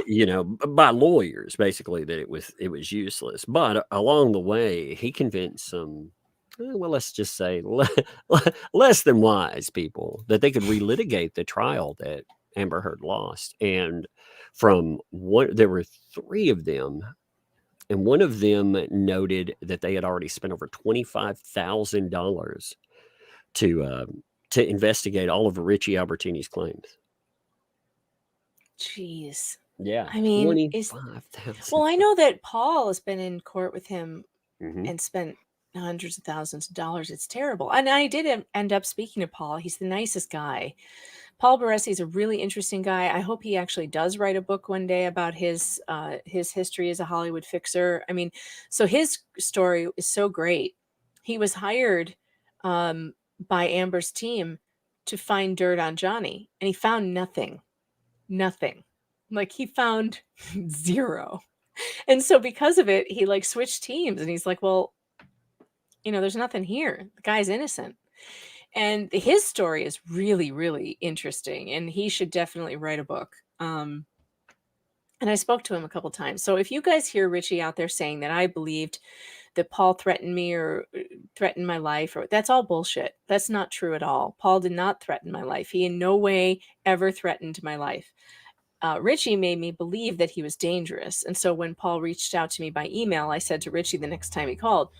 you know, by lawyers basically, that it was useless. But along the way, he convinced some, well, let's just say less than wise people that they could relitigate the trial that Amber Heard lost. And from one, there were 3 of them, and one of them noted that they had already spent over $25,000 to investigate all of Richie Albertini's claims. Jeez. Yeah, I mean, 25,000. well, I know that Paul has been in court with him Mhm. and spent hundreds of thousands of dollars. It's terrible. And I did end up speaking to Paul. He's the nicest guy. Paul Baresi is a really interesting guy. I hope he actually does write a book one day about his history as a Hollywood fixer. I mean, so his story is so great. He was hired by Amber's team to find dirt on Johnny, and he found nothing. Like, he found 0. And so because of it, he like switched teams, and he's like, well, you know, there's nothing here. The guy's innocent. And his story is really, really interesting, and he should definitely write a book. And I spoke to him a couple times. So if you guys hear Richie out there saying that I believed that Paul threatened me or threatened my life, or that's all bullshit. That's not true at all. Paul did not threaten my life. He in no way ever threatened my life. Richie made me believe that he was dangerous. And so when Paul reached out to me by email, I said to Richie the next time he called,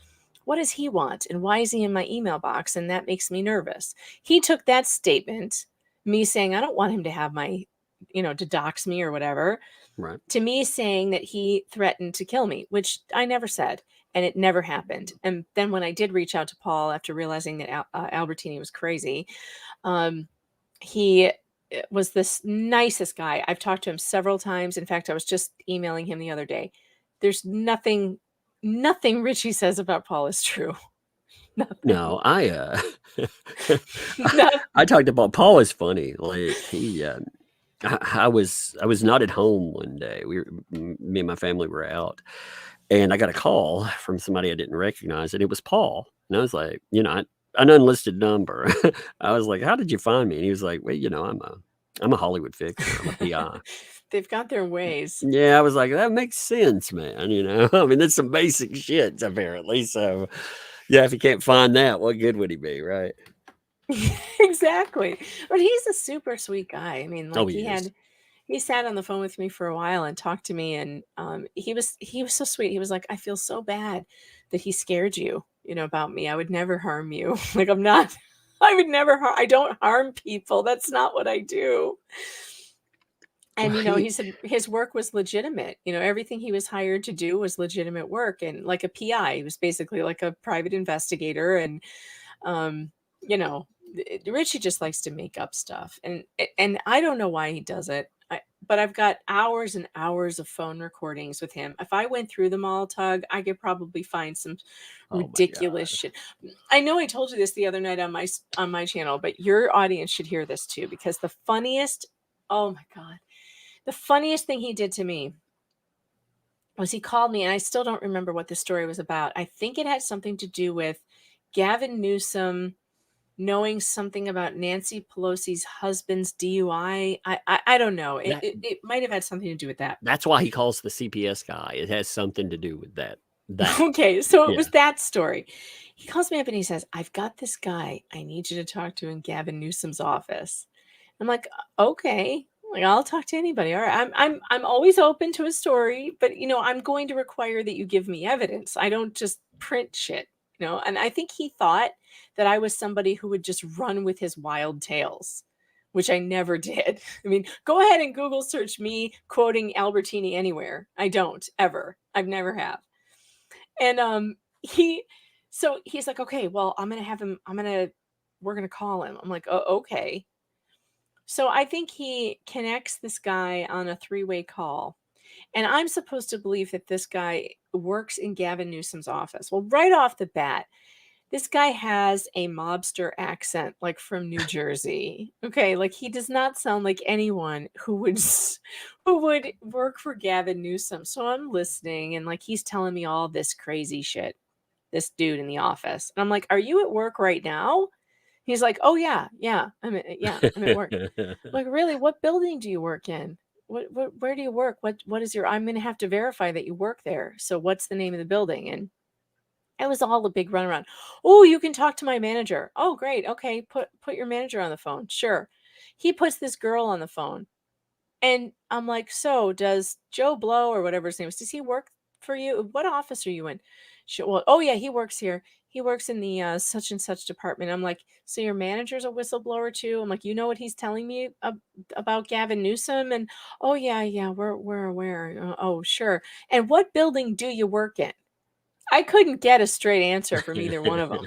what does he want? And why is he in my email box? And that makes me nervous. He took that statement, me saying, I don't want him to have my, to dox me or whatever, Right. to me saying that he threatened to kill me, which I never said. And it never happened. And then when I did reach out to Paul after realizing that Albertini was crazy, he was this nicest guy. I've talked to him several times. In fact, I was just emailing him the other day. There's nothing Richie says about Paul is true. Nothing. No, I talked about Paul is funny. Like he I was not at home one day. Me and my family were out, and I got a call from somebody I didn't recognize, and it was Paul. And I was like, an unlisted number. I was like, how did you find me? And he was like, well, I'm a Hollywood fixer. I'm a PI. They've got their ways. Yeah, I was like, that makes sense, man. I mean, that's some basic shit, apparently. So, yeah, if you can't find that, what good would he be, right? Exactly. But he's a super sweet guy. I mean, like, he sat on the phone with me for a while and talked to me, and he was so sweet. He was like, I feel so bad that he scared you, about me. I would never harm you. Like, I would never I don't harm people. That's not what I do. And, he said his work was legitimate. Everything he was hired to do was legitimate work. And like a PI, he was basically like a private investigator. And, Richie just likes to make up stuff. And I don't know why he does it. But I've got hours and hours of phone recordings with him. If I went through them all, Tug, I could probably find some ridiculous shit. I know I told you this the other night on my channel, but your audience should hear this too, because the funniest thing he did to me was he called me, and I still don't remember what the story was about. I think it had something to do with Gavin Newsom knowing something about Nancy Pelosi's husband's DUI. I don't know. It might have had something to do with that. That's why he calls the CPS guy. It has something to do with that. Okay, so it was that story. He calls me up and he says, I've got this guy I need you to talk to in Gavin Newsom's office. I'm like, okay. Like, I'll talk to anybody. All right. I'm always open to a story, but I'm going to require that you give me evidence. I don't just print shit. And I think he thought that I was somebody who would just run with his wild tales. which I never did. I mean, go ahead and Google search me quoting Albertini anywhere. I don't ever. I've never have. And he's like, okay, well, I'm gonna have him. We're gonna call him. I'm like, oh, okay. So I think he connects this guy on a 3-way call. And I'm supposed to believe that this guy works in Gavin Newsom's office. Well, right off the bat, this guy has a mobster accent, like from New Jersey. Okay, like he does not sound like anyone who would work for Gavin Newsom. So I'm listening, and like he's telling me all this crazy shit, this dude in the office. And I'm like, "Are you at work right now?" He's like, "Oh yeah, I'm at work." Like, really? What building do you work in? Where do you work? What is your? I'm gonna have to verify that you work there. So what's the name of the building? And it was all a big runaround. Oh, you can talk to my manager. Oh, great. Okay, put your manager on the phone. Sure. He puts this girl on the phone, and I'm like, so does Joe Blow or whatever his name is? Does he work for you? What office are you in? Well, oh yeah, he works here. He works in the such and such department. I'm like, so your manager's a whistleblower too? I'm like, you know what he's telling me about Gavin Newsom? And oh yeah, we're aware. Oh sure. And what building do you work in? I couldn't get a straight answer from either one of them.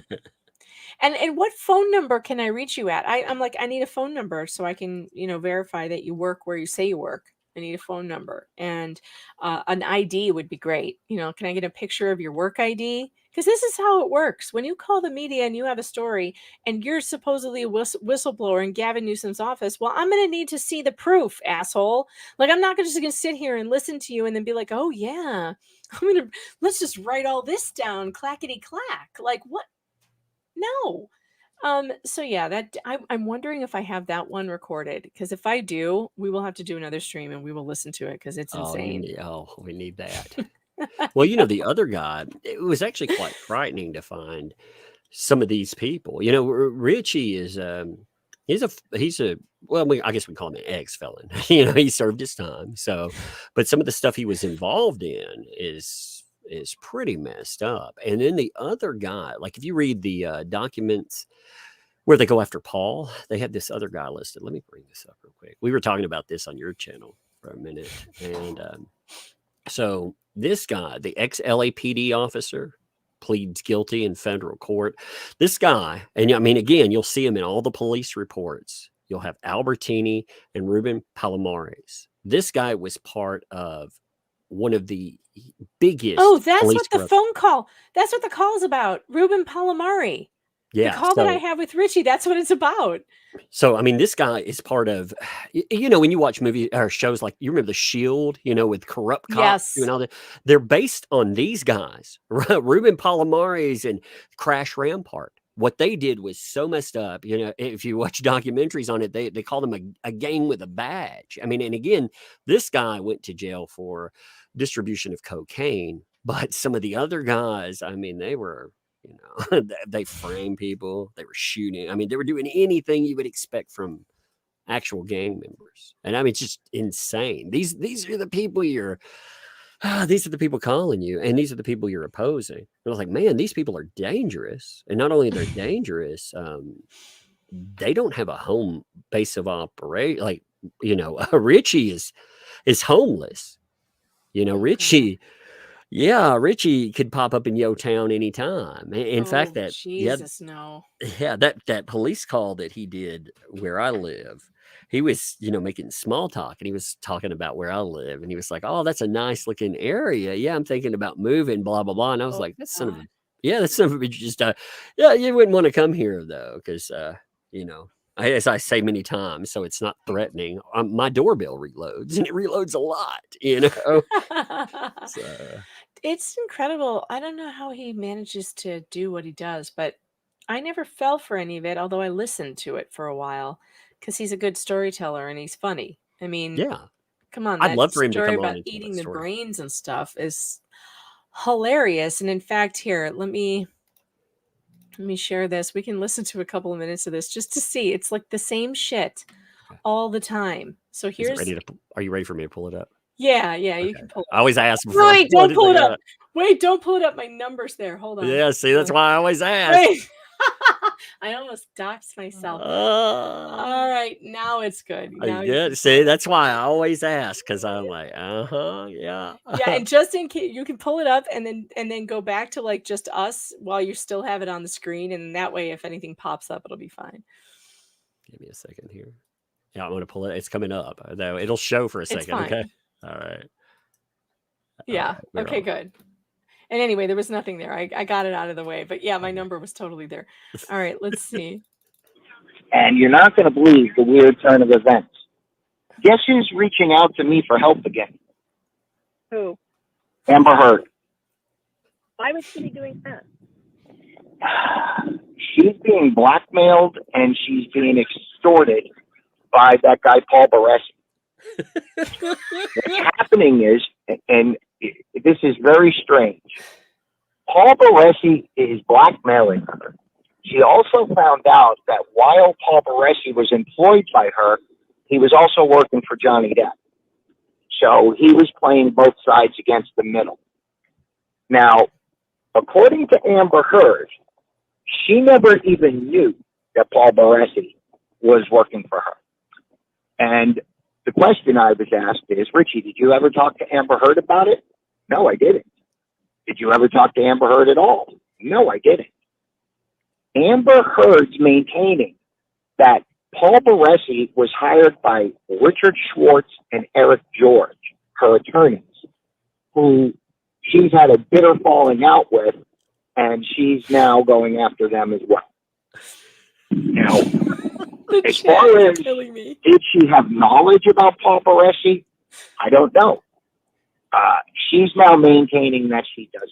And what phone number can I reach you at? I'm like, I need a phone number so I can, verify that you work where you say you work. I need a phone number, and an ID would be great. Can I get a picture of your work ID? Because this is how it works. When you call the media and you have a story and you're supposedly a whistleblower in Gavin Newsom's office, well, I'm going to need to see the proof, asshole. Like, I'm not just going to sit here and listen to you and then be like, oh yeah, let's just write all this down, clackety clack. Like, what? No. So yeah, that I'm wondering if I have that one recorded, because if I do, we will have to do another stream and we will listen to it because it's insane. We need that. Well, the other guy, it was actually quite frightening to find some of these people. Richie is he's a well, I guess we call him an ex-felon. He served his time. So, but some of the stuff he was involved in is pretty messed up. And then the other guy, like if you read the documents where they go after Paul, they have this other guy listed. Let me bring this up real quick. We were talking about this on your channel for a minute. And so this guy, the ex-LAPD officer, pleads guilty in federal court. This guy, and I mean, again, you'll see him in all the police reports. You'll have Albertini and Ruben Palomares. This guy was part of one of the biggest. Oh, that's what the phone call. That's what the call is about. Ruben Palomari. Yeah, the call that I have with Richie. That's what it's about. So, I mean, this guy is part of, when you watch movies or shows like, you remember The Shield, with corrupt cops doing all that. They're based on these guys, Ruben Palomares and Crash Rampart. What they did was so messed up. If you watch documentaries on it, they call them a gang with a badge. I mean, and again, this guy went to jail for distribution of cocaine, but some of the other guys, I mean, they were, they framed people, they were shooting. I mean, they were doing anything you would expect from actual gang members. And I mean, it's just insane. These are the people these are the people calling you, and these are the people you're opposing. And I was like, man, these people are dangerous. And not only they're dangerous, they don't have a home base of operation. Like, Richie is homeless. Richie could pop up in Yo Town anytime. In fact, that that police call that he did where I live, he was, making small talk, and he was talking about where I live, and he was like, "Oh, that's a nice looking area. Yeah, I'm thinking about moving, blah blah blah." And I was like, "That's son of a just you wouldn't want to come here though, because as I say many times, so it's not threatening. My doorbell reloads, and it reloads a lot, So. It's incredible. I don't know how he manages to do what he does, but I never fell for any of it, although I listened to it for a while, because he's a good storyteller and he's funny. I mean, come on. I'd love for him to come about on eating the brains and stuff is hilarious. And in fact, here, let me share this. We can listen to a couple of minutes of this just to see. It's like the same shit all the time. So here's. Are you ready for me to pull it up? Yeah, you can pull it up. I always ask before. Wait, don't pull it up. Wait, don't pull it up. My number's there. Hold on. Yeah, see, that's why I always ask. Wait. I almost doxed myself. Oh, All right, now it's good. Now you yeah. can See, pull it. that's why I always ask, because I'm like, yeah. Yeah, and just in case you can pull it up and then go back to like just us while you still have it on the screen, and that way if anything pops up, it'll be fine. Give me a second here. Yeah, I'm gonna pull it. It's coming up, though. It'll show for a It's second. Okay. fine. All right. Yeah. We're Okay, on. good. And anyway, there was nothing there. I got it out of the way, but yeah, my number was totally there. All right, let's see. And you're not going to believe the weird turn of events. Guess who's reaching out to me for help again? Who? Amber Heard. Why would she be doing that? She's being blackmailed and she's being extorted by that guy Paul Baresi. What's happening is, and this is very strange, Paul Baresi is blackmailing her. She also found out that while Paul Baresi was employed by her, he was also working for Johnny Depp. So he was playing both sides against the middle. Now, according to Amber Heard, she never even knew that Paul Baresi was working for her. And the question I was asked is, Richie, did you ever talk to Amber Heard about it? No, I didn't. Did you ever talk to Amber Heard at all? No, I didn't. Amber Heard's maintaining that Paul Baresi was hired by Richard Schwartz and Eric George, her attorneys, who she's had a bitter falling out with, and she's now going after them as well. Now, The as chat far is as killing me. did she have knowledge about Paul Baresi? I don't know. She's now maintaining that she doesn't.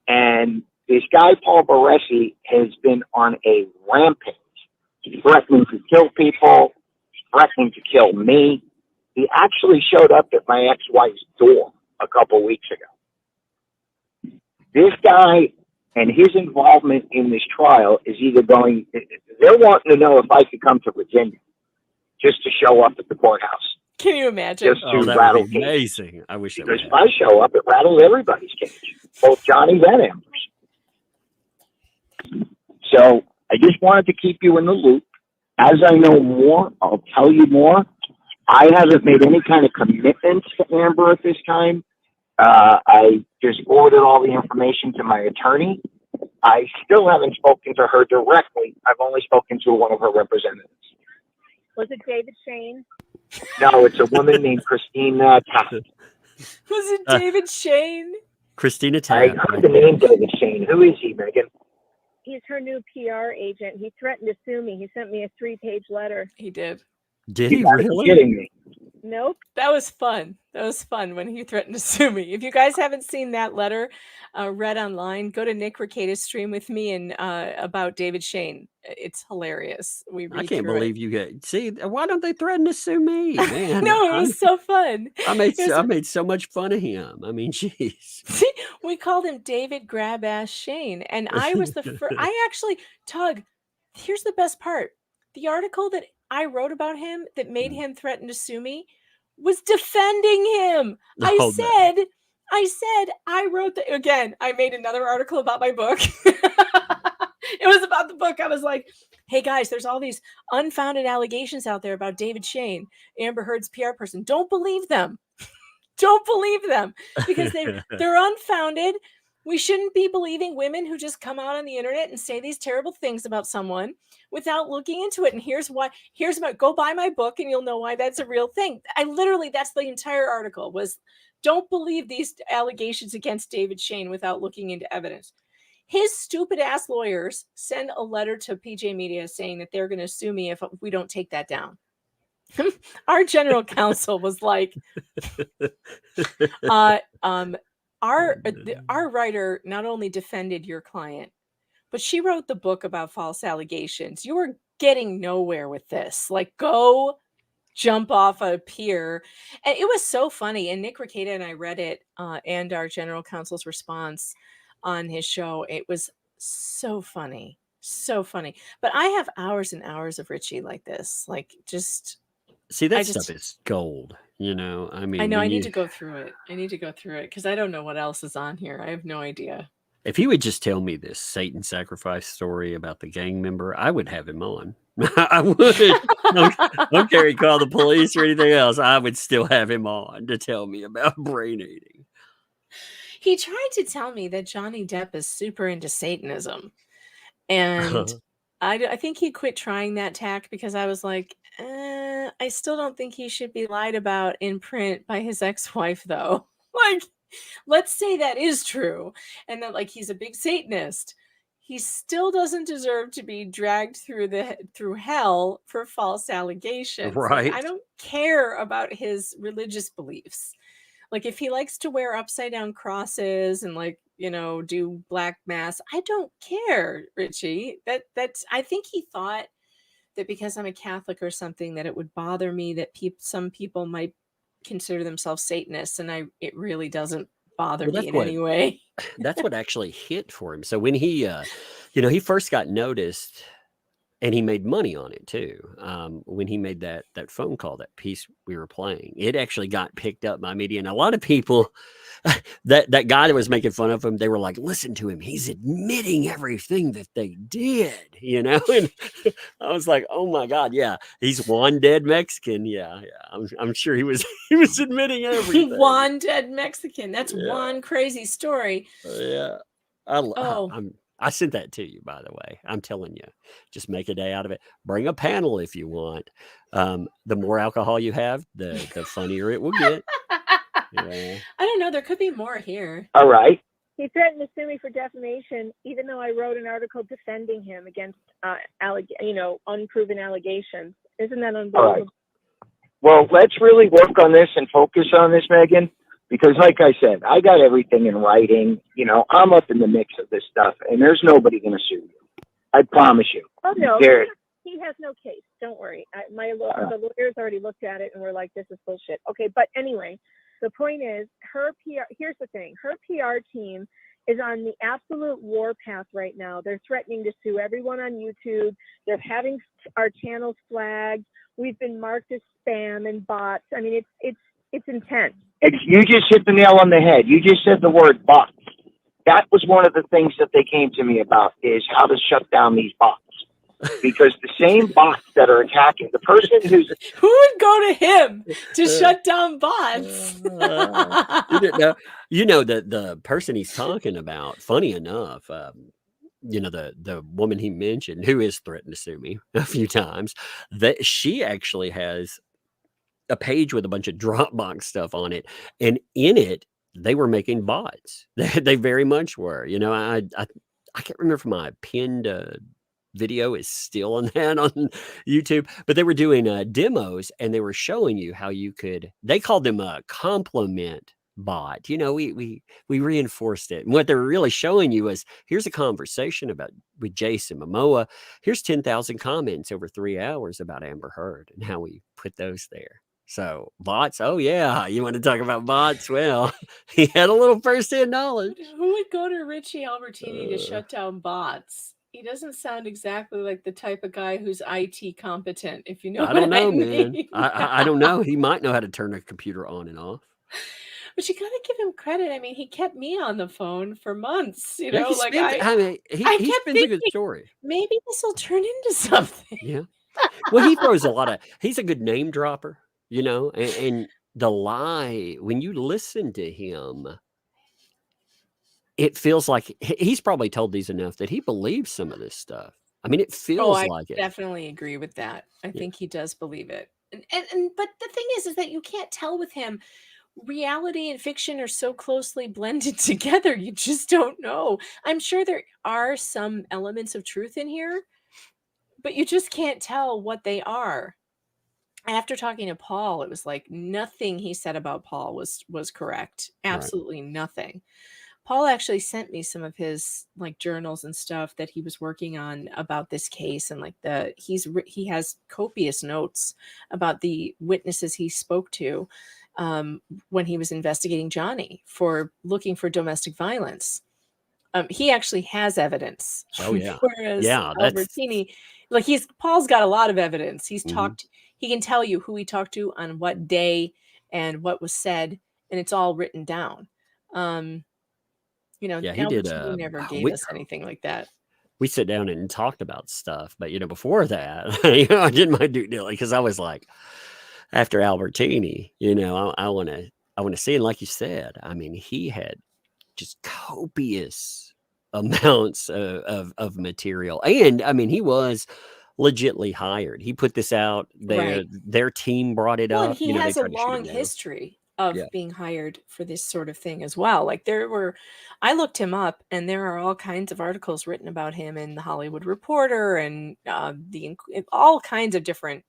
And this guy, Paul Baresi, has been on a rampage, threatening to kill people, threatening to kill me. He actually showed up at my ex-wife's door a couple weeks ago. This guy and his involvement in this trial is either going, they're wanting to know if I could come to Virginia just to show up at the courthouse. Can you imagine? Just to Oh, that rattle would be cages. amazing. I wish that Because would if I show up, it rattles everybody's cage, both Johnny's and Amber's. So I just wanted to keep you in the loop. As I know more, I'll tell you more. I haven't made any kind of commitments to Amber at this time. I just forwarded all the information to my attorney. I still haven't spoken to her directly. I've only spoken to one of her representatives. Was it David Shane? No, it's a woman named Christina Taft. Was it David Shane? Christina I Taft. heard the name David Shane. Who is he, Megan? He's her new PR agent. He threatened to sue me. He sent me a 3-page letter. He did. Did You he gotta be really? kidding me. Nope. That was fun. That was fun when he threatened to sue me. If you guys haven't seen that letter read online, go to Nick Ricada's stream with me and about David Shane. It's hilarious. We read I can't through believe you get. See, why don't they threaten to sue me, man? No, it was so fun. I made It was- I made so much fun of him. I mean, jeez. We called him David Grab Ass Shane, and I was the first. I actually, Tug. Here's the best part: the article that I wrote about him that made him threaten to sue me was defending him. Oh, I said I wrote the again. I made another article about my book. It was about the book. I was like, hey guys, there's all these unfounded allegations out there about David Shane, Amber Heard's PR person. Don't believe them. Don't believe them because they're unfounded. We shouldn't be believing women who just come out on the internet and say these terrible things about someone without looking into it. And here's why. Go buy my book and you'll know why that's a real thing. That's the entire article was, don't believe these allegations against David Shane without looking into evidence. His stupid ass lawyers send a letter to PJ Media saying that they're going to sue me if we don't take that down. Our general counsel was like, our writer not only defended your client, but she wrote the book about false allegations. You are getting nowhere with this. Like, go jump off a pier. And it was so funny. And Nick Ricada and I read it and our general counsel's response on his show. It was so funny. So funny. But I have hours and hours of Richie like this. Like, just... See, that stuff is gold. You know, I mean, I know I need to go through it. I need to go through it because I don't know what else is on here. I have no idea. If he would just tell me this Satan sacrifice story about the gang member, I would have him on. I would. Don't care he call the police or anything else. I would still have him on to tell me about brain eating. He tried to tell me that Johnny Depp is super into Satanism. And I think he quit trying that tack because I was like, I still don't think he should be lied about in print by his ex-wife, though. Like, let's say that is true and that like he's a big Satanist. He still doesn't deserve to be dragged through hell for false allegations. Right. Like, I don't care about his religious beliefs. Like if he likes to wear upside down crosses and like, you know, do black mass, I don't care, Richie. That's I think he thought that because I'm a Catholic or something that it would bother me that some people might consider themselves Satanists, and it really doesn't bother me in any way. That's what actually hit for him. So when he he first got noticed, and he made money on it too. When he made that phone call, that piece we were playing, it actually got picked up by media, and a lot of people, that guy that was making fun of him, they were like, "Listen to him; he's admitting everything that they did." And I was like, "Oh my God, yeah, he's one dead Mexican." Yeah. I'm sure he was admitting everything. One dead Mexican. That's one crazy story. Yeah. I sent that to you, by the way. I'm telling you, just make a day out of it. Bring a panel if you want. The more alcohol you have, the funnier it will get. I don't know. There could be more here. All right. He threatened to sue me for defamation, even though I wrote an article defending him against, unproven allegations. Isn't that unbelievable? All right. Well, let's really work on this and focus on this, Megan. Because like I said, I got everything in writing. You know, I'm up in the mix of this stuff, and there's nobody going to sue you. I promise you. Oh, no. He has no case. Don't worry. The lawyers already looked at it, and we're like, this is bullshit. Okay, but anyway, the point is, her PR, here's the thing. Her PR team is on the absolute warpath right now. They're threatening to sue everyone on YouTube. They're having our channels flagged. We've been marked as spam and bots. I mean, it's intense. You just hit the nail on the head. You just said the word bots. That was one of the things that they came to me about, is how to shut down these bots. Because the same bots that are attacking the person who would go to him to shut down bots. You know the person he's talking about, funny enough, the woman he mentioned, who is threatened to sue me a few times, that she actually has a page with a bunch of Dropbox stuff on it, and in it they were making bots. They very much were. I can't remember if my pinned video is still on that on YouTube, but they were doing demos, and they were showing you how you could. They called them a compliment bot. We reinforced it, and what they were really showing you was, here's a conversation with Jason Momoa. Here's 10,000 comments over 3 hours about Amber Heard, and how we put those there. So bots, oh yeah, you want to talk about bots? Well, he had a little first-hand knowledge. Who would go to Richie Albertini to shut down bots? He doesn't sound exactly like the type of guy who's IT competent, if you know. I don't know, man. I don't know. He might know how to turn a computer on and off. But you gotta give him credit. I mean, he kept me on the phone for months. He spins a good story. Maybe this will turn into something. Yeah. Well, he throws he's a good name dropper. And the lie, when you listen to him, it feels like he's probably told these enough that he believes some of this stuff. I mean, it feels like it. I definitely agree with that. I think he does believe it. But the thing is that you can't tell with him. Reality and fiction are so closely blended together. You just don't know. I'm sure there are some elements of truth in here, but you just can't tell what they are. After talking to Paul, it was like nothing he said about Paul was correct. Absolutely nothing. Paul actually sent me some of his like journals and stuff that he was working on about this case, and like he has copious notes about the witnesses he spoke to when he was investigating Johnny for looking for domestic violence. He actually has evidence. Oh yeah. Whereas Albertini, like Paul's got a lot of evidence. He's talked. He can tell you who he talked to on what day and what was said, and it's all written down. You know, Yeah, he did. Albertini never gave We us anything like that. we sit down and talked about stuff, but before that, I did my due diligence because I was like, after Albertini, I want to see, and like you said, I mean, he had just copious amounts of material, and I mean, he was legitly hired. He put this out. Right. Their team brought it Well, and up. he They has a tried to shoot it long down. history of Yeah. being hired for this sort of thing as well. Like I looked him up, and there are all kinds of articles written about him in the Hollywood Reporter and all kinds of different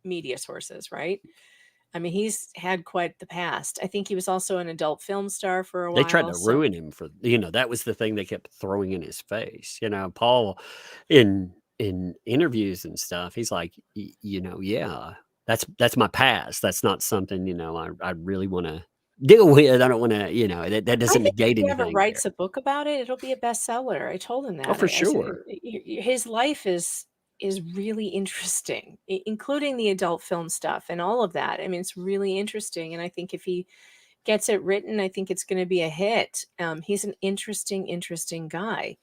media sources, right? I mean, he's had quite the past. I think he was also an adult film star for a They tried while. to So ruin him for that was the thing they kept throwing in his face. Paul in interviews and stuff, he's like, yeah, that's my past. That's not something, I really want to deal with. I don't want to, that I doesn't think negate if he ever anything there. writes a book about it, it'll be a bestseller. I told him that. Oh, for I said, sure. his life is really interesting, including the adult film stuff and all of that. I mean, it's really interesting, and I think if he gets it written, I think it's going to be a hit. He's an interesting guy,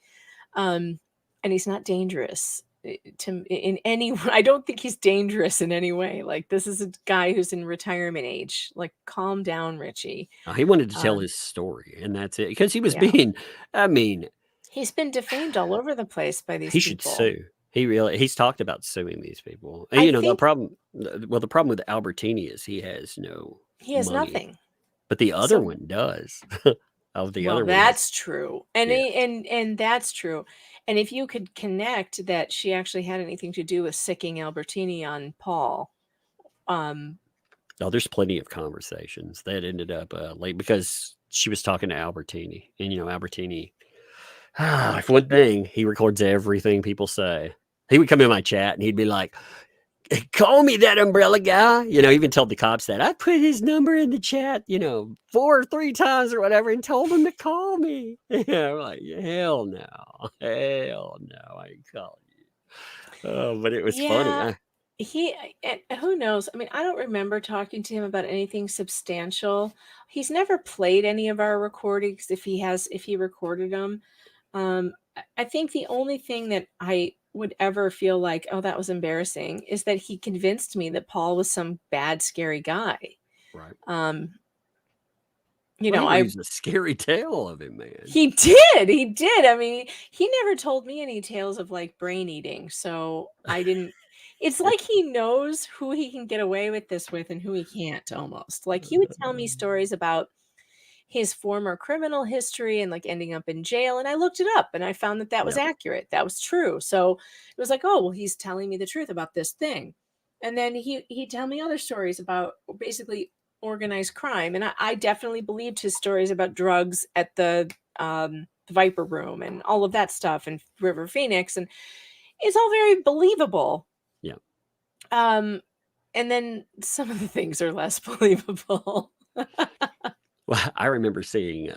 and he's not dangerous in any. I don't think he's dangerous in any way. Like, this is a guy who's in retirement age. Like, calm down, Richie. He wanted to tell his story, and that's it. Because he was Yeah. being, I mean, He's been defamed all over the place by these he should people. sue. He's talked about suing these people. I And the think problem with Albertini is he has no he has money, nothing. but the other So- one does. Of the Well, other one, that's true. And Yeah. and that's true. And if you could connect that she actually had anything to do with sicking Albertini on Paul, oh, there's plenty of conversations that ended up late because she was talking to Albertini, and Albertini. For one thing, he records everything people say. He would come in my chat and he'd be like, "Call me that umbrella guy." Even told the cops that I put his number in the chat, 4 or 3 times or whatever, and told him to call me. I'm like, hell no, I ain't calling you. Oh, but it was funny. Who knows? I mean, I don't remember talking to him about anything substantial. He's never played any of our recordings if he recorded them. I think the only thing that I would ever feel like, oh, that was embarrassing, is that he convinced me that Paul was some bad, scary guy. Right. He was a scary tale of him, man. He did. I mean, he never told me any tales of like brain eating, so I didn't. It's like he knows who he can get away with this with and who he can't, almost. Like, he would tell me stories about his former criminal history and like ending up in jail, and I looked it up and I found that was accurate. That was true. So it was like, oh, well, he's telling me the truth about this thing. And then he'd tell me other stories about basically organized crime, and I definitely believed his stories about drugs at the Viper Room and all of that stuff and River Phoenix, and it's all very believable. Yeah. And then some of the things are less believable. Well, I remember seeing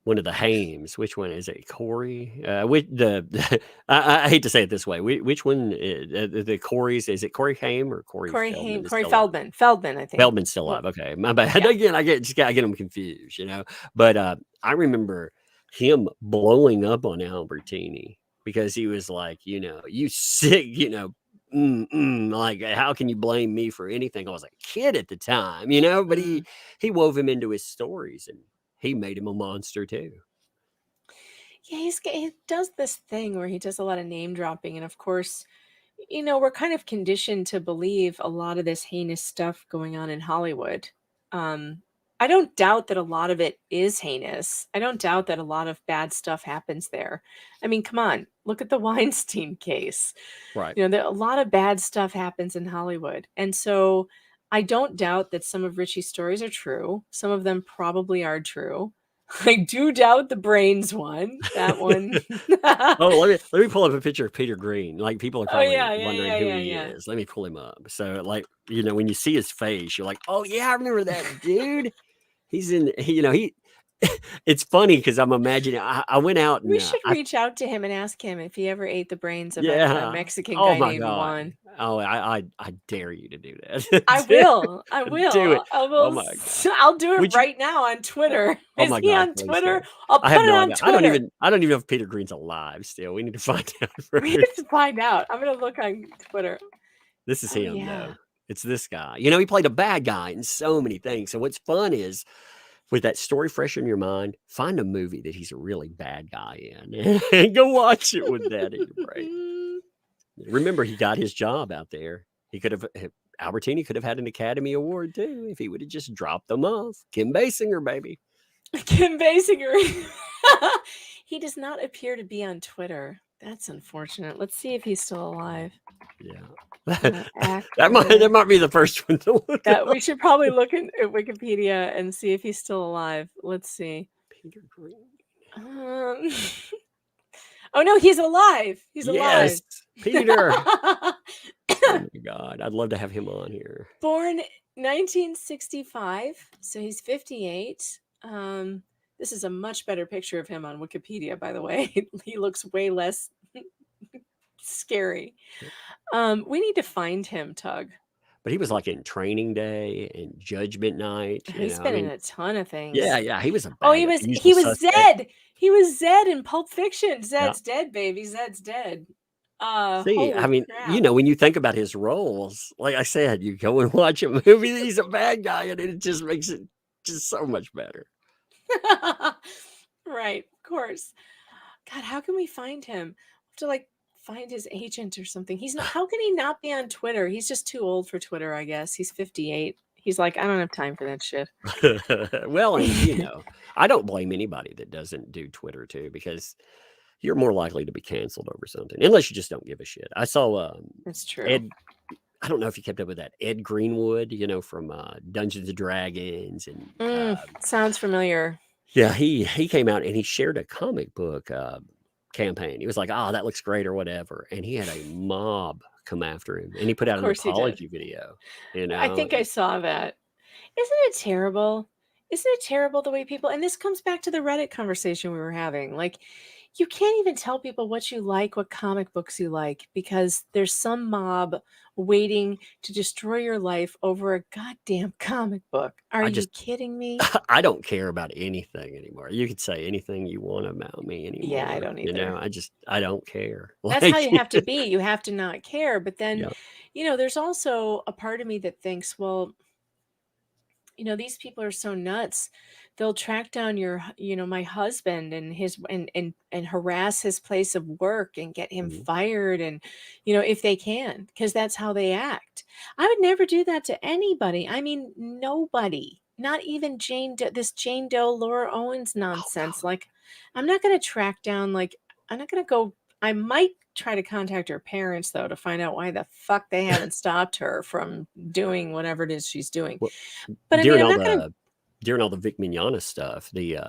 one of the Hames. Which one is it? Corey? I hate to say it this way. Which one? The Corey's? Is it Corey Haim or Corey? Corey Feldman Haim, is Corey still alive? Feldman. Feldman, I think. Feldman's still alive. Okay, my bad. Yeah. Again, I get them confused. But I remember him blowing up on Albertini because he was like, you sick, like, how can you blame me for anything? I was a kid at the time, but he wove him into his stories and he made him a monster too. Yeah, he does this thing where he does a lot of name dropping, and of course, we're kind of conditioned to believe a lot of this heinous stuff going on in Hollywood. I don't doubt that a lot of it is heinous. I don't doubt that a lot of bad stuff happens there. I mean, come on, look at the Weinstein case. Right. A lot of bad stuff happens in Hollywood. And so I don't doubt that some of Richie's stories are true. Some of them probably are true. I do doubt the brains one. That one. Oh, let me pull up a picture of Peter Green. Like, people are probably wondering who he yeah. is. Let me pull him up. So, like, when you see his face, you're like, oh yeah, I remember that dude. He's in. It's funny because I'm imagining I went out and We should reach out to him and ask him if he ever ate the brains of a yeah. Mexican Oh guy my named God. Juan. Oh, I dare you to do that. I will. I will. Do it. I Oh will. my God. I'll do it Would you? right now on Twitter. Oh Is my he God, on please Twitter? do. I'll I put have it no on idea. Twitter. I don't even know if Peter Green's alive still. We need to find out We have first. to find out. I'm gonna look on Twitter. This is Oh him yeah. though. It's this guy. You know, he played a bad guy in so many things. So what's fun is with that story fresh in your mind, find a movie that he's a really bad guy in and go watch it with that in your brain. Remember, he got his job out there. He could have Albertini could have had an Academy Award too if he would have just dropped them off. Kim Basinger, baby. Kim Basinger. He does not appear to be on Twitter. That's unfortunate. Let's see if he's still alive. Yeah. Actor. that might be the first one to look That up. we should probably look at Wikipedia and see if he's still alive. Let's see. Peter Green. Oh no, he's alive. He's Yes, Peter. alive. Oh my God, I'd love to have him on here. Born 1965, so he's 58. This is a much better picture of him on Wikipedia, by the way. He looks way less scary. We need to find him, Tug. But he was like in Training Day and Judgment Night. He's been in a ton of things. Yeah, he was a Oh, bad he was Usual Suspect. Zed. He was Zed in Pulp Fiction. Zed's dead, baby. Zed's dead. See, I mean, crap. you know, when you think about his roles, like I said, you go and watch a movie that he's a bad guy, and it just makes it just so much better. Right, of course. God, how can we find him? We have to like find his agent or something. He's not. How can he not be on Twitter? He's just too old for Twitter, I guess. He's 58. He's like, I don't have time for that shit. Well, and you know, I don't blame anybody that doesn't do Twitter too, because you're more likely to be canceled over something, unless you just don't give a shit. I saw That's true. Ed. I don't know if you kept up with that. Ed Greenwood, you know, from Dungeons and Dragons, and Sounds familiar. yeah, he came out and he shared a comic book campaign. He was like, "Oh, that looks great," or whatever, and he had a mob come after him, and he put out an course he did. apology video. You know, I think I saw that. Isn't it terrible? Isn't it terrible the way people, and this comes back to the Reddit conversation we were having. Like, you can't even tell people what you like, what comic books you like, because there's some mob waiting to destroy your life over a goddamn comic book. Are you kidding me? I don't care about anything anymore. You could say anything you want about me anymore. Yeah, I don't either. You know, I don't care. That's Like, how you have to be. You have to not care. But then, Yeah. you know, there's also a part of me that thinks, well, you know, these people are so nuts. They'll track down my husband and his and harass his place of work and get him Mhm. fired, and if they can, because that's how they act. I would never do that to anybody. I mean, nobody, not even this Jane Doe, Laura Owens nonsense. Like, I'm not going to track down, I'm not going to go. I might try to contact her parents, though, to find out why the fuck they haven't stopped her from doing whatever it is she's doing. Well, But I mean, I'm not going to. during all the Vic Mignogna stuff, the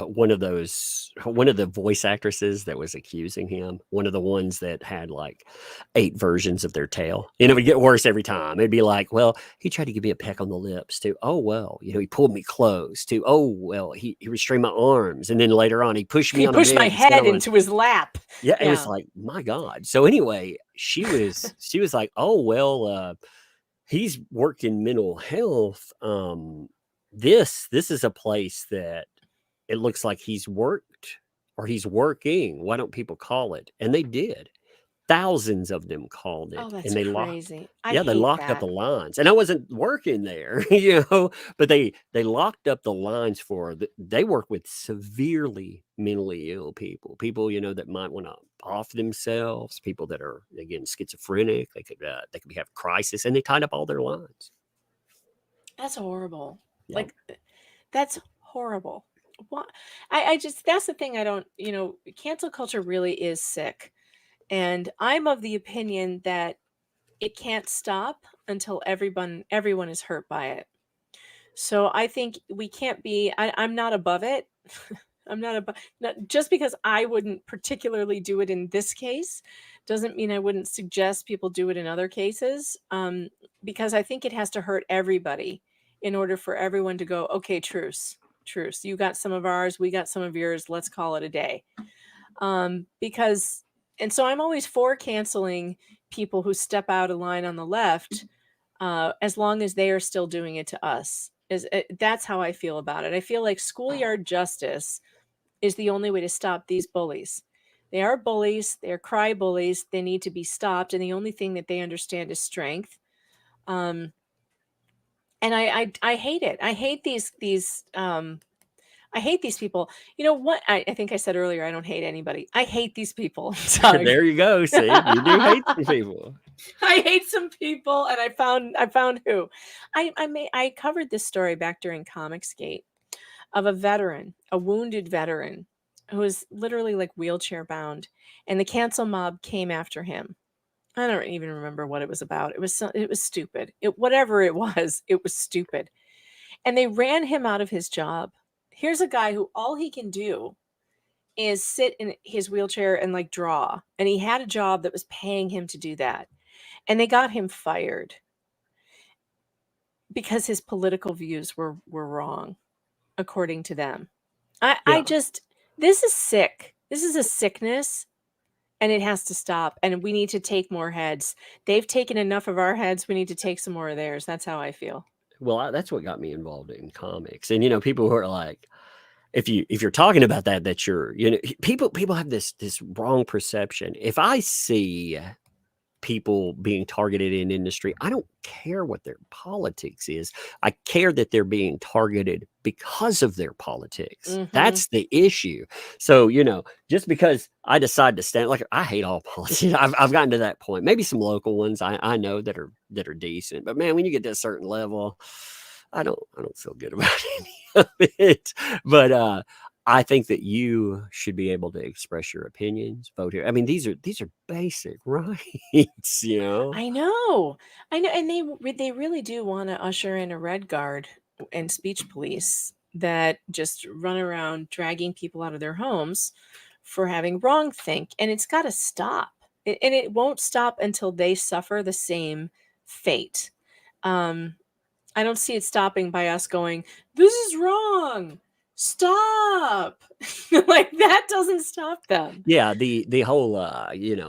one of the voice actresses that was accusing him, one of the ones that had like 8 versions of their tale, and it would get worse every time. It'd be like, well, he tried to give me a peck on the lips, to, oh well, he pulled me close, to, oh well, he restrained my arms, and then later on he pushed me He on pushed the my bed, head into his lap. yeah, it was Yeah. like, my God. So anyway, she was like, oh well, he's worked in mental health. This is a place that it looks like he's worked or he's working. Why don't people call it? And they did. Thousands of them called it, Oh, that's and they crazy. they locked up the lines. And I wasn't working there, but they locked up the lines they work with severely mentally ill people, that might want to off themselves, people that are, again, schizophrenic. They could have crisis, and they tied up all their lines. That's horrible. Yeah. Like, that's horrible. What? That's the thing. I don't, cancel culture really is sick. And I'm of the opinion that it can't stop until everyone is hurt by it. So I think we can't be, I'm not above it. I'm not above, just because I wouldn't particularly do it in this case doesn't mean I wouldn't suggest people do it in other cases. Because I think it has to hurt everybody in order for everyone to go, okay, truce. Truce. You got some of ours, we got some of yours. Let's call it a day. Because, and so I'm always for canceling people who step out of line on the left, as long as they are still doing it to us. That's how I feel about it. I feel like schoolyard justice is the only way to stop these bullies. They are bullies. They are cry bullies. They need to be stopped. And the only thing that they understand is strength. And I hate it. I hate I hate these people. You know what? I think I said earlier, I don't hate anybody. I hate these people. Sorry. There you go. See, you do hate some people. I hate some people, and I found who. I covered this story back during Comicsgate of a veteran, a wounded veteran, who was literally like wheelchair bound, and the cancel mob came after him. I don't even remember what it was about. It was stupid. Whatever it was stupid. And they ran him out of his job. Here's a guy who all he can do is sit in his wheelchair and like draw. And he had a job that was paying him to do that. And they got him fired because his political views were wrong, according to them. This is sick. This is a sickness, and it has to stop. And we need to take more heads. They've taken enough of our heads. We need to take some more of theirs. That's how I feel. Well, that's what got me involved in comics. And, people who are like, if you're talking about that you're, people have this wrong perception. If I see people being targeted in industry, I don't care what their politics is. I care that they're being targeted because of their politics. Mhm. That's the issue. So, just because I decide to stand, like, I hate all politics. I've gotten to that point. Maybe some local ones I know that are decent, but man, when you get to a certain level, I don't feel good about any of it. But I think that you should be able to express your opinions, vote here. I mean, these are basic rights, I know, and they really do want to usher in a red guard and speech police that just run around dragging people out of their homes for having wrongthink, and it's got to stop. And it won't stop until they suffer the same fate. I don't see it stopping by us going, "This is wrong. Stop." Like, that doesn't stop them. Yeah, the whole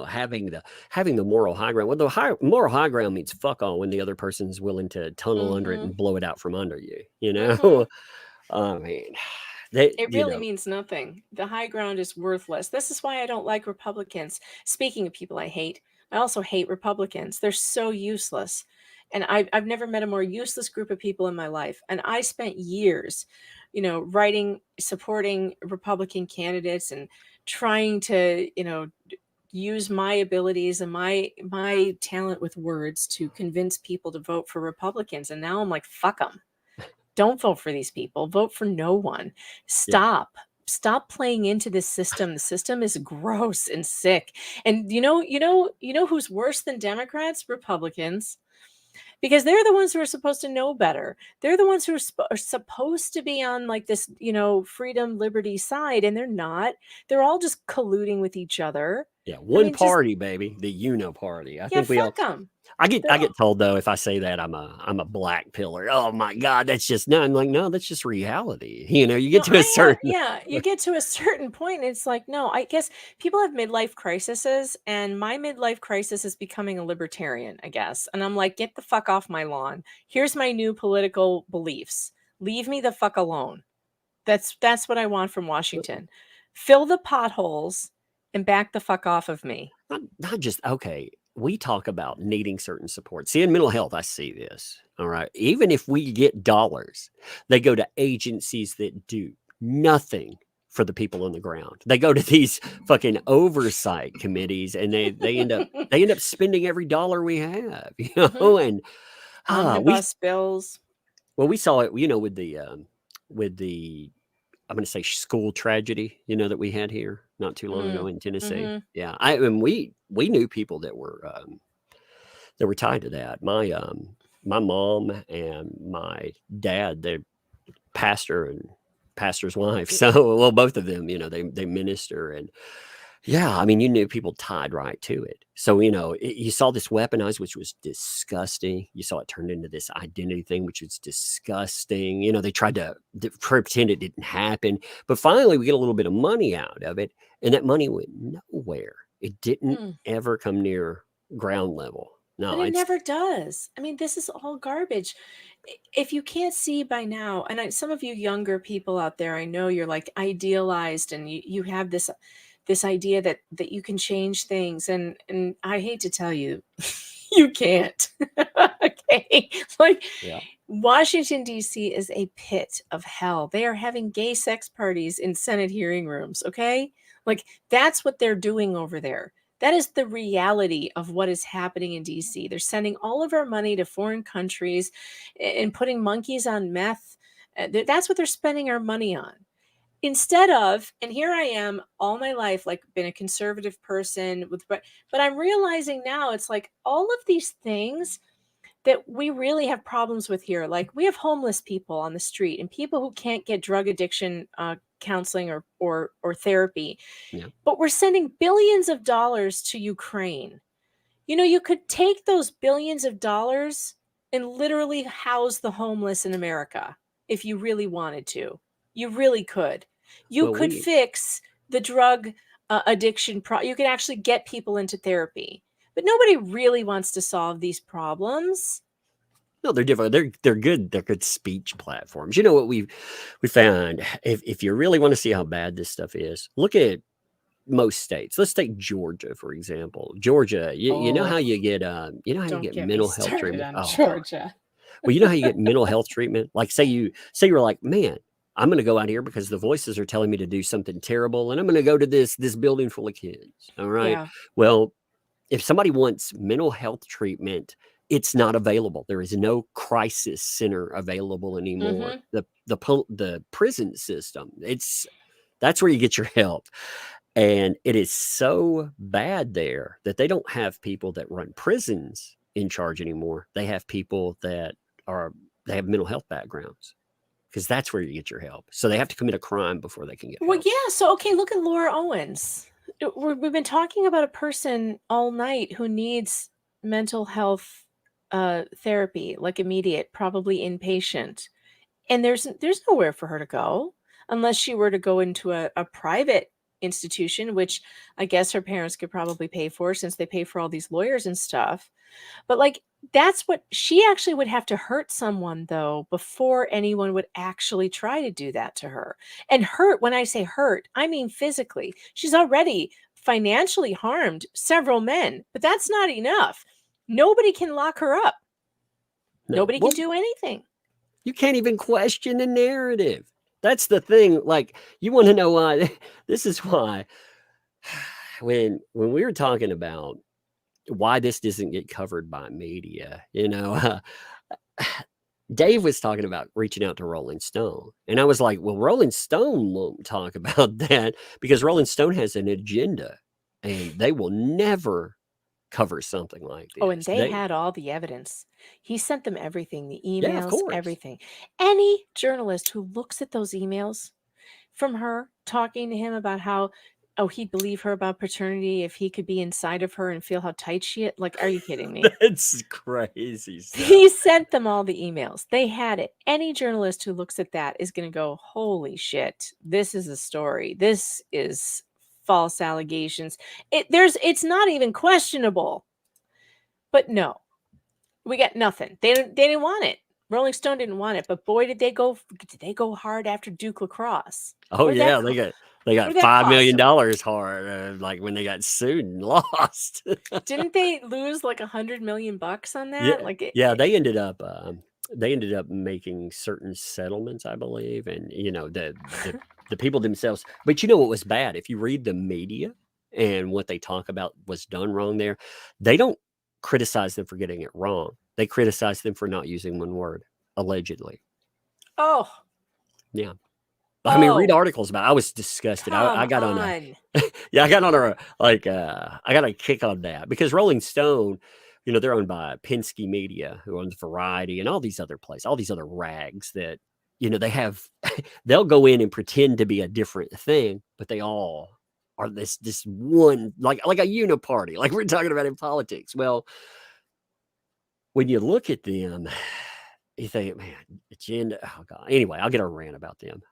having the moral high ground. Well, the moral high ground means fuck all when the other person's willing to tunnel under it and blow it out from under you. Mhm. I mean, It really means nothing. The high ground is worthless. This is why I don't like Republicans. Speaking of people I hate, I also hate Republicans. They're so useless. And I've never met a more useless group of people in my life. And I spent years, writing, supporting Republican candidates and trying to, use my abilities and my talent with words to convince people to vote for Republicans. And now I'm like, fuck them. Don't vote for these people. Vote for no one. Stop. Stop playing into this system. The system is gross and sick. And you know who's worse than Democrats? Republicans. Because they're the ones who are supposed to know better. They're the ones who are supposed to be on like this, freedom, liberty side, and they're not. They're all just colluding with each other. Yeah, one party, baby, the party. I think we all. Fuck them. I get told though, if I say that I'm a black pillar. Oh my God, that's just no. I'm like, no, that's just reality. You get to a certain. You get to a certain point, and it's like, no, I guess people have midlife crises, and my midlife crisis is becoming a libertarian, I guess. And I'm like, get the fuck off my lawn. Here's my new political beliefs. Leave me the fuck alone. That's what I want from Washington. Fill the potholes and back the fuck off of me. Not just okay. We talk about needing certain support. See, in mental health, I see this. All right. Even if we get dollars, they go to agencies that do nothing for the people on the ground. They go to these fucking oversight committees, and they end up spending every dollar we have, and omnibus bills. Well, we saw it, with the I'm going to say school tragedy, that we had here not too long ago in Tennessee. Mm-hmm. Yeah, we knew people that were tied to that. My mom and my dad, they're pastor and pastor's wife. So, well, both of them, they minister, and Yeah, I mean, you knew people tied right to it. So, you saw this weaponized, which was disgusting. You saw it turned into this identity thing, which was disgusting. They tried to pretend it didn't happen. But finally, we get a little bit of money out of it, and that money went nowhere. It didn't Mm. ever come near ground level. No, But it it's never does. I mean, this is all garbage. If you can't see by now, and some of you younger people out there, I know you're like idealized, and you have this idea that you can change things, and I hate to tell you, you can't. Okay, like yeah. Washington D.C. is a pit of hell. They are having gay sex parties in Senate hearing rooms. Okay, like that's what they're doing over there. That is the reality of what is happening in DC. They're sending all of our money to foreign countries and putting monkeys on meth. That's what they're spending our money on. Instead of, and here I am all my life, like been a conservative person but I'm realizing now it's like all of these things that we really have problems with here. Like we have homeless people on the street and people who can't get drug addiction counseling or therapy. Yeah. But we're sending billions of dollars to Ukraine. You could take those billions of dollars and literally house the homeless in America if you really wanted to. You really could. You Well, could we fix the drug addiction. You could actually get people into therapy. But nobody really wants to solve these problems. No, they're different. They're good. They're good speech platforms. You know what we found? If you really want to see how bad this stuff is, look at most states. Let's take Georgia for example. Georgia, you know how Oh, you get don't get me mental health started treatment. on Oh, Georgia. well, you know how you get mental health treatment. Like say you're like, man, I'm going to go out here because the voices are telling me to do something terrible, and I'm going to go to this building full of kids. All right. Yeah. Well, if somebody wants mental health treatment, it's not available. There is no crisis center available anymore. Mm-hmm. The prison system, that's where you get your help. And it is so bad there that they don't have people that run prisons in charge anymore. They have people that they have mental health backgrounds because that's where you get your help. So they have to commit a crime before they can get Well, help. yeah. So, okay, look at Laura Owens. We've been talking about a person all night who needs mental health therapy, like immediate, probably inpatient. And there's nowhere for her to go unless she were to go into a private institution, which I guess her parents could probably pay for since they pay for all these lawyers and stuff. But like that's what she actually would have to hurt someone though before anyone would actually try to do that to her. And hurt, when I say hurt, I mean physically. She's already financially harmed several men, but that's not enough. Nobody can lock her up. No. Nobody Well, can do anything. you can't even question the narrative. That's the thing. Like, you want to know why? This is why when we were talking about why this doesn't get covered by media, Dave was talking about reaching out to Rolling Stone. And I was like, well, Rolling Stone won't talk about that because Rolling Stone has an agenda and they will never cover something like this. Oh, and they had all the evidence. He sent them everything, the Yeah, of emails, course. everything. Any journalist who looks at those emails from her talking to him about how, he'd believe her about paternity if he could be inside of her and feel how tight she is. Like, are you kidding me? That's crazy stuff. He sent them all the emails. They had it. Any journalist who looks at that is going to go, holy shit, this is a story. This is false allegations. It's not even questionable. But no, we got nothing. They didn't want it. Rolling Stone didn't want it, but boy, did they go hard after Duke Lacrosse. Oh What did yeah, that they co- got what did that $5 cost million them? hard, like when they got sued and lost. Didn't they lose like $100 million on that? Yeah, Like yeah, they ended up making certain settlements, I believe, and the people themselves. But you know what was bad? If you read the media and what they talk about was done wrong there, they don't criticize them for getting it wrong. They criticize them for not using one word, allegedly. oh, Yeah. I mean, read oh, articles about it. I was disgusted. I come got on on. yeah, I got on I got a kick on that because Rolling Stone, they're owned by Penske Media, who owns Variety and all these other places, all these other rags that, they have, they'll go in and pretend to be a different thing, but they all are this one, like a uniparty, like we're talking about in politics. Well, when you look at them, you think, man, agenda. Oh God. Anyway, I'll get a rant about them.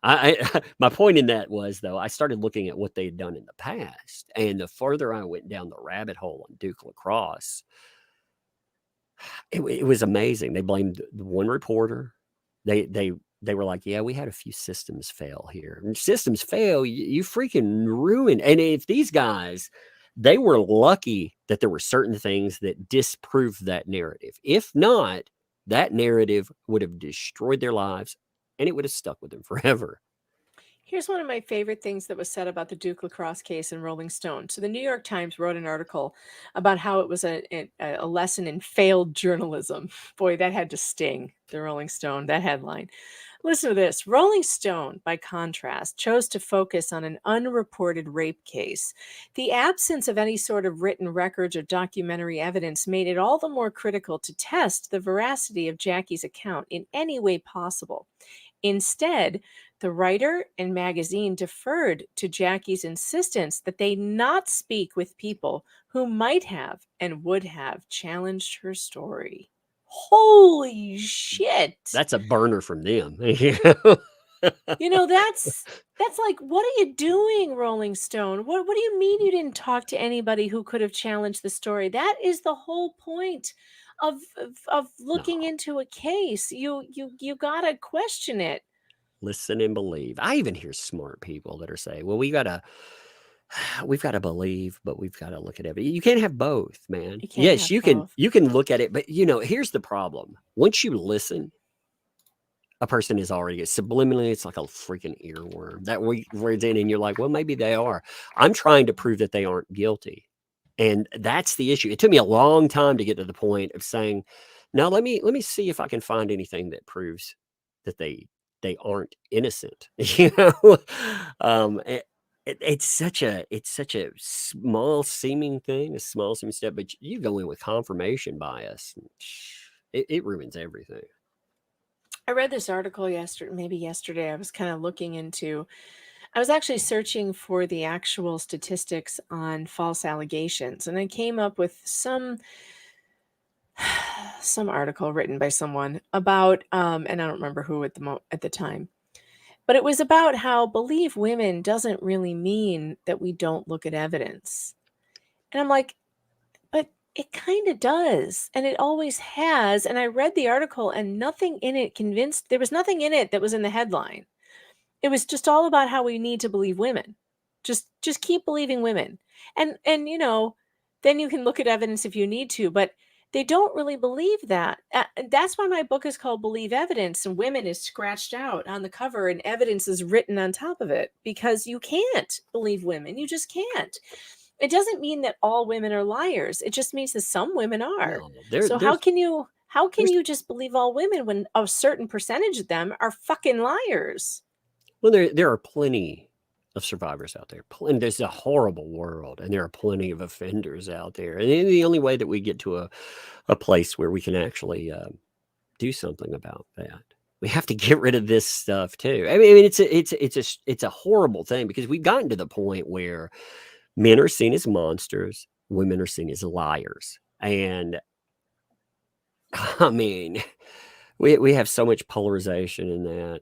My point in that was, though, I started looking at what they had done in the past, and the further I went down the rabbit hole on Duke Lacrosse, it was amazing. They blamed the one reporter. They were like, yeah, we had a few systems fail here. And systems fail, you freaking ruin. And if these guys, they were lucky that there were certain things that disproved that narrative. If not, that narrative would have destroyed their lives, and it would have stuck with them forever. Here's one of my favorite things that was said about the Duke Lacrosse case in Rolling Stone. So the New York Times wrote an article about how it was a lesson in failed journalism. Boy, that had to sting, the Rolling Stone, that headline. Listen to this. Rolling Stone, by contrast, chose to focus on an unreported rape case. The absence of any sort of written records or documentary evidence made it all the more critical to test the veracity of Jackie's account in any way possible. Instead, the writer and magazine deferred to Jackie's insistence that they not speak with people who might have and would have challenged her story. Holy shit. That's a burner from them. You know, that's like, what are you doing, Rolling Stone? What do you mean you didn't talk to anybody who could have challenged the story? That is the whole point of looking No. into a case. You gotta question it. Listen and believe. I even hear smart people that are saying, well, we've got to believe, but we've got to look at everything. You can't have both, man. You can't Yes, have you can both. you can look at it, but here's the problem. Once you listen, a person is already subliminally, it's like a freaking earworm that wears in, and you're like, well, maybe they are. I'm trying to prove that they aren't guilty. And that's the issue. It took me a long time to get to the point of saying, now let me see if I can find anything that proves that they aren't innocent. It's such a small seeming thing, a small seeming step, but you go in with confirmation bias, and it ruins everything. I read this article yesterday. I was kind of looking into, I was actually searching for the actual statistics on false allegations, and I came up with some article written by someone about, and I don't remember who at the time, but it was about how believe women doesn't really mean that we don't look at evidence. And I'm like, but it kind of does, and it always has. And I read the article, and nothing in it there was nothing in it that was in the headline. It was just all about how we need to believe women. Just keep believing women. And then you can look at evidence if you need to, but they don't really believe that. That's why my book is called Believe Evidence, and women is scratched out on the cover and evidence is written on top of it, because you can't believe women. You just can't. It doesn't mean that all women are liars. It just means that some women are. No, So how can you just believe all women when a certain percentage of them are fucking liars? Well, there are plenty of survivors out there. And there's a horrible world, and there are plenty of offenders out there. And the only way that we get to a place where we can actually do something about that, we have to get rid of this stuff too. I mean, it's a horrible thing, because we've gotten to the point where men are seen as monsters, women are seen as liars, and I mean, we have so much polarization in that.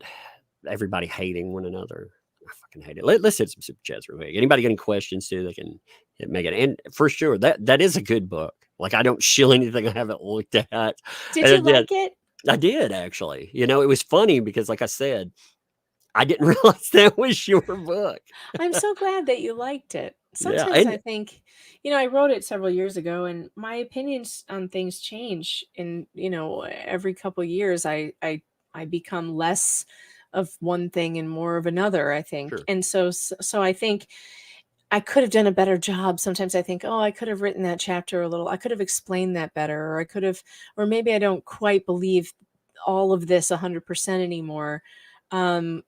Everybody hating one another. I fucking hate it. Let's hit some super chats real quick. Anybody got any questions too? They can hit Megan. And for sure, that is a good book. Like, I don't shill anything I haven't looked at. Did you like it? I did, actually. It was funny because, like I said, I didn't realize that was your book. I'm so glad that you liked it. Yeah, Sometimes I think, I wrote it several years ago, and my opinions on things change. And, every couple of years, I become less of one thing and more of another, I think. Sure. And so I think I could have done a better job. Sometimes I think, I could have written that chapter a little, I could have explained that better, or maybe I don't quite believe all of this 100% anymore. Certain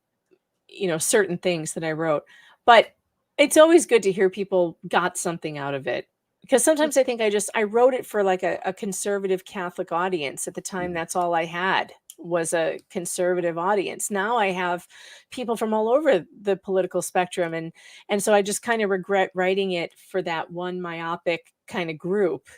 things that I wrote, but it's always good to hear people got something out of it. Because sometimes I think I wrote it for like a conservative Catholic audience at the time. That's all I had was a conservative audience. Now I have people from all over the political spectrum, and so I just kind of regret writing it for that one myopic kind of group.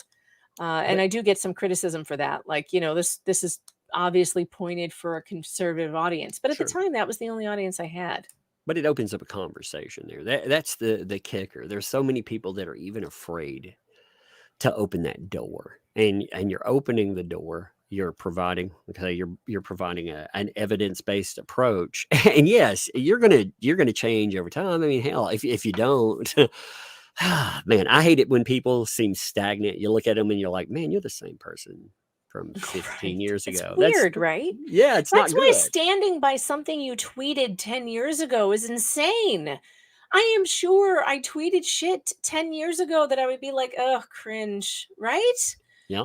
And I do get some criticism for that. Like, this is obviously pointed for a conservative audience, but at the Sure. time that was the only audience I had. But it opens up a conversation there. That's the kicker. There's so many people that are even afraid to open that door, and you're opening the door. You're providing, you're providing an evidence-based approach, and yes, you're gonna change over time. I mean, hell, if you don't, man, I hate it when people seem stagnant. You look at them and you're like, man, you're the same person from 15 Right. years It's ago. weird, right? Yeah, it's That's not why good. standing by something you tweeted 10 years ago is insane. I am sure I tweeted shit 10 years ago that I would be like, oh, cringe, right? Yeah.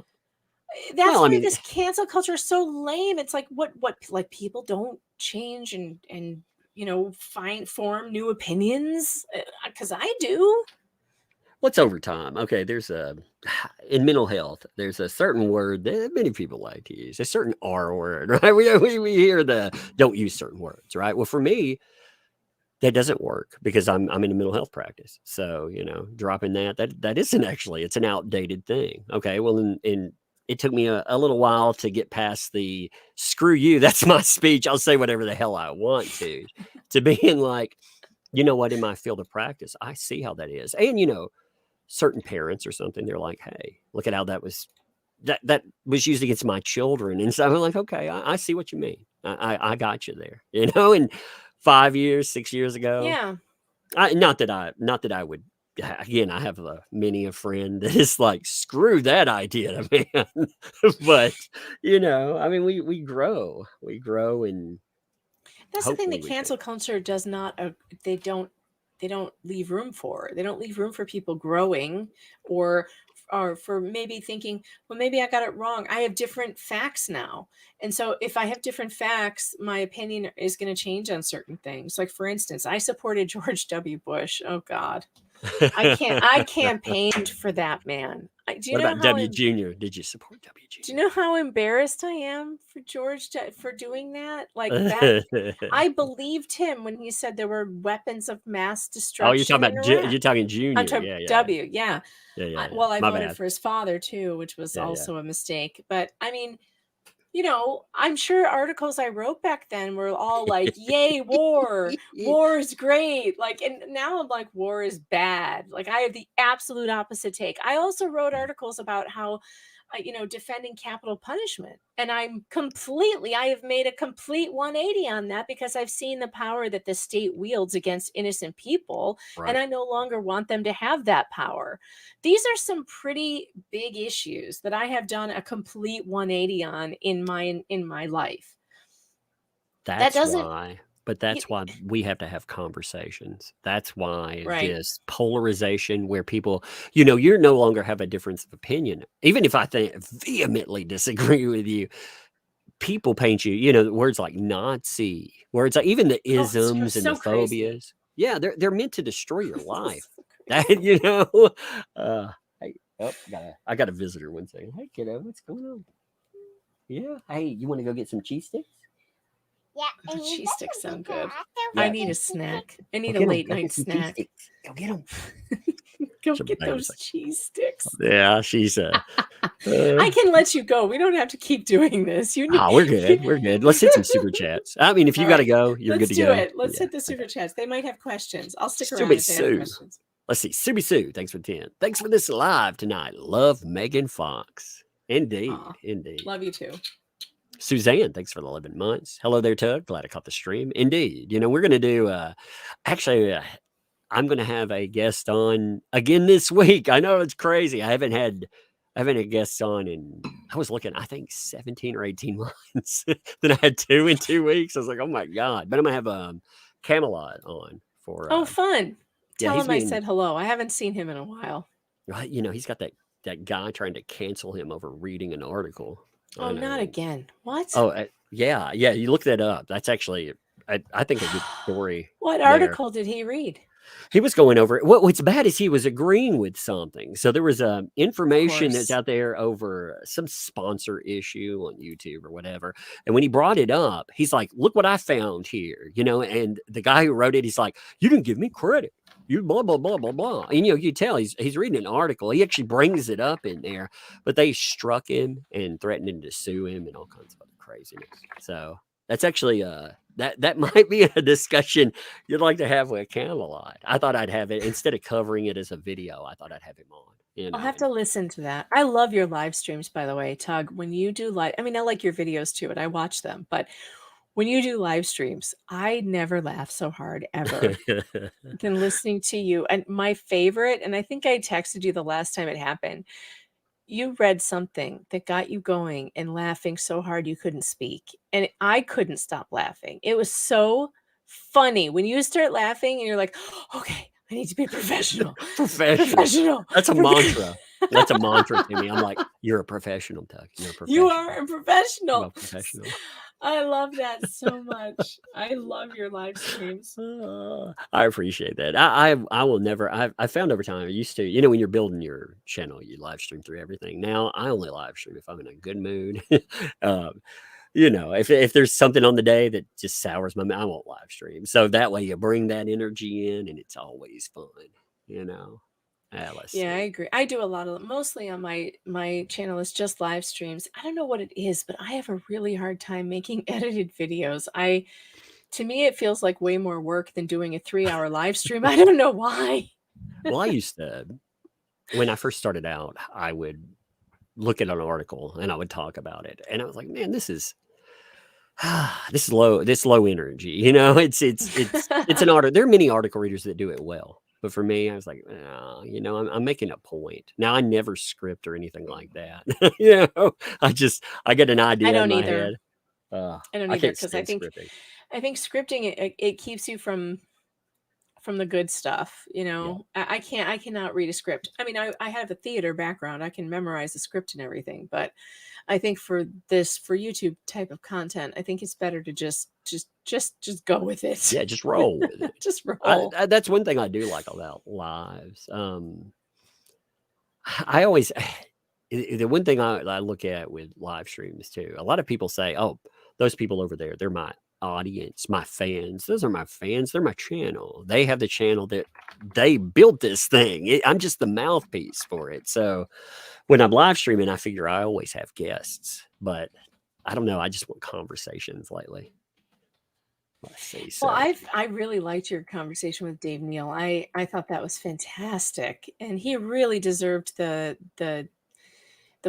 That's Well, I why mean, this cancel culture is so lame. It's like what like people don't change and form new opinions, because I do. what's overtime? Okay, there's in mental health, there's a certain word that many people like to use, a certain R word, right? We hear the don't use certain words, right? Well, for me, that doesn't work because I'm in a mental health practice. So, dropping that isn't actually, it's an outdated thing. Okay, well, and it took me a little while to get past the screw you, that's my speech, I'll say whatever the hell I want to being like, you know what, in my field of practice, I see how that is. And, certain parents or something, they're like, hey, look at how that was used against my children. And so I'm like, okay, I see what you mean. I got you there, and 5 years, 6 years ago, Yeah. not that I would, again, I have many a friend that is like, screw that idea, man. But, I mean, we grow, and That's the thing hopefully that we cancel can. culture does not, they don't leave room for. They don't leave room for people growing or for maybe thinking, well, maybe I got it wrong. I have different facts now. And so if I have different facts, my opinion is going to change on certain things. Like, for instance, I supported George W. Bush. Oh God. I campaigned for that man. Do you What know about how W Jr.? Did you support W do you know how embarrassed I am for George for doing that? Like that, Jr.? I believed him when he said there were weapons of mass Oh, you're talking destruction in about Iraq. you're talking I'm Junior. talking Yeah, W, yeah. yeah. Well, I My voted bad. for his father too, which was Yeah. also a mistake. But I mean, I'm sure articles I wrote back then were all like, yay, war is great. Like, and now I'm like, war is bad. Like, I have the absolute opposite take. I also wrote articles about how, defending capital punishment. And I have made a complete 180 on that because I've seen the power that the state wields against innocent people. Right. And I no longer want them to have that power. These are some pretty big issues that I have done a complete 180 on in my life. That's why we have to have conversations. That's why this polarization where people, you no longer have a difference of opinion. Even if I vehemently disagree with you, people paint you, words like Nazi, words like even the isms and the crazy. phobias. Yeah, they're meant to destroy your life. That, hey, I got a visitor one second. Hey, kiddo, what's going on? Yeah. Hey, you want to go get some cheese sticks? Yeah, cheese sticks sound good. Yeah. I need a snack. I need a late night snack. Go get them. Go get those cheese sticks. Yeah, she's I can let you go. We don't have to keep doing this. We're good. We're good. Let's hit some super chats. I mean, if you got to go, you're good to go. Let's do it. Let's hit the super chats. They might have questions. I'll stick around if they have questions. Let's see. Subi Sue, thanks for 10. Thanks for this live tonight. Love Megan Fox. Indeed. Indeed. Love you too. Suzanne, thanks for the 11 months. Hello there, Tug. Glad I caught the stream. Indeed. We're going to do, I'm going to have a guest on again this week. I know it's crazy. I haven't had guests on in, I was looking, I think 17 or 18 months. Then I had 2 in 2 weeks. I was like, oh my God. But I'm going to have Camelot on for. Fun. Tell him I said hello. I haven't seen him in a while. He's got that guy trying to cancel him over reading an article. Oh, not again. What? Oh, yeah. You look that up. That's actually, I think, a good story. What article did he read? He was going over it. What's bad is he was agreeing with something. So there was information that's course. out there over some sponsor issue on YouTube or whatever. And when he brought it up, he's like, "Look what I found here," And the guy who wrote it, he's like, "You didn't give me credit. You blah blah blah blah blah." And you tell he's reading an article. He actually brings it up in there, but they struck him and threatened him to sue him and all kinds of other craziness. So that's actually that might be a discussion you'd like to have with Camelot. I thought I'd have it instead of covering it as a video. I thought I'd have him on. I'll have to listen to that. I love your live streams, by the way, Tug. When you do live, I mean, I like your videos too, and I watch them. But when you do live streams, I never laugh so hard ever than listening to you. And my favorite, and I think I texted you the last time it happened. You read something that got you going and laughing so hard you couldn't speak. And I couldn't stop laughing. It was so funny when you start laughing and you're like, okay, I need to be professional. Professional. That's a mantra. That's a mantra to me. I'm like, you're a professional, Doug. You're a professional. You are a professional. I'm a professional. I love that so much. I love your live streams. I appreciate that. I will never. I found over time. I used to, when you're building your channel, you live stream through everything. Now I only live stream if I'm in a good mood. If there's something on the day that just sours my mood, I won't live stream. So that way you bring that energy in, and it's always fun. Yeah, I agree. I do a lot of mostly on my channel is just live streams. I don't know what it is, but I have a really hard time making edited videos. To me, it feels like way more work than doing a 3-hour live stream. I don't know why. Well, I used to, when I first started out, I would look at an article and I would talk about it, and I was like, man, this is low energy. It's an art. There are many article readers that do it well. But for me, I was like, I'm making a point. Now, I never script or anything like that. I get an idea in my head. I don't either, because I think scripting it keeps you from the good stuff. I cannot read a script. I mean, I have a theater background. I can memorize the script and everything, but I think for YouTube type of content, I think it's better to just go with it. Yeah, just roll with it. Just roll. That's one thing I do like about lives. I always the one thing I look at with live streams too. A lot of people say, "Oh, those people over there, they're my audience, my fans. Those are my fans. They're my channel. They have the channel that they built this thing. I'm just the mouthpiece for it." So when I'm live streaming, I figure I always have guests, but I don't know. I just want conversations lately. Let's see. So. Well, I really liked your conversation with Dave Neal. I thought that was fantastic, and he really deserved the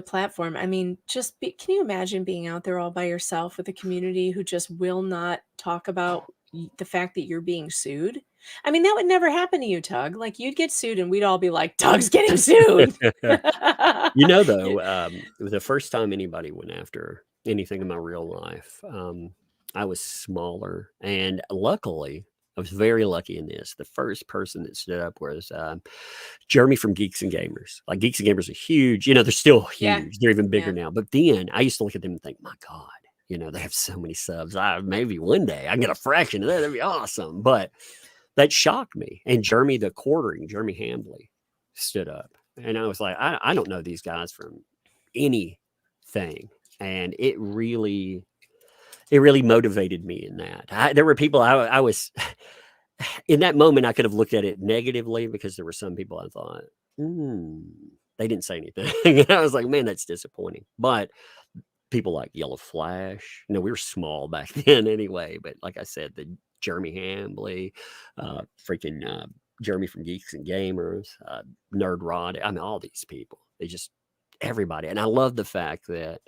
platform. I mean, can you imagine being out there all by yourself with a community who just will not talk about the fact that you're being sued? I mean, that would never happen to you, Tug. Like, you'd get sued and we'd all be like, Tug's getting sued. Though, the first time anybody went after anything in my real life, I was smaller, and luckily, I was very lucky in this. The first person that stood up was Jeremy from Geeks and Gamers. Like, Geeks and Gamers are huge. They're still huge. Yeah. They're even bigger now. But then I used to look at them and think, my God, they have so many subs. Maybe one day I can get a fraction of that. That'd be awesome. But that shocked me. And Jeremy Hambley stood up. And I was like, I don't know these guys from anything. And it really motivated me in that. There were people I was in that moment. I could have looked at it negatively because there were some people I thought, they didn't say anything. I was like, man, that's disappointing. But people like Yellow Flash, we were small back then anyway. But like I said, the Jeremy Hambley, Jeremy from Geeks and Gamers, Nerd Rod. I mean, all these people. They just everybody. And I love the fact that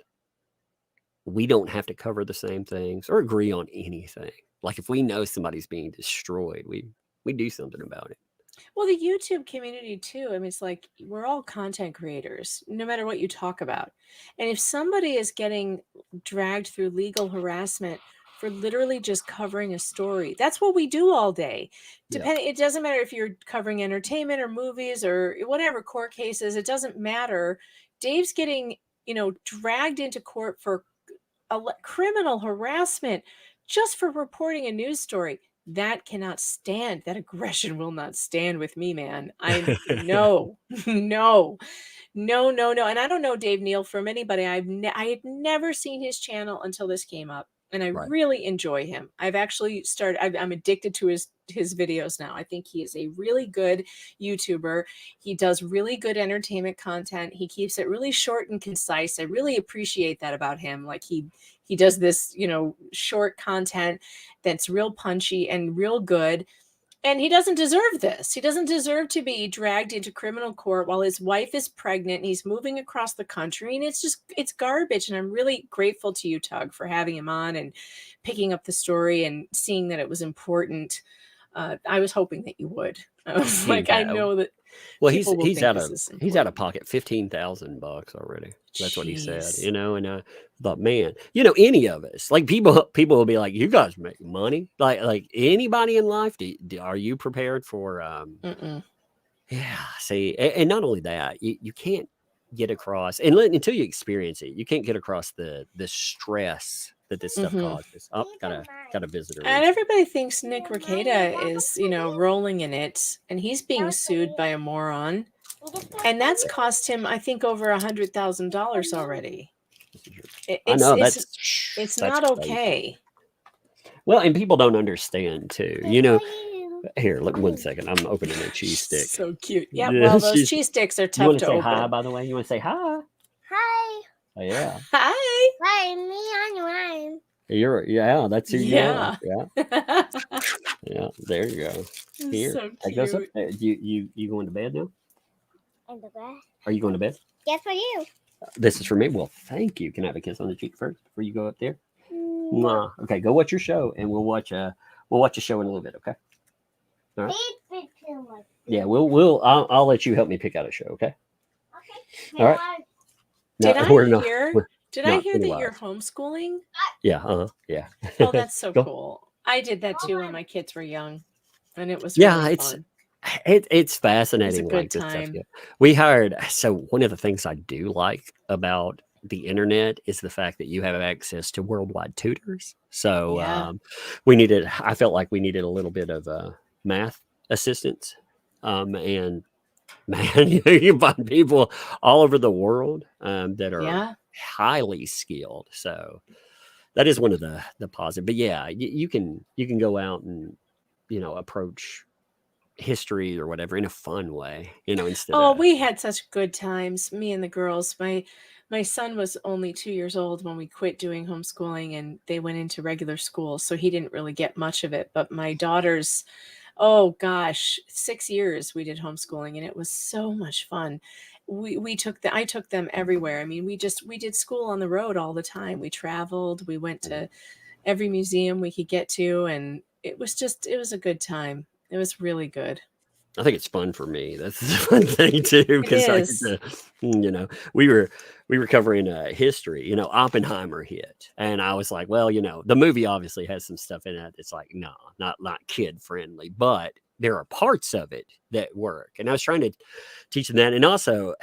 we don't have to cover the same things or agree on anything. Like, if we know somebody's being destroyed, we do something about it. Well, the YouTube community too. I mean, it's like we're all content creators, no matter what you talk about. And if somebody is getting dragged through legal harassment for literally just covering a story, that's what we do all day. It doesn't matter if you're covering entertainment or movies or whatever, court cases. It doesn't matter. Dave's getting, dragged into court for criminal harassment just for reporting a news story. that cannot stand. That aggression will not stand with me, man. No, no, no. And I don't know Dave Neal from anybody. I had never seen his channel until this came up, and I Right. really enjoy him. I've actually started. I'm addicted to his videos now. I think he is a really good YouTuber. He does really good entertainment content. He keeps it really short and concise. I really appreciate that about him. Like he does this, short content that's real punchy and real good. And he doesn't deserve this. He doesn't deserve to be dragged into criminal court while his wife is pregnant and he's moving across the country. And it's garbage. And I'm really grateful to you, Tug, for having him on and picking up the story and seeing that it was important. I was hoping that you would. I was like, I know that. Well, people will he's think out this of is he's out of important. pocket $15,000 already. That's what he said. Jeez. And I thought, man, any of us, like people will be like, you guys make money, like anybody in life. Are you prepared for? Mm-mm. Yeah. See, and not only that, you can't get across until you experience it. You can't get across the stress that this stuff Mhm. causes. Oh, got a visitor. And everybody thinks Nick Rekieta is, rolling in it, and he's being sued by a moron, and that's cost him, I think, over $100,000 already. I know It's not crazy. okay. Well, and people don't understand too. Here, let me 1 second. I'm opening a cheese stick. So cute. Yeah, Yeah, well, those cheese sticks are You tough want to to say open. hi, by the way? You want to say hi? Hi. Oh, yeah. Hi. Hi, me on line. That's who you are. Yeah. Yeah. Yeah. There you go. Here. So Take those up. cute. You going to bed now? In the bed. Are you going to bed? Yes, for you. This is for me. Well, thank you. Can I have a kiss on the cheek first before you go up there? Mwah. Okay, go watch your show, and we'll watch a show in a little bit. Okay. All right. Yeah, I'll let you help me pick out a show. Okay. Okay. All right. Did I hear not that you're penalized. homeschooling? Yeah. Yeah. Oh, that's so Go. cool. I did that too when my kids were young, and it was Yeah, really it's fun. it's fascinating. It was a like good this time. stuff. Yeah. We hired. So one of the things I do like about the internet is the fact that you have access to worldwide tutors. So Yeah. I felt like we needed a little bit of math assistance. And man, you find people all over the world that are Yeah. highly skilled. So that is one of the positive. But yeah, you can go out and approach history or whatever in a fun way, instead Oh, of we had such good times, me and the girls. My son was only 2 years old when we quit doing homeschooling and they went into regular school, so he didn't really get much of it. But my daughters, oh gosh, 6 years we did homeschooling and it was so much fun. I took them everywhere. I mean, we did school on the road all the time. We traveled, we went to every museum we could get to, and it was a good time. It was really good. I think it's fun for me. That's the fun thing too, because I get is. to, we were covering history. Oppenheimer hit, and I was like, well, the movie obviously has some stuff in it that's like, no, not kid friendly, but there are parts of it that work. And I was trying to teach them that, and also,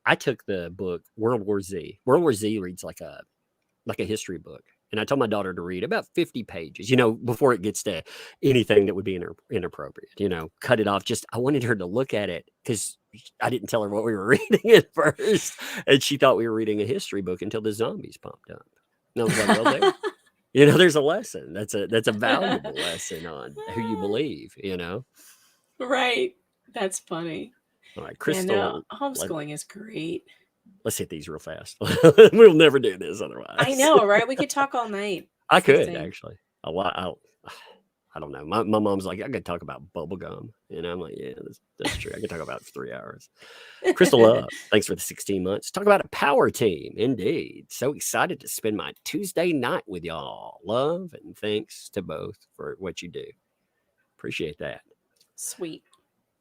I took the book World War Z. World War Z reads like a history book. And I told my daughter to read about 50 pages, before it gets to anything that would be inappropriate, cut it off. I wanted her to look at it because I didn't tell her what we were reading at first. And she thought we were reading a history book until the zombies popped up. And I was like, well, there's a lesson. That's a valuable lesson on who you believe, Right. That's funny. All right, Yeah, Crystal. no, homeschooling is great. Let's hit these real fast. We'll never do this otherwise. I know, right? We could talk all night. I It's the could thing. actually. A lot. I don't know. My mom's like, I could talk about bubble gum. And I'm like, yeah, that's true. I could talk about it for 3 hours. Crystal Love, thanks for the 16 months. Talk about a power team. Indeed. So excited to spend my Tuesday night with y'all. Love and thanks to both for what you do. Appreciate that. Sweet.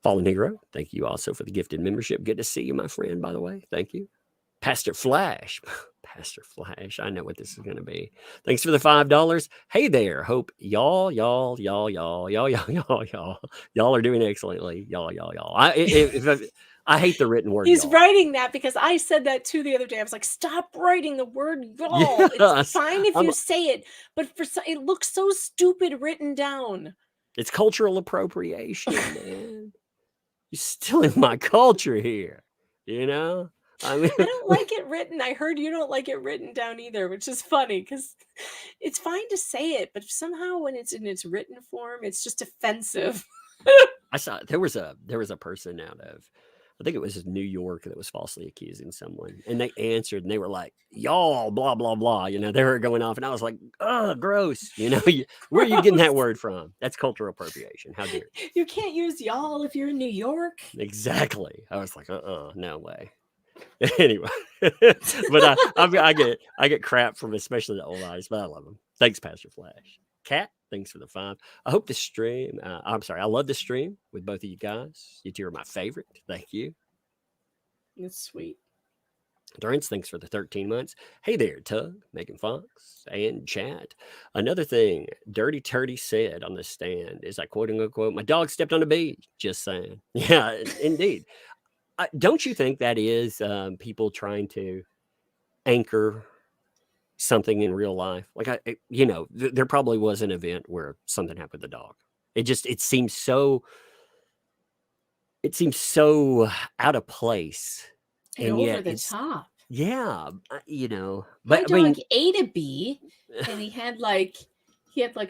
Fallen Hero, thank you also for the gifted membership. Good to see you, my friend, by the way. Thank you. Pastor Flash. Pastor Flash. I know what this is going to be. Thanks for the $5. Hey there. Hope y'all are doing excellently. Y'all. I hate the written word. He's y'all. writing that because I said that too the other day. I was like, stop writing the word y'all. Yes. It's fine if you say it, but it looks so stupid written down. It's cultural appropriation, man. You're stealing my culture here. You know? I mean, I don't like it written. I heard you don't like it written down either, which is funny because it's fine to say it, but somehow when it's in its written form, it's just offensive. I saw there was a person out of, I think it was New York, that was falsely accusing someone, and they answered and they were like, y'all, blah blah blah. You know, they were going off, and I was like, oh, gross. You know, where are you getting that Gross. word from? That's cultural appropriation. How dare you? You can't use y'all if you're in New York. Exactly. I was like, no way. Anyway, but I get crap from especially the old eyes, but I love them. Thanks, Pastor Flash. Kat, thanks for the 5. I hope the stream. I'm sorry, I love the stream with both of you guys. You two are my favorite. Thank you. It's sweet. Durance, thanks for the 13 months. Hey there, Tug, Megan Fox, and Chad. Another thing Dirty Turdy said on the stand is, I quote unquote, my dog stepped on a bee. Just saying. Yeah, indeed. Don't you think that is people trying to anchor something in real life? Like, there probably was an event where something happened with the dog. It seems so out of place. And over the top. Yeah, My but dog ate a bee, and he had like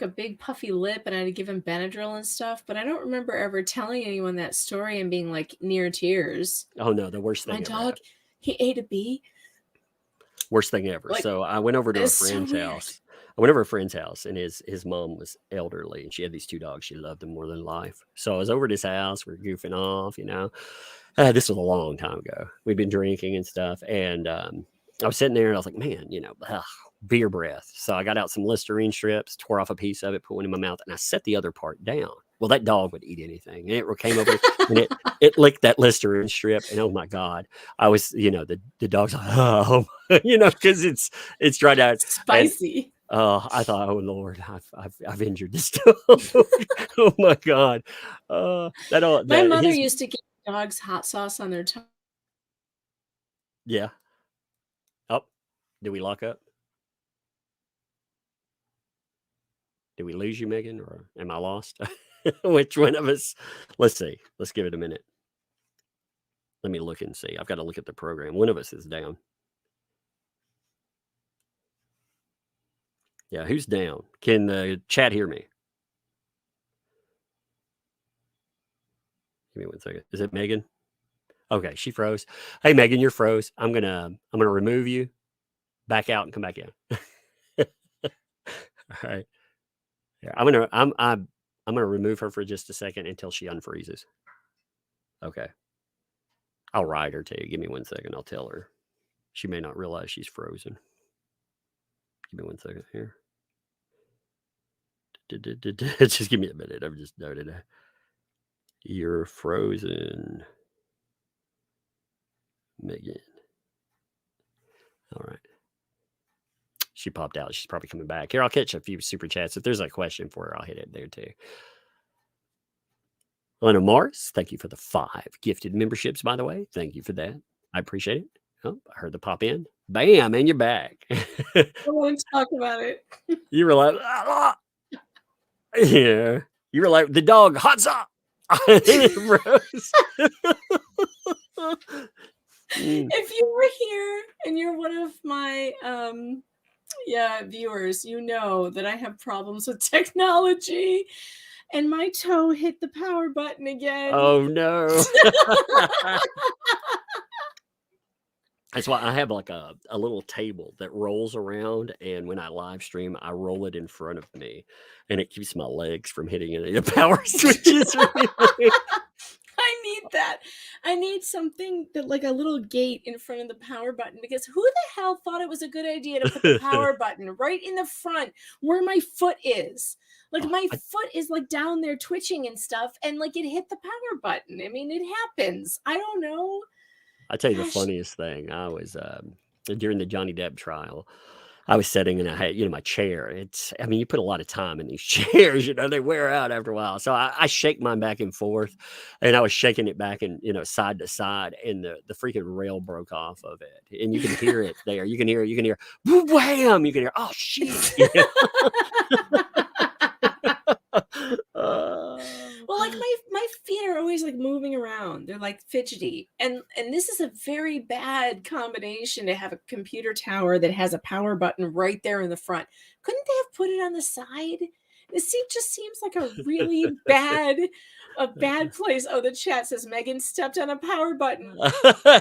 a big puffy lip, and I had to give him Benadryl and stuff. But I don't remember ever telling anyone that story and being like near tears. Oh no, the worst thing. My dog, he ate a bee. Worst thing ever. Like, so I went over to a it's so friend's weird. house. I went over to a friend's house, and his mom was elderly, and she had these 2 dogs. She loved them more than life. So I was over at his house. We're goofing off, this was a long time ago. We'd been drinking and stuff, and I was sitting there, and I was like, man, beer breath. So I got out some Listerine strips, tore off a piece of it, put one in my mouth, and I set the other part down. Well, that dog would eat anything. And it came over and it licked that Listerine strip. And oh my God, I was, the dog's like, oh, because it's dried out. Spicy. And, I thought, oh Lord, I've injured this dog. Oh my God. My mother used to give dogs hot sauce on their tongue. Yeah. Oh, did we lock up? Did we lose you, Megan, or am I lost? Which one of us? Let's see. Let's give it a minute. Let me look and see. I've got to look at the program. One of us is down. Yeah, who's down? Can the chat hear me? Give me 1 second. Is it Megan? Okay, she froze. Hey, Megan, you're froze. I'm gonna remove you, back out, and come back in. All right. Yeah, I'm gonna remove her for just a second until she unfreezes. Okay. I'll ride her too. Give me 1 second. I'll tell her. She may not realize she's frozen. Give me 1 second here. Just give me a minute. I've just noted it. You're frozen, Megan. All right. She popped out. She's probably coming back. Here, I'll catch a few super chats. If there's a question for her, I'll hit it there too. Lena Morris, thank you for the 5 gifted memberships, by the way. Thank you for that. I appreciate it. Oh, I heard the pop in. Bam, and you're back. I want to talk about it. You were like, ah. Yeah. You were like, the dog, hot sauce. If you were here and you're one of my viewers, you know that I have problems with technology, and my toe hit the power button again. Oh no. That's why I have like a little table that rolls around, and when I live stream, I roll it in front of me, and it keeps my legs from hitting any of the power switches. I need that. I need something that, like a little gate in front of the power button, because who the hell thought it was a good idea to put the power button right in the front where my foot is? Like my foot is like down there twitching and stuff, and like it hit the power button. I mean, it happens. I don't know. I'll tell you the funniest thing. I was during the Johnny Depp trial, I was sitting and I had, my chair. You put a lot of time in these chairs, they wear out after a while. So I shake mine back and forth, and I was shaking it back and, side to side, and the freaking rail broke off of it. And you can hear it there. You can hear, wham, you can hear, oh shit. down. They're like fidgety. And this is a very bad combination to have a computer tower that has a power button right there in the front. Couldn't they have put it on the side? This just seems like a really bad place. Oh, the chat says Megan stepped on a power button.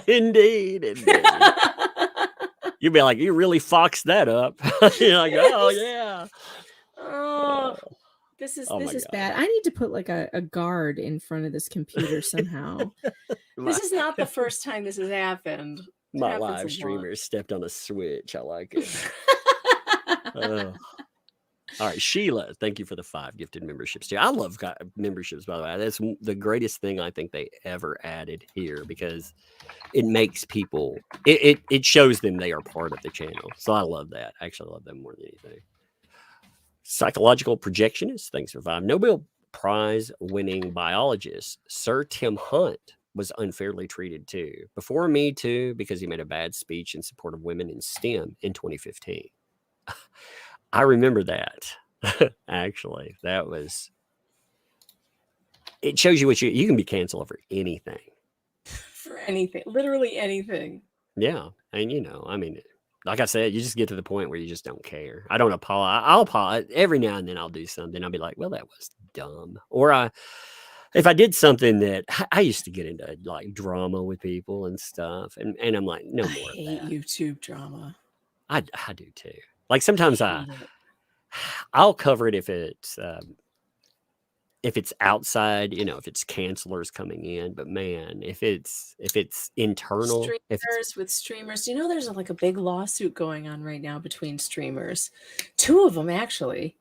Indeed. You'd be like, you really foxed that up. You're like, oh yeah. Oh, this is bad. I need to put like a guard in front of this computer somehow. This is not the first time this has happened. My live streamer stepped on a switch. I like it. All right, Sheila, thank you for the 5 gifted memberships too. I love memberships, by the way. That's the greatest thing I think they ever added here, because it makes people, it shows them they are part of the channel. So I love that. I actually love them more than anything. Psychological projectionist, thanks for 5. Nobel Prize winning biologist Sir Tim Hunt was unfairly treated too. Before Me Too, because he made a bad speech in support of women in STEM in 2015. I remember that. Actually, that was. It shows you what you can be canceled for anything. For anything, literally anything. Yeah, and I mean, like I said, you just get to the point where you just don't care. I don't apologize. I'll apologize every now and then. I'll do something. I'll be like, well, that was dumb. Or if I did something that I used to get into like drama with people and stuff, and I'm like, no more. I hate YouTube drama. I do too. Like sometimes I'll cover it if it's outside, if it's cancelers coming in. But man, if it's internal, with streamers, there's like a big lawsuit going on right now between streamers, 2 of them actually.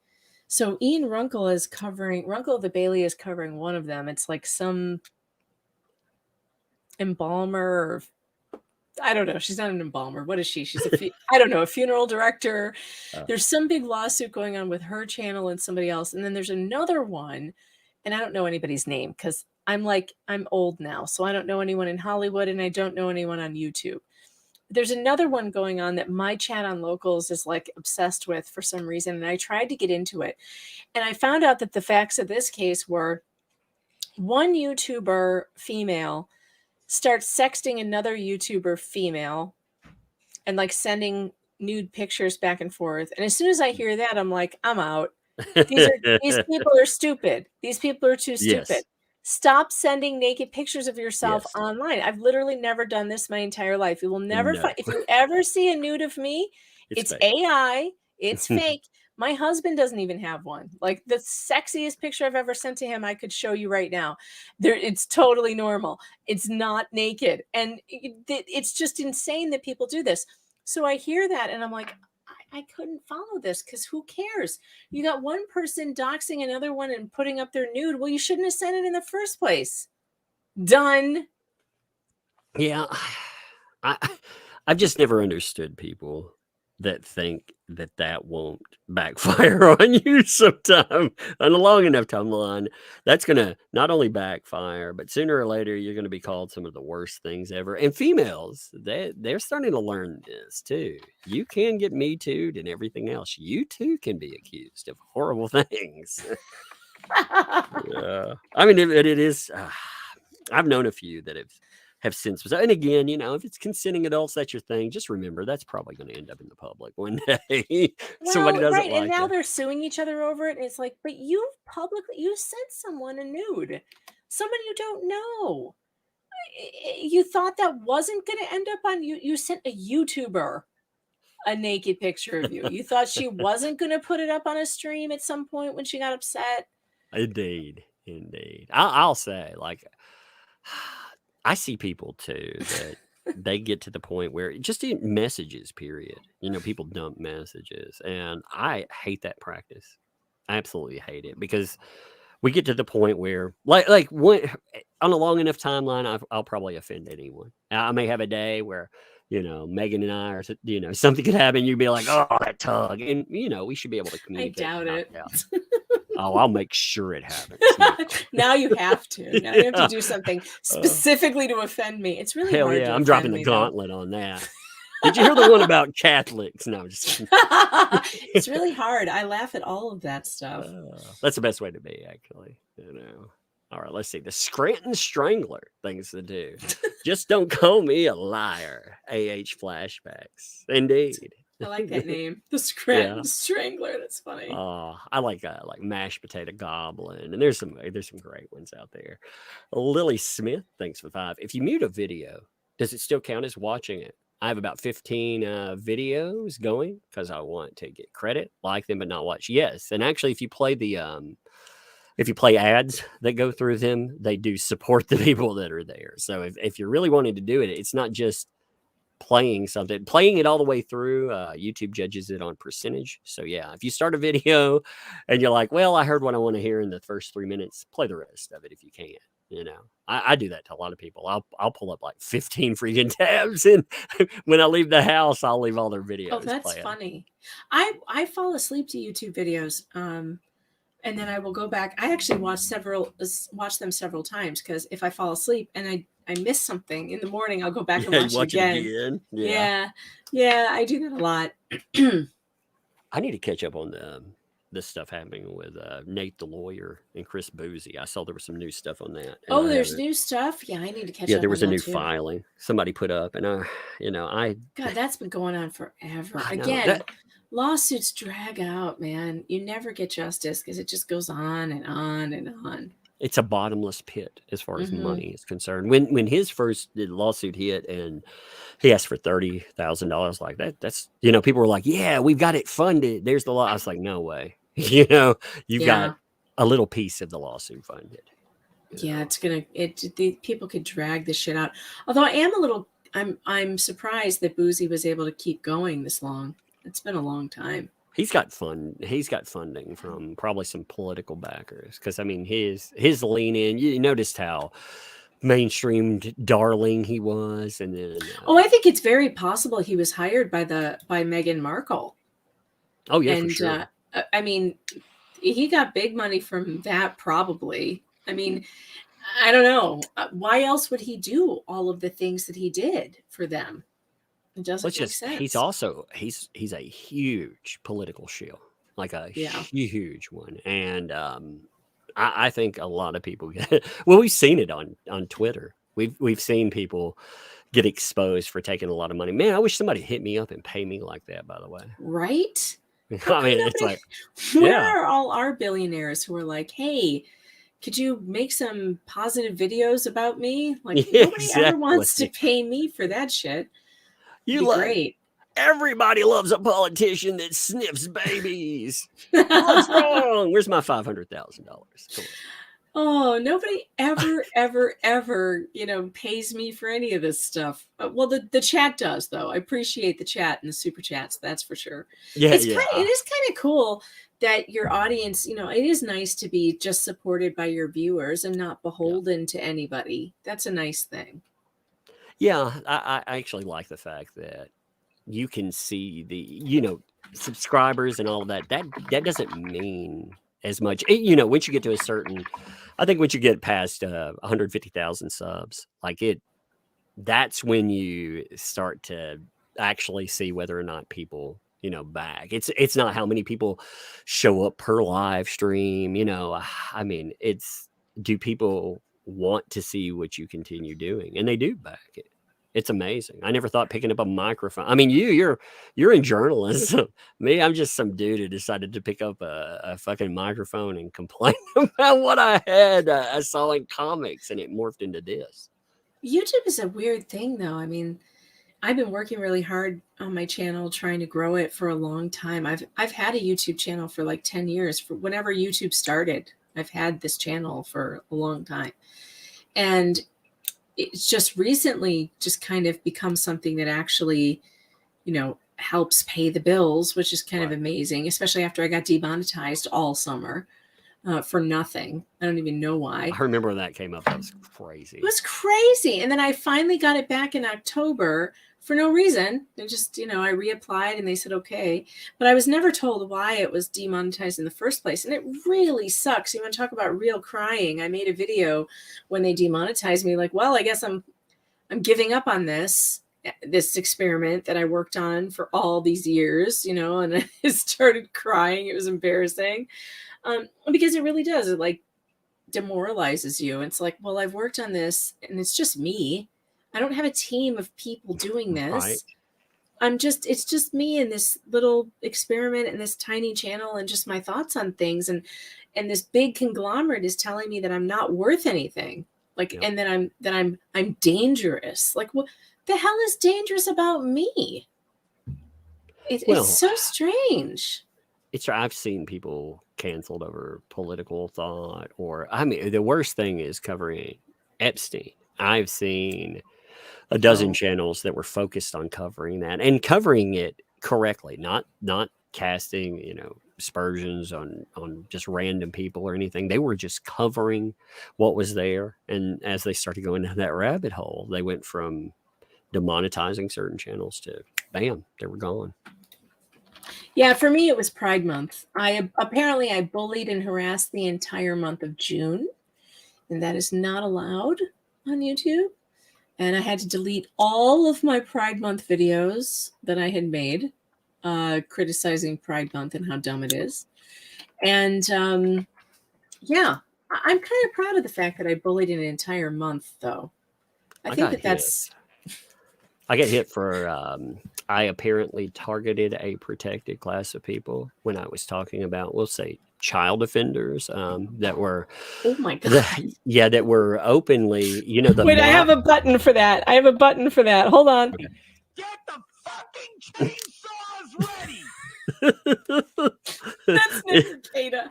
So Ian Runkle of the Bailey is covering one of them. It's like some embalmer, or I don't know. She's not an embalmer. What is she? She's I don't know, a funeral director. There's some big lawsuit going on with her channel and somebody else. And then there's another one, and I don't know anybody's name because I'm old now. So I don't know anyone in Hollywood, and I don't know anyone on YouTube. There's another one going on that my chat on Locals is like obsessed with for some reason. And I tried to get into it. And I found out that the facts of this case were one YouTuber female starts sexting another YouTuber female and like sending nude pictures back and forth. And as soon as I hear that, I'm like, I'm out. These people are stupid. These people are too stupid. Yes. Stop sending naked pictures of yourself online. I've literally never done this my entire life. You will never find, if you ever see a nude of me, it's AI, it's fake. My husband doesn't even have one. Like the sexiest picture I've ever sent to him, I could show you right now. It's totally normal. It's not naked. And it's just insane that people do this. So I hear that and I'm like, I couldn't follow this because who cares? You got one person doxing another one and putting up their nude. Well, you shouldn't have sent it in the first place. Done. Yeah. I've just never understood people that think that won't backfire on you sometime on a long enough timeline. That's going to not only backfire, but sooner or later, you're going to be called some of the worst things ever. And females, they're starting to learn this too. You can get Me Too'd and everything else. You too can be accused of horrible things. Yeah. I mean, it is, I've known a few that have since, and again, if it's consenting adults, that's your thing. Just remember, that's probably going to end up in the public one day. Somebody doesn't like and now it. They're suing each other over it, and it's like, but you sent someone a nude, someone you don't know. You thought that wasn't going to end up on you. You sent a YouTuber a naked picture of you. You thought she wasn't going to put it up on a stream at some point when she got upset. Indeed. I'll say, like, I see people too that they get to the point where just in messages, period. People dump messages, and I hate that practice. I absolutely hate it because we get to the point where, like when, on a long enough timeline, I'll probably offend anyone. I may have a day where, Megan and I, or something could happen. You'd be like, oh, that tug, and we should be able to communicate. I doubt it. Oh, I'll make sure it happens. Now you have to. Now you have to do something specifically to offend me. It's really hard. Yeah, I'm dropping the gauntlet on that. Did you hear the one about Catholics? No, just it's really hard. I laugh at all of that stuff. That's the best way to be, actually. All right, let's see. The Scranton Strangler, things to do. Just don't call me a liar. AH flashbacks. Indeed. I like that name, the Yeah. Scranton Strangler. That's funny. I like mashed potato goblin, and there's some great ones out there. Lily Smith, thanks for 5. If you mute a video, does it still count as watching it? I have about 15 videos going because I want to get credit, like them, but not watch. Yes, and actually, if you play ads that go through them, they do support the people that are there. So if you're really wanting to do it, it's not just playing it all the way through. YouTube judges it on percentage. So yeah, if you start a video and you're like, well, I heard what I want to hear in the first 3 minutes, play the rest of it if you can. You know, I do that to a lot of people. I'll pull up like 15 freaking tabs, and when I leave the house, I'll leave all their videos. Oh, that's playing. funny. I fall asleep to YouTube videos, and then I will go back. I actually watch them several times, because if I fall asleep and I miss something in the morning, I'll go back and watch it again. Yeah, I do that a lot. I need to catch up on this stuff happening with Nate the lawyer and Chris Boozy. I saw there was some new stuff on that. Oh, there's new stuff. Yeah, I need to catch up. Yeah, there was a on new that too. filing somebody put up, and God, that's been going on forever. Again, lawsuits drag out, man. You never get justice because it just goes on and on and on. It's a bottomless pit as far as money is concerned. When his first lawsuit hit and he asked for $30,000 like that, that's, people were like, yeah, we've got it funded. There's the law. I was like, no way. You've got a little piece of the lawsuit funded. Yeah, the people could drag this shit out. Although I'm surprised that Boozy was able to keep going this long. It's been a long time. He's got funding from probably some political backers, because I mean his lean in. You noticed how mainstreamed darling he was, and then I think it's very possible he was hired by Meghan Markle. Oh yeah, for sure. I mean, he got big money from that probably. I mean, I don't know why else would he do all of the things that he did for them. It doesn't make sense. He's also he's a huge political shield, like a huge one, and I think a lot of people we've seen it on Twitter. We've seen people get exposed for taking a lot of money. Man, I wish somebody hit me up and pay me like that. By the way, right? I mean, it's like, where are all our billionaires who are like, hey, could you make some positive videos about me? Like, nobody ever wants to pay me for that shit. Great. Everybody loves a politician that sniffs babies. What's wrong? Where's my $500,000? Oh, nobody ever, pays me for any of this stuff. Well, the chat does, though. I appreciate the chat and the super chats. That's for sure. Yeah, it is kind of cool that your audience, it is nice to be just supported by your viewers and not beholden to anybody. That's a nice thing. Yeah, I actually like the fact that you can see the, subscribers and all of that. That doesn't mean as much. Once you get to a certain, I think once you get past 150,000 subs, that's when you start to actually see whether or not people, back. It's not how many people show up per live stream. I mean, do people want to see what you continue doing, and they do back it. It's amazing. I never thought picking up a microphone. I mean, you're in journalism. Me, I'm just some dude who decided to pick up a fucking microphone and complain about what I saw in comics, and it morphed into this. YouTube is a weird thing, though. I mean, I've been working really hard on my channel, trying to grow it for a long time. I've had a YouTube channel for like 10 years. For whenever YouTube started, I've had this channel for a long time. And it's just recently just kind of become something that actually, helps pay the bills, which is kind of amazing, especially after I got demonetized all summer for nothing. I don't even know why. I remember when that came up. That was crazy. It was crazy. And then I finally got it back in October for no reason. They just, I reapplied and they said, okay. But I was never told why it was demonetized in the first place. And it really sucks. You want to talk about real crying. I made a video when they demonetized me, like, well, I guess I'm giving up on this experiment that I worked on for all these years, and I started crying. It was embarrassing. Because it really does. It demoralizes you. It's like, well, I've worked on this and it's just me. I don't have a team of people doing this. Right. It's just me and this little experiment and this tiny channel and just my thoughts on things. And this big conglomerate is telling me that I'm not worth anything. Like, Yep. and that I'm dangerous. Like, what the hell is dangerous about me? Well, It's so strange. I've seen people canceled over political thought, or I mean, the worst thing is covering Epstein. I've seen a dozen Oh. channels that were focused on covering that and covering it correctly, not casting, you know, aspersions on just random people or anything. They were just covering what was there. And as they started going down that rabbit hole, they went from demonetizing certain channels to bam, they were gone. Yeah, for me, it was Pride Month. I bullied and harassed the entire month of June, and that is not allowed on YouTube. And I had to delete all of my Pride Month videos that I had made, criticizing Pride Month and how dumb it is. And yeah, I'm kind of proud of the fact that I bullied an entire month, though. I think that's. I get hit for I apparently targeted a protected class of people when I was talking about, we'll say, child offenders that were, Oh my God. that were openly, you know, Wait, I have a button for that. Hold on. Okay. Get the fucking chainsaws ready. That's Nikita.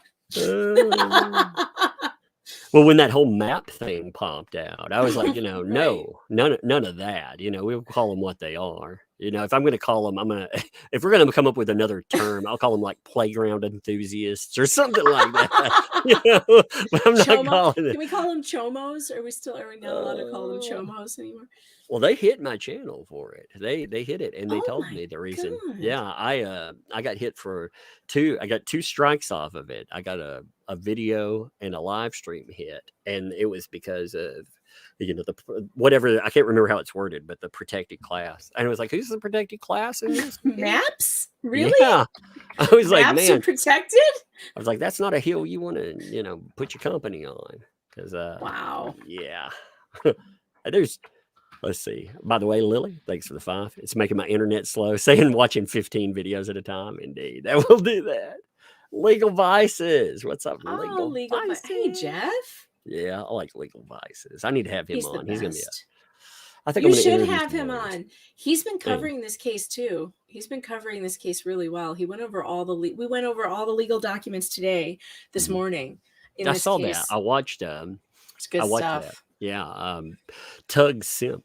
Well, when that whole map thing popped out, I was like, you know, no, none of that. You know, we'll call them what they are. You know, if I'm going to call them, if we're going to come up with another term, I'll call them like playground enthusiasts or something like that. You know, but I'm not calling it. Can we call them chomos? Are we not allowed to call them chomos anymore? Well, they hit my channel for it. They hit it, and they Oh told my me the reason. God. Yeah, I got hit for two. I got 2 strikes off of it. I got a video and a live stream hit, and it was because of, you know, the whatever, I can't remember how it's worded, but the protected class. And it was like, who's the protected class in this? Maps? Really? Yeah. I was like, Maps man, are protected? I was like, that's not a hill you want to, you know, put your company on, because Wow. yeah. Let's see. By the way, Lily, thanks for the 5. It's making my internet slow. Saying watching 15 videos at a time. Indeed, that will do that. Legal Vices. What's up, Oh, Legal Vices. Hey, Jeff. Yeah, I like Legal Vices. I need to have him He's on. the He's gonna be. best. I think You I'm gonna should introduce have him lawyers. on. He's been covering this case too. He's been covering this case really well. He went over we went over all the legal documents today, this morning. I saw that. I watched. It's good watched stuff. that. Yeah. Tug Simp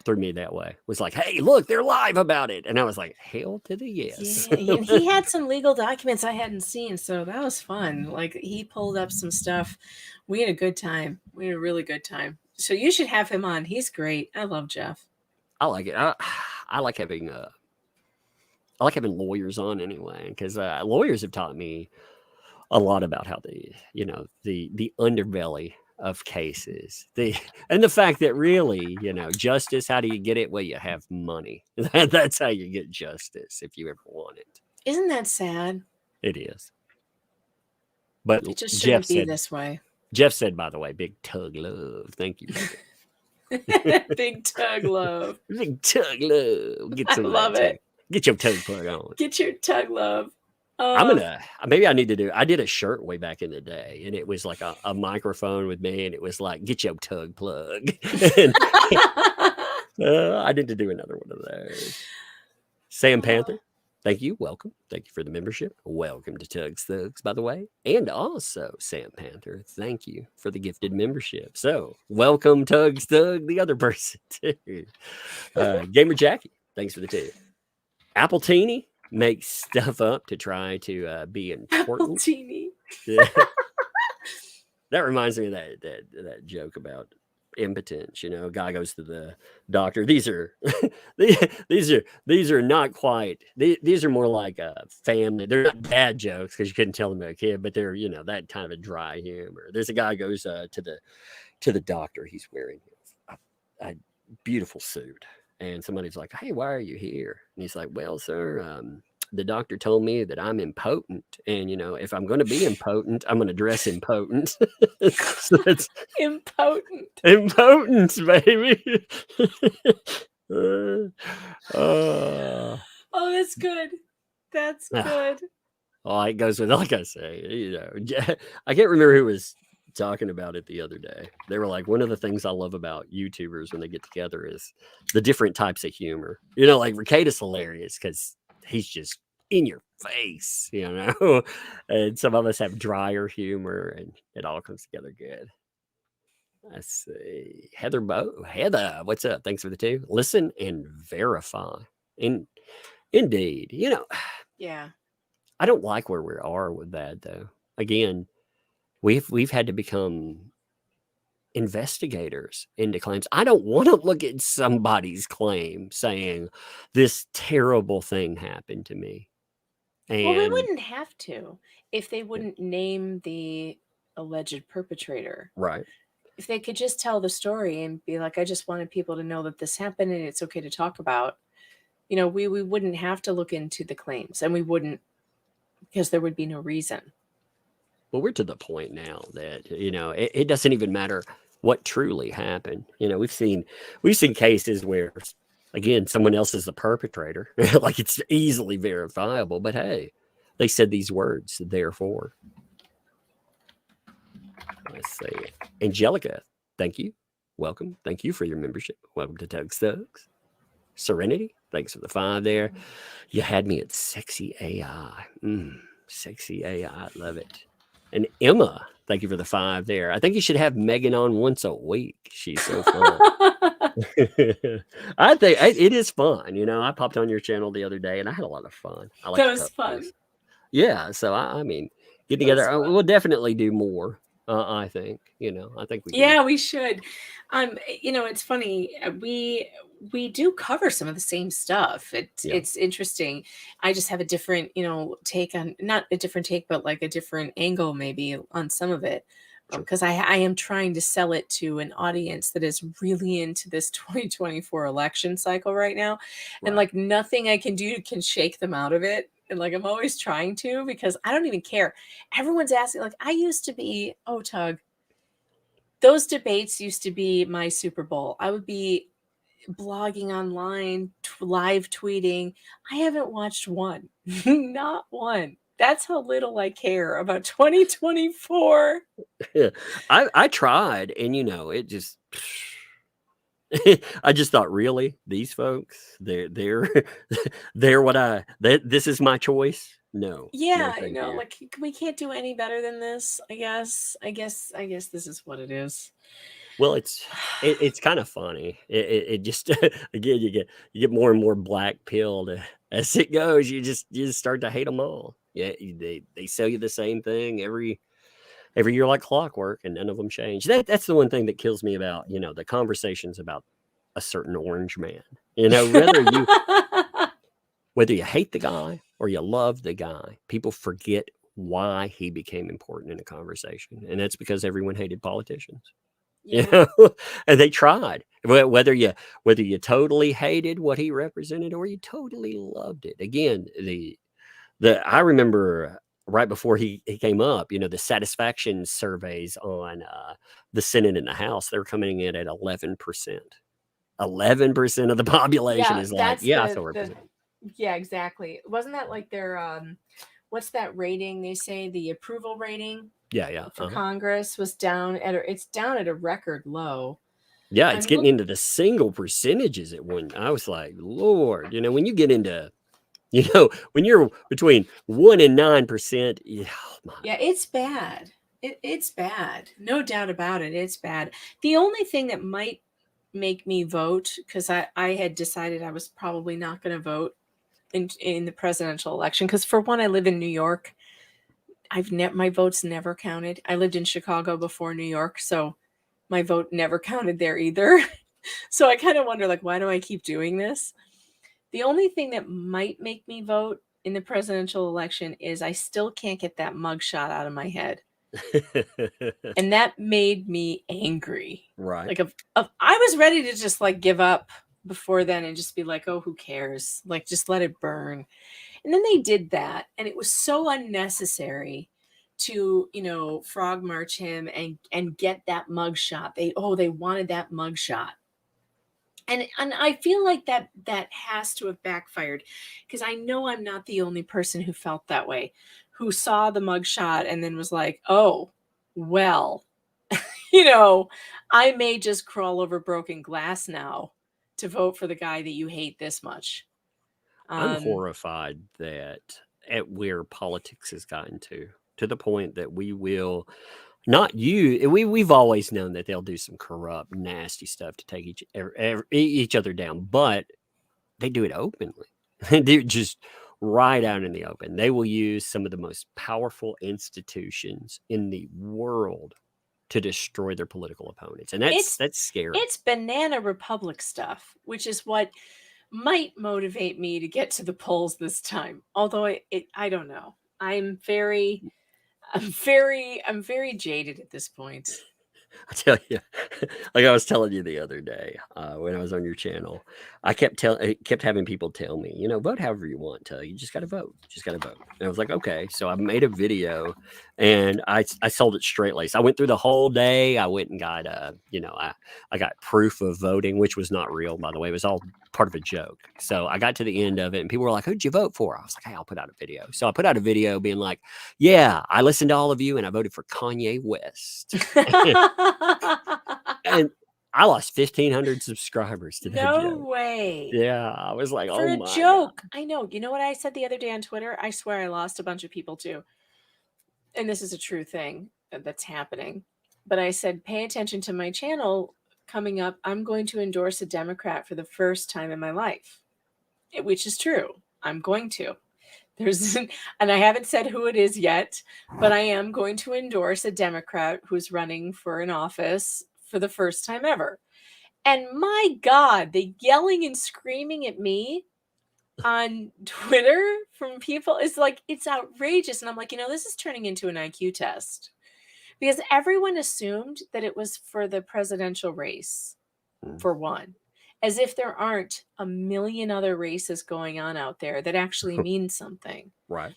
threw me that way. Was like, hey, look, they're live about it, and I was like, hell to the yes. Yeah, and he had some legal documents I hadn't seen, so that was fun. Like, he pulled up some stuff. We had a good time. We had a really good time. So you should have him on. He's great. I love Jeff. I like it. I like having lawyers on anyway, because lawyers have taught me a lot about how the underbelly of cases, and the fact that really, you know, justice, how do you get it? Well, you have money. That's how you get justice if you ever want it. Isn't that sad? It is. But it just shouldn't be this way. Jeff said, by the way, big Tug love. Thank you. Big Tug love. Big Tug love. Get some I love it. Get your Tug plug on. Get your Tug love. I did a shirt way back in the day, and it was like a microphone with me, and it was like, get your Tug plug. I need to do another one of those. Sam Panther, thank you. Welcome. Thank you for the membership. Welcome to Tug's Thugs, by the way. And also, Sam Panther, thank you for the gifted membership. So, welcome, Tug's Thug, the other person, too. Gamer Jackie, thanks for the tip. Albertini makes stuff up to try to be important. Albertini. Yeah. That reminds me of that joke about impotence. You know, a guy goes to the doctor. These are these are not quite. These are more like a family. They're not bad jokes because you couldn't tell them to a kid, but they're, you know, that kind of a dry humor. There's a guy who goes to the doctor. He's wearing a beautiful suit. And somebody's like, hey, why are you here? And he's like, well, sir, the doctor told me that I'm impotent, and if I'm going to be impotent, I'm going to dress impotent. So that's Impotent. impotence, baby. uh, Oh, that's good. That's ah, good. oh, it goes with, like I say, I can't remember who was talking about it the other day. They were like, one of the things I love about YouTubers when they get together is the different types of humor. Like Ricardo's hilarious because he's just in your face, and some of us have drier humor, and it all comes together good. Let's see. Heather, what's up? Thanks for the 2. Listen and verify. Indeed. Yeah. I don't like where we are with that, though. Again, we've had to become investigators into claims. I don't want to look at somebody's claim saying this terrible thing happened to me. Well, we And wouldn't have to if they wouldn't name the alleged perpetrator. right. If they could just tell the story and be like, I just wanted people to know that this happened and it's okay to talk about, we wouldn't have to look into the claims, and we wouldn't, because there would be no reason. Well, we're to the point now that, it doesn't even matter what truly happened. We've seen cases where, again, someone else is the perpetrator, like it's easily verifiable, but hey, they said these words, therefore. Let's see. Angelica, thank you. Welcome. Thank you for your membership. Welcome to Tug Stugs. Serenity, thanks for the 5 there. You had me at sexy AI. Sexy AI, love it. And Emma, thank you for the 5 there. I think you should have Megan on once a week. She's so fun. I think it is fun. I popped on your channel the other day and I had a lot of fun. I like That was fun. Yeah. So I mean, get together. We'll definitely do more. I think, I think we Yeah, we should. It's funny. We do cover some of the same stuff. It's interesting. I just have a different, take on, not a different take, but like a different angle maybe on some of it. Sure. Because I am trying to sell it to an audience that is really into this 2024 election cycle right now. And like nothing I can do can shake them out of it. And like, I'm always trying to, because I don't even care. Everyone's asking, like, I used to be, Tug, those debates used to be my Super Bowl. I would be blogging online, live tweeting. I haven't watched one, not one. That's how little I care about 2024. Yeah, I tried, and it just. I just thought, really, these folks, they're this is my choice. No. Yeah, no, like we can't do any better than this. I guess this is what it is. Well, it's kind of funny. It just again you get more and more black pilled as it goes. You just start to hate them all. Yeah, they sell you the same thing every year like clockwork, and none of them change. That's the one thing that kills me about the conversations about a certain orange man. Whether you hate the guy or you love the guy, people forget why he became important in a conversation, and that's because everyone hated politicians. Yeah. And they tried. Whether you totally hated what he represented or you totally loved it. Again, I remember right before he came up, the satisfaction surveys on the Senate and the House, they were coming in at 11%. 11% of the population is like, I feel represented. Yeah, exactly. Wasn't that like their what's that rating they say, the approval rating? Yeah. For Congress was down at a record low. Yeah, it's getting into the single percentages at one. I was like, Lord, when you get into when you're between 1% and 9%, it's bad. It's bad. No doubt about it. It's bad. The only thing that might make me vote, because I had decided I was probably not going to vote in the presidential election, because for one, I live in New York. My votes never counted. I lived in Chicago before New York, so my vote never counted there either. So I kind of wonder, like, why do I keep doing this? The only thing that might make me vote in the presidential election is I still can't get that mugshot out of my head. And that made me angry. Right. Like, I was ready to just like give up before then and just be like, oh, who cares? Like, just let it burn. And then they did that. And it was so unnecessary to, you know, frog march him and get that mugshot. They wanted that mugshot. And I feel like that has to have backfired, because I know I'm not the only person who felt that way, who saw the mugshot and then was like, oh, well, you know, I may just crawl over broken glass now to vote for the guy that you hate this much. I'm horrified at where politics has gotten to the point that we will not you. We've always known that they'll do some corrupt, nasty stuff to take each other down, but they do it openly. They do it just right out in the open. They will use some of the most powerful institutions in the world to destroy their political opponents, and that's scary. It's banana republic stuff, which is what might motivate me to get to the polls this time. Although I don't know. I'm very jaded at this point. I tell you, like I was telling you the other day when I was on your channel, I kept having people tell me, you know, vote however you want to. You just got to vote. Just got to vote. And I was like, okay. So I made a video, and I sold it straight laced. I went through the whole day. I went and got I got proof of voting, which was not real, by the way. It was all part of a joke. So I got to the end of it, and people were like, "Who'd you vote for?" I was like, "Hey, I'll put out a video." So I put out a video being like, "Yeah, I listened to all of you, and I voted for Kanye West." And I lost 1,500 subscribers to that No joke. way. Yeah, I was like, For oh a my joke. God. I know. You know what I said the other day on Twitter? I swear I lost a bunch of people too. And this is a true thing that's happening. But I said, pay attention to my channel. Coming up, I'm going to endorse a Democrat for the first time in my life, which is true. I'm going to. And I haven't said who it is yet, but I am going to endorse a Democrat who's running for an office for the first time ever. And my God, the yelling and screaming at me on Twitter from people is like, it's outrageous. And I'm like, you know, this is turning into an IQ test, because everyone assumed that it was for the presidential race, for one, as if there aren't a million other races going on out there that actually mean something. Right.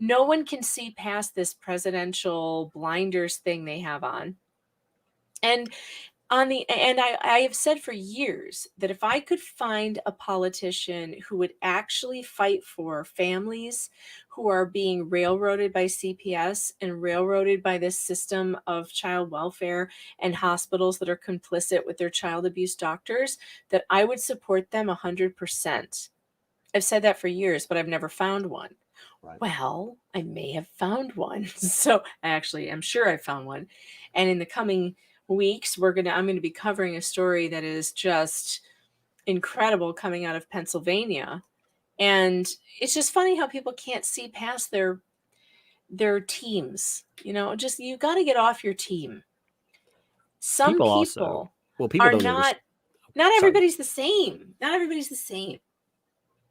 No one can see past this presidential blinders thing they have on. And I have said for years that if I could find a politician who would actually fight for families who are being railroaded by CPS and railroaded by this system of child welfare and hospitals that are complicit with their child abuse doctors, that I would support them 100%. I've said that for years, but I've never found one. Right. Well, I may have found one. So actually, I'm sure I found one. And in the coming weeks, I'm going to be covering a story that is just incredible coming out of Pennsylvania. And it's just funny how people can't see past their teams. You know, just, you got to get off your team. Some people are not everybody's the same. Not everybody's the same.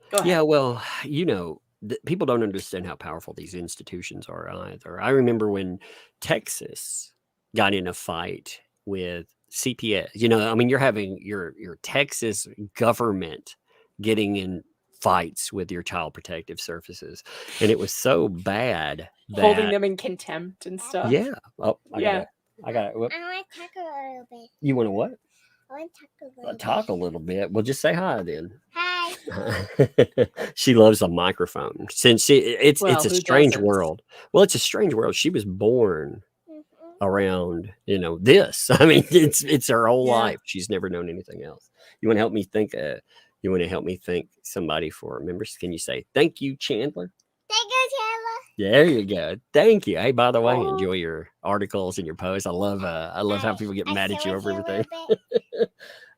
Go ahead. Yeah, well, you know, people don't understand how powerful these institutions are either. I remember when Texas got in a fight with CPS. You know, I mean, you're having your Texas government getting in fights with your child protective services, and it was so bad that holding them in contempt and stuff. Yeah. Oh, I got it. I want to talk a little bit. You want to what? I want to talk a little bit. Talk a little bit. Well, just say hi then. Hi. She loves a microphone. Since it's a strange world. Well, it's a strange world. She was born around, you know, this. I mean, it's her whole life. She's never known anything else. You want to help me think? You want to help me think somebody for members? Can you say thank you, Chandler? Thank you, Chandler. There you go. Thank you. Hey, by the way, enjoy your articles and your posts. I love how people get mad at you over everything.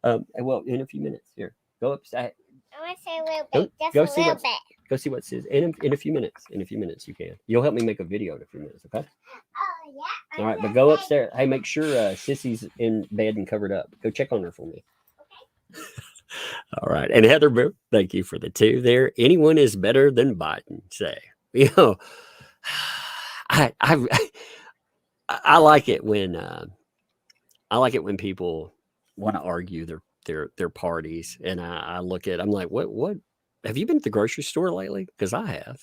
Well, in a few minutes, here, go upstairs. I want to say a little bit. Just a little bit. Go see what it says. In a few minutes. In a few minutes, you can. You'll help me make a video in a few minutes, okay? Oh, yeah. All right, but go upstairs. Hey, make sure Sissy's in bed and covered up. Go check on her for me. Okay. All right. And Heather Boo, thank you for the 2 there. Anyone is better than Biden, say. You know, I like it when people want to argue their parties, and I look at, I'm like, what? Have you been to the grocery store lately? Because I have,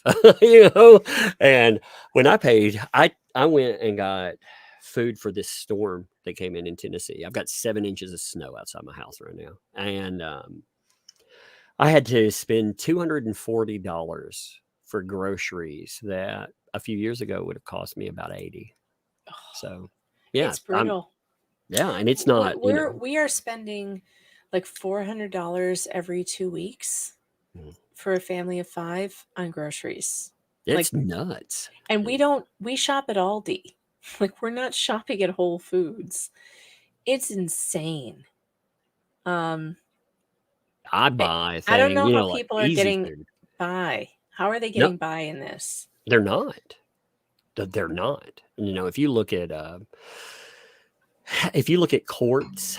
And when I paid, I went and got food for this storm that came in Tennessee. I've got 7 inches of snow outside my house right now, and I had to spend $240 for groceries that a few years ago would have cost me about 80. So, yeah, It's brutal. and it's not, We are spending like $400 every 2 weeks Mm. for a family of 5 on groceries. It's nuts. And we shop at Aldi. Like, we're not shopping at Whole Foods. It's insane. I buy I don't things, know how like people are easy getting food. by. How are they getting by in this? They're not. They're not. If you look at courts,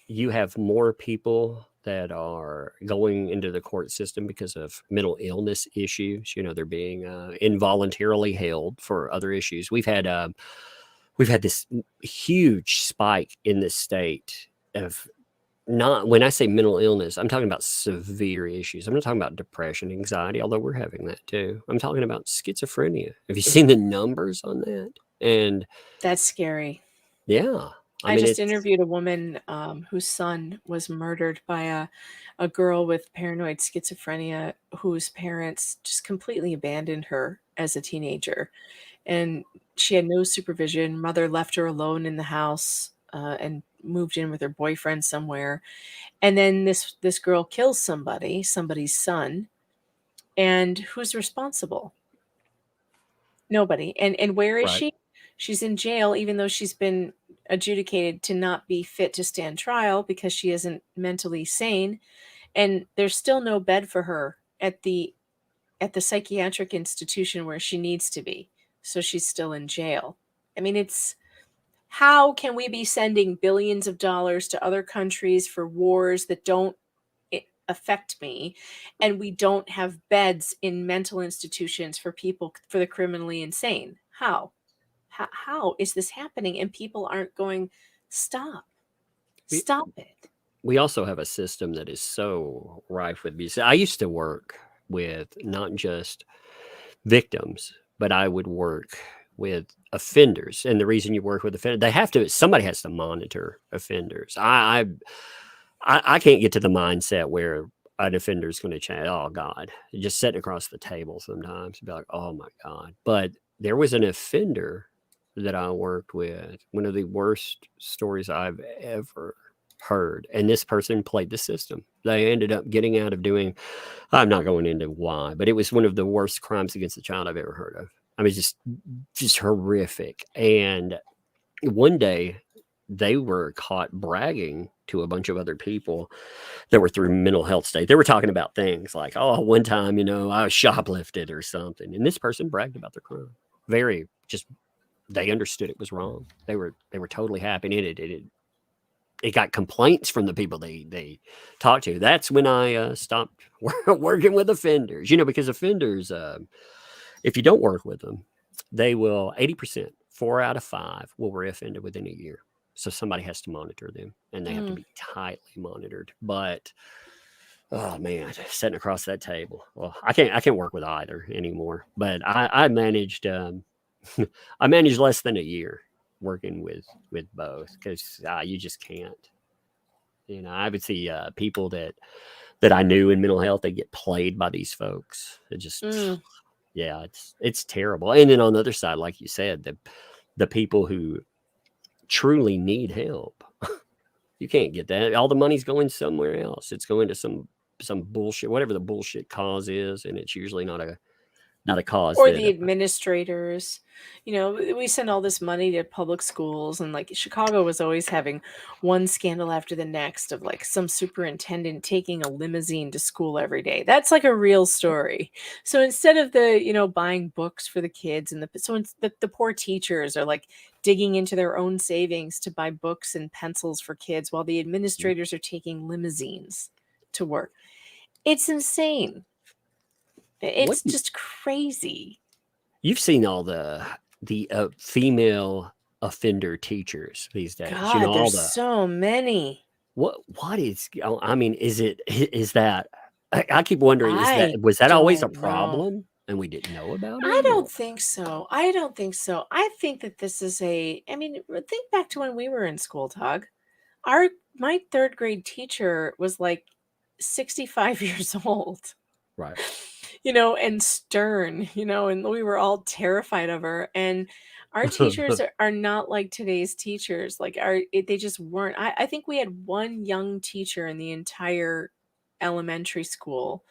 you have more people that are going into the court system because of mental illness issues. They're being involuntarily held for other issues. We've had this huge spike in this state of, not, when I say mental illness, I'm talking about severe issues. I'm not talking about depression, anxiety, although we're having that too. I'm talking about schizophrenia. Have you seen the numbers on that? And That's scary. yeah, I just interviewed a woman whose son was murdered by a girl with paranoid schizophrenia whose parents just completely abandoned her as a teenager. And she had no supervision. Mother left her alone in the house and moved in with her boyfriend somewhere. And then this girl kills somebody's son. And who's responsible? Nobody. And where is Right. she? She's in jail, even though she's been adjudicated to not be fit to stand trial because she isn't mentally sane. And there's still no bed for her at the psychiatric institution where she needs to be. So she's still in jail. I mean, how can we be sending billions of dollars to other countries for wars that don't affect me, and we don't have beds in mental institutions for the criminally insane? How is this happening? And people aren't going, stop it. We also have a system that is so rife with abuse. I used to work with not just victims, but I would work with offenders. And the reason you work with offenders, somebody has to monitor offenders. I can't get to the mindset where an offender is going to change. Oh God, just sitting across the table sometimes, be like, oh my God. But there was an offender that I worked with, one of the worst stories I've ever heard. And this person played the system. They ended up getting out of doing, I'm not going into why, but it was one of the worst crimes against a child I've ever heard of. I mean, just horrific. And one day they were caught bragging to a bunch of other people that were through mental health state. They were talking about things like, oh, one time, I was shoplifted or something. And this person bragged about their crime. They understood it was wrong. They were totally happy. And it got complaints from the people they talked to. That's when I stopped working with offenders, because offenders, if you don't work with them, they will 80%, 4 out of 5 will reoffend within a year. So somebody has to monitor them, and they have to be tightly monitored. But oh man, sitting across that table, well, I can't work with either anymore. But I managed I managed less than a year working with both, because you just can't. I would see people that I knew in mental health, they get played by these folks. It just yeah, it's terrible. And then on the other side, like you said, the people who truly need help, you can't get that. All the money's going somewhere else. It's going to some bullshit, whatever the bullshit cause is, and it's usually not a cause. Or the administrators. We send all this money to public schools, and like Chicago was always having one scandal after the next of like some superintendent taking a limousine to school every day. That's like a real story. So instead of buying books for the kids, and the poor teachers are like digging into their own savings to buy books and pencils for kids, while the administrators are taking limousines to work. It's insane. It's just crazy. You've seen all the female offender teachers these days. God, there's so many. What is? I mean, is that? I keep wondering, I was that always a don't know. problem and we didn't know about I it? don't think so. I don't think so. I think that this is I mean, think back to when we were in school, Tug. My third grade teacher was like 65 years old. Right. And stern, and we were all terrified of her. And our teachers are not like today's teachers. Like they just weren't. I think we had one young teacher in the entire elementary school.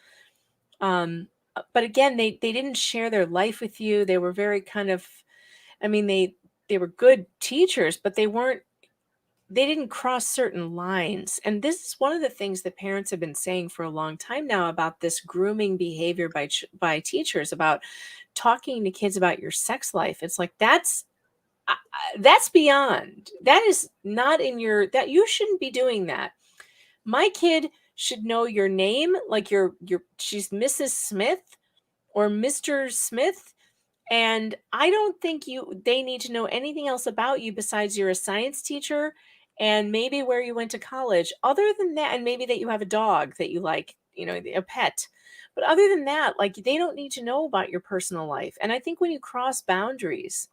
But again, they didn't share their life with you. They were very kind of, I mean, they were good teachers, but they didn't cross certain lines. And this is one of the things that parents have been saying for a long time now about this grooming behavior by teachers, about talking to kids about your sex life. It's like that's beyond. That is not in that you shouldn't be doing that. My kid should know your name, like she's Mrs. Smith or Mr. Smith. And I don't think they need to know anything else about you besides you're a science teacher and maybe where you went to college. Other than that, and maybe that you have a dog that you like, a pet. But other than that, like, they don't need to know about your personal life. And I think when you cross boundaries,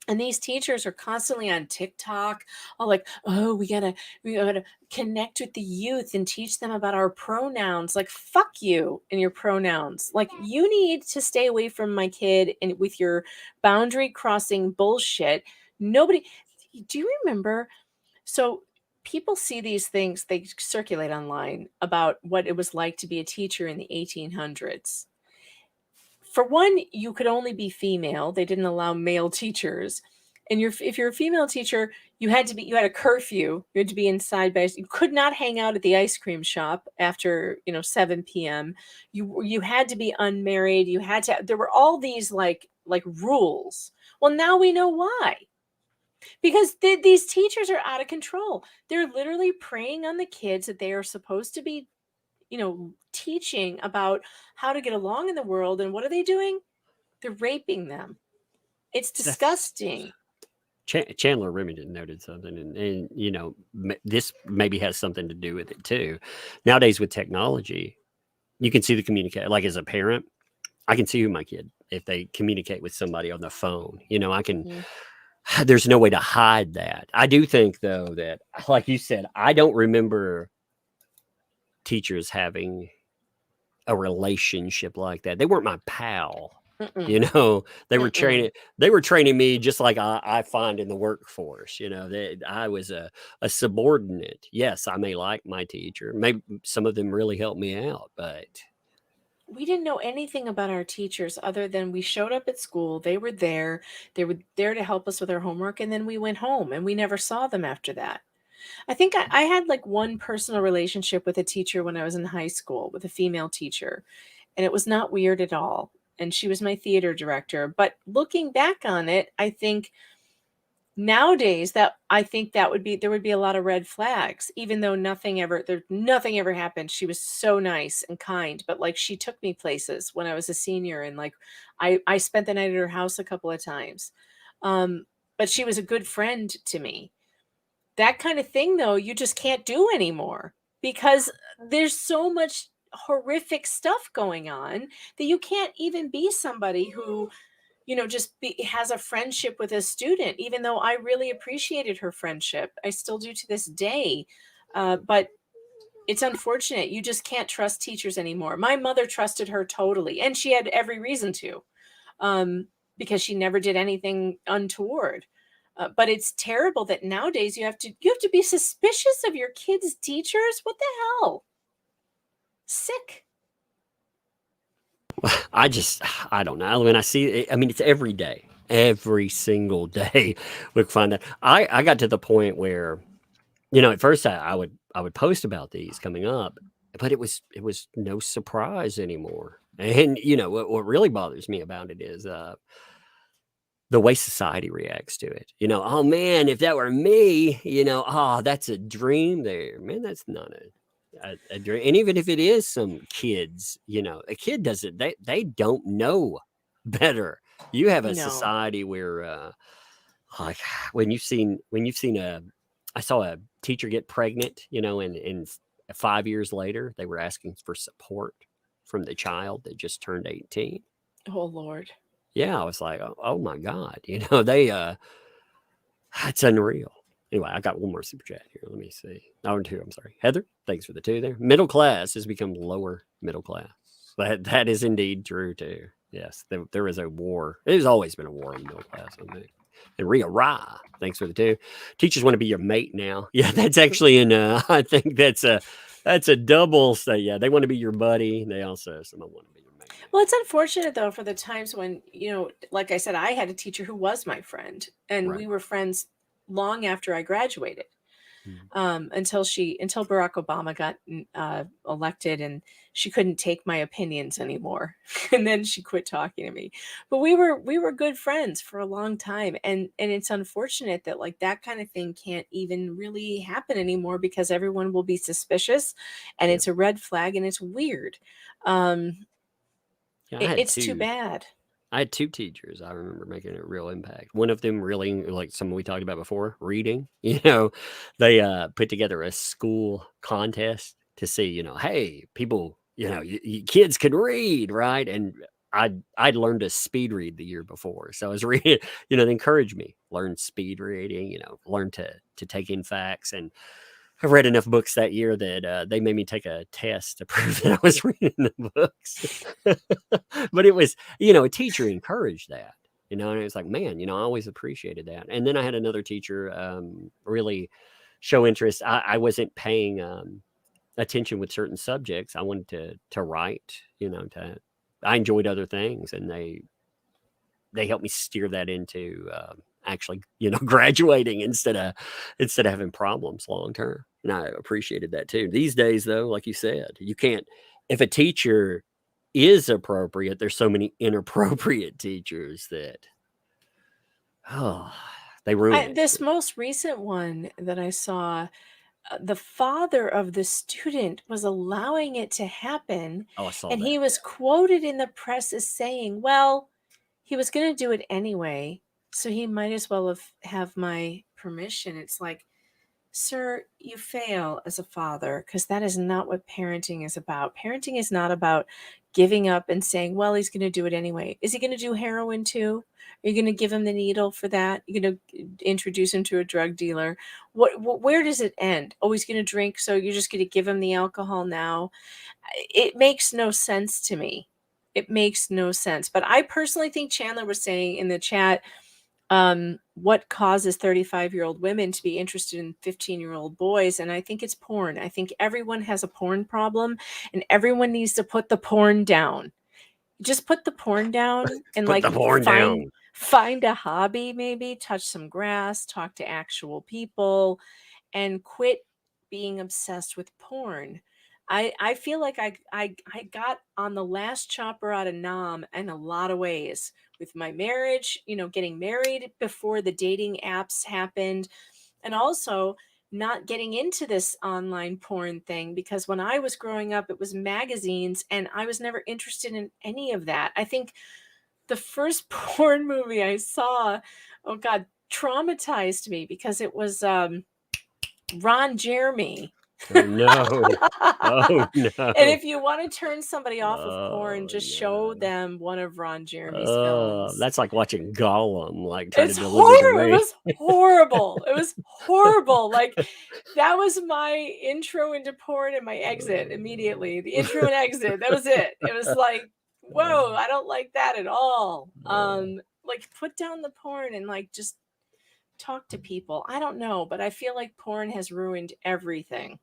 and these teachers are constantly on TikTok, all like, oh, we gotta connect with the youth and teach them about our pronouns. Like, fuck you and your pronouns. Like, you need to stay away from my kid and with your boundary crossing bullshit. Nobody. Do you remember? So people see these things, they circulate online about what it was like to be a teacher in the 1800s. For one, you could only be female. They didn't allow male teachers. And if you're a female teacher, you had a curfew. You had to be inside you could not hang out at the ice cream shop after 7 p.m. You had to be unmarried. There were all these like rules. Well, now we know why. Because these teachers are out of control. They're literally preying on the kids that they are supposed to be teaching about how to get along in the world. And what are they doing? They're raping them. It's disgusting. Chandler Remington noted something, and this maybe has something to do with it too. Nowadays with technology, you can see the communication. Like, as a parent, I can see who my kid, if they communicate with somebody on the phone, I can, there's no way to hide that. I do think though that, like you said, I don't remember teachers having a relationship like that. They weren't my pal. They were training me just like I find in the workforce. I was a subordinate. Yes, I may like my teacher. Maybe some of them really helped me out, but we didn't know anything about our teachers other than we showed up at school. They were there. They were there to help us with our homework, and then we went home, and we never saw them after that. I think I had like one personal relationship with a teacher when I was in high school, with a female teacher, and it was not weird at all. And she was my theater director. But looking back on it, I think nowadays there would be a lot of red flags, even though nothing ever happened. She was so nice and kind, but like, she took me places when I was a senior, and like I spent the night at her house a couple of times. But she was a good friend to me. That kind of thing, though, you just can't do anymore because there's so much horrific stuff going on that you can't even be somebody who, has a friendship with a student, even though I really appreciated her friendship. I still do to this day. But it's unfortunate. You just can't trust teachers anymore. My mother trusted her totally, and she had every reason to, because she never did anything untoward. But it's terrible that nowadays you have to be suspicious of your kids' teachers. What the hell? Sick. I don't know. When I see it, I mean, it's every day, every single day. We find that. I got to the point where, at first I would post about these coming up, but it was no surprise anymore. And what really bothers me about it is the way society reacts to it. Oh man, if that were me, that's a dream there, man. That's not a dream. And even if it is some kids, a kid doesn't, they don't know better. You have a society where, like when you've seen I saw a teacher get pregnant, and 5 years later, they were asking for support from the child that just turned 18. Oh Lord. Yeah, I was like, oh my God, they, it's unreal. Anyway, I got one more super chat here. Let me see. Oh, and 2, I'm sorry. Heather, thanks for the 2 there. Middle class has become lower middle class. That is indeed true too. Yes, there is a war. There's always been a war in the middle class, I think. And Rhea Ra, thanks for the 2. Teachers want to be your mate now. Yeah, that's actually I think that's a double say. Yeah, they want to be your buddy. They also some want to be your mate. Well, it's unfortunate though for the times when, like I said, I had a teacher who was my friend, and Right. we were friends long after I graduated. Until Barack Obama got elected, and she couldn't take my opinions anymore, and then she quit talking to me. But we were good friends for a long time, and it's unfortunate that like that kind of thing can't even really happen anymore because everyone will be suspicious, and Yeah. it's a red flag, and it's weird. It's too bad. I had 2 teachers I remember making a real impact. One of them really, like someone we talked about before, reading. They put together a school contest to see, hey, people, kids can read, right? And I'd learned to speed read the year before, so I was reading. They encouraged me learn speed reading. Learn to take in facts, and I read enough books that year that they made me take a test to prove that I was reading the books. But it was, a teacher encouraged that, and it was like, man, I always appreciated that. And then I had another teacher really show interest. I wasn't paying attention with certain subjects. I wanted to write, I enjoyed other things, and they helped me steer that into actually, graduating instead of having problems long term. And I appreciated that too. These days, though, like you said, you can't. If a teacher is appropriate, there's so many inappropriate teachers that, they ruin it. This most recent one that I saw, the father of the student was allowing it to happen, Oh, I saw and that. he was quoted in the press as saying, well, he was going to do it anyway, so he might as well have my permission. It's like, sir, you fail as a father, because that is not what parenting is about. Parenting is not about giving up and saying, well, he's going to do it anyway. Is he going to do heroin too? Are you going to give him the needle for that? You're going to introduce him to a drug dealer? Where does it end? Oh, he's going to drink, so you're just going to give him the alcohol now? It makes no sense to me. It makes no sense. But I personally think Chandler was saying in the chat, what causes 35-year-old women to be interested in 15-year-old boys? And I think it's porn. I think everyone has a porn problem, and everyone needs to put the porn down. Just put the porn down and Put the porn down. Find a hobby, maybe touch some grass, talk to actual people, and quit being obsessed with porn. I feel like I got on the last chopper out of Nam in a lot of ways with my marriage, getting married before the dating apps happened, and also not getting into this online porn thing, because when I was growing up, it was magazines, and I was never interested in any of that. I think the first porn movie I saw, oh God, traumatized me because it was Ron Jeremy. Oh, no. Oh, no. And if you want to turn somebody off of porn, just show them one of Ron Jeremy's films. That's like watching Gollum, like trying It's to deliver the horrible. It mail. was horrible. It was horrible. Like, that was my intro into porn and my exit immediately. The intro and exit. That was it. It was like, whoa, I don't like that at all. Like, put down the porn and like just talk to people. I don't know, but I feel like porn has ruined everything.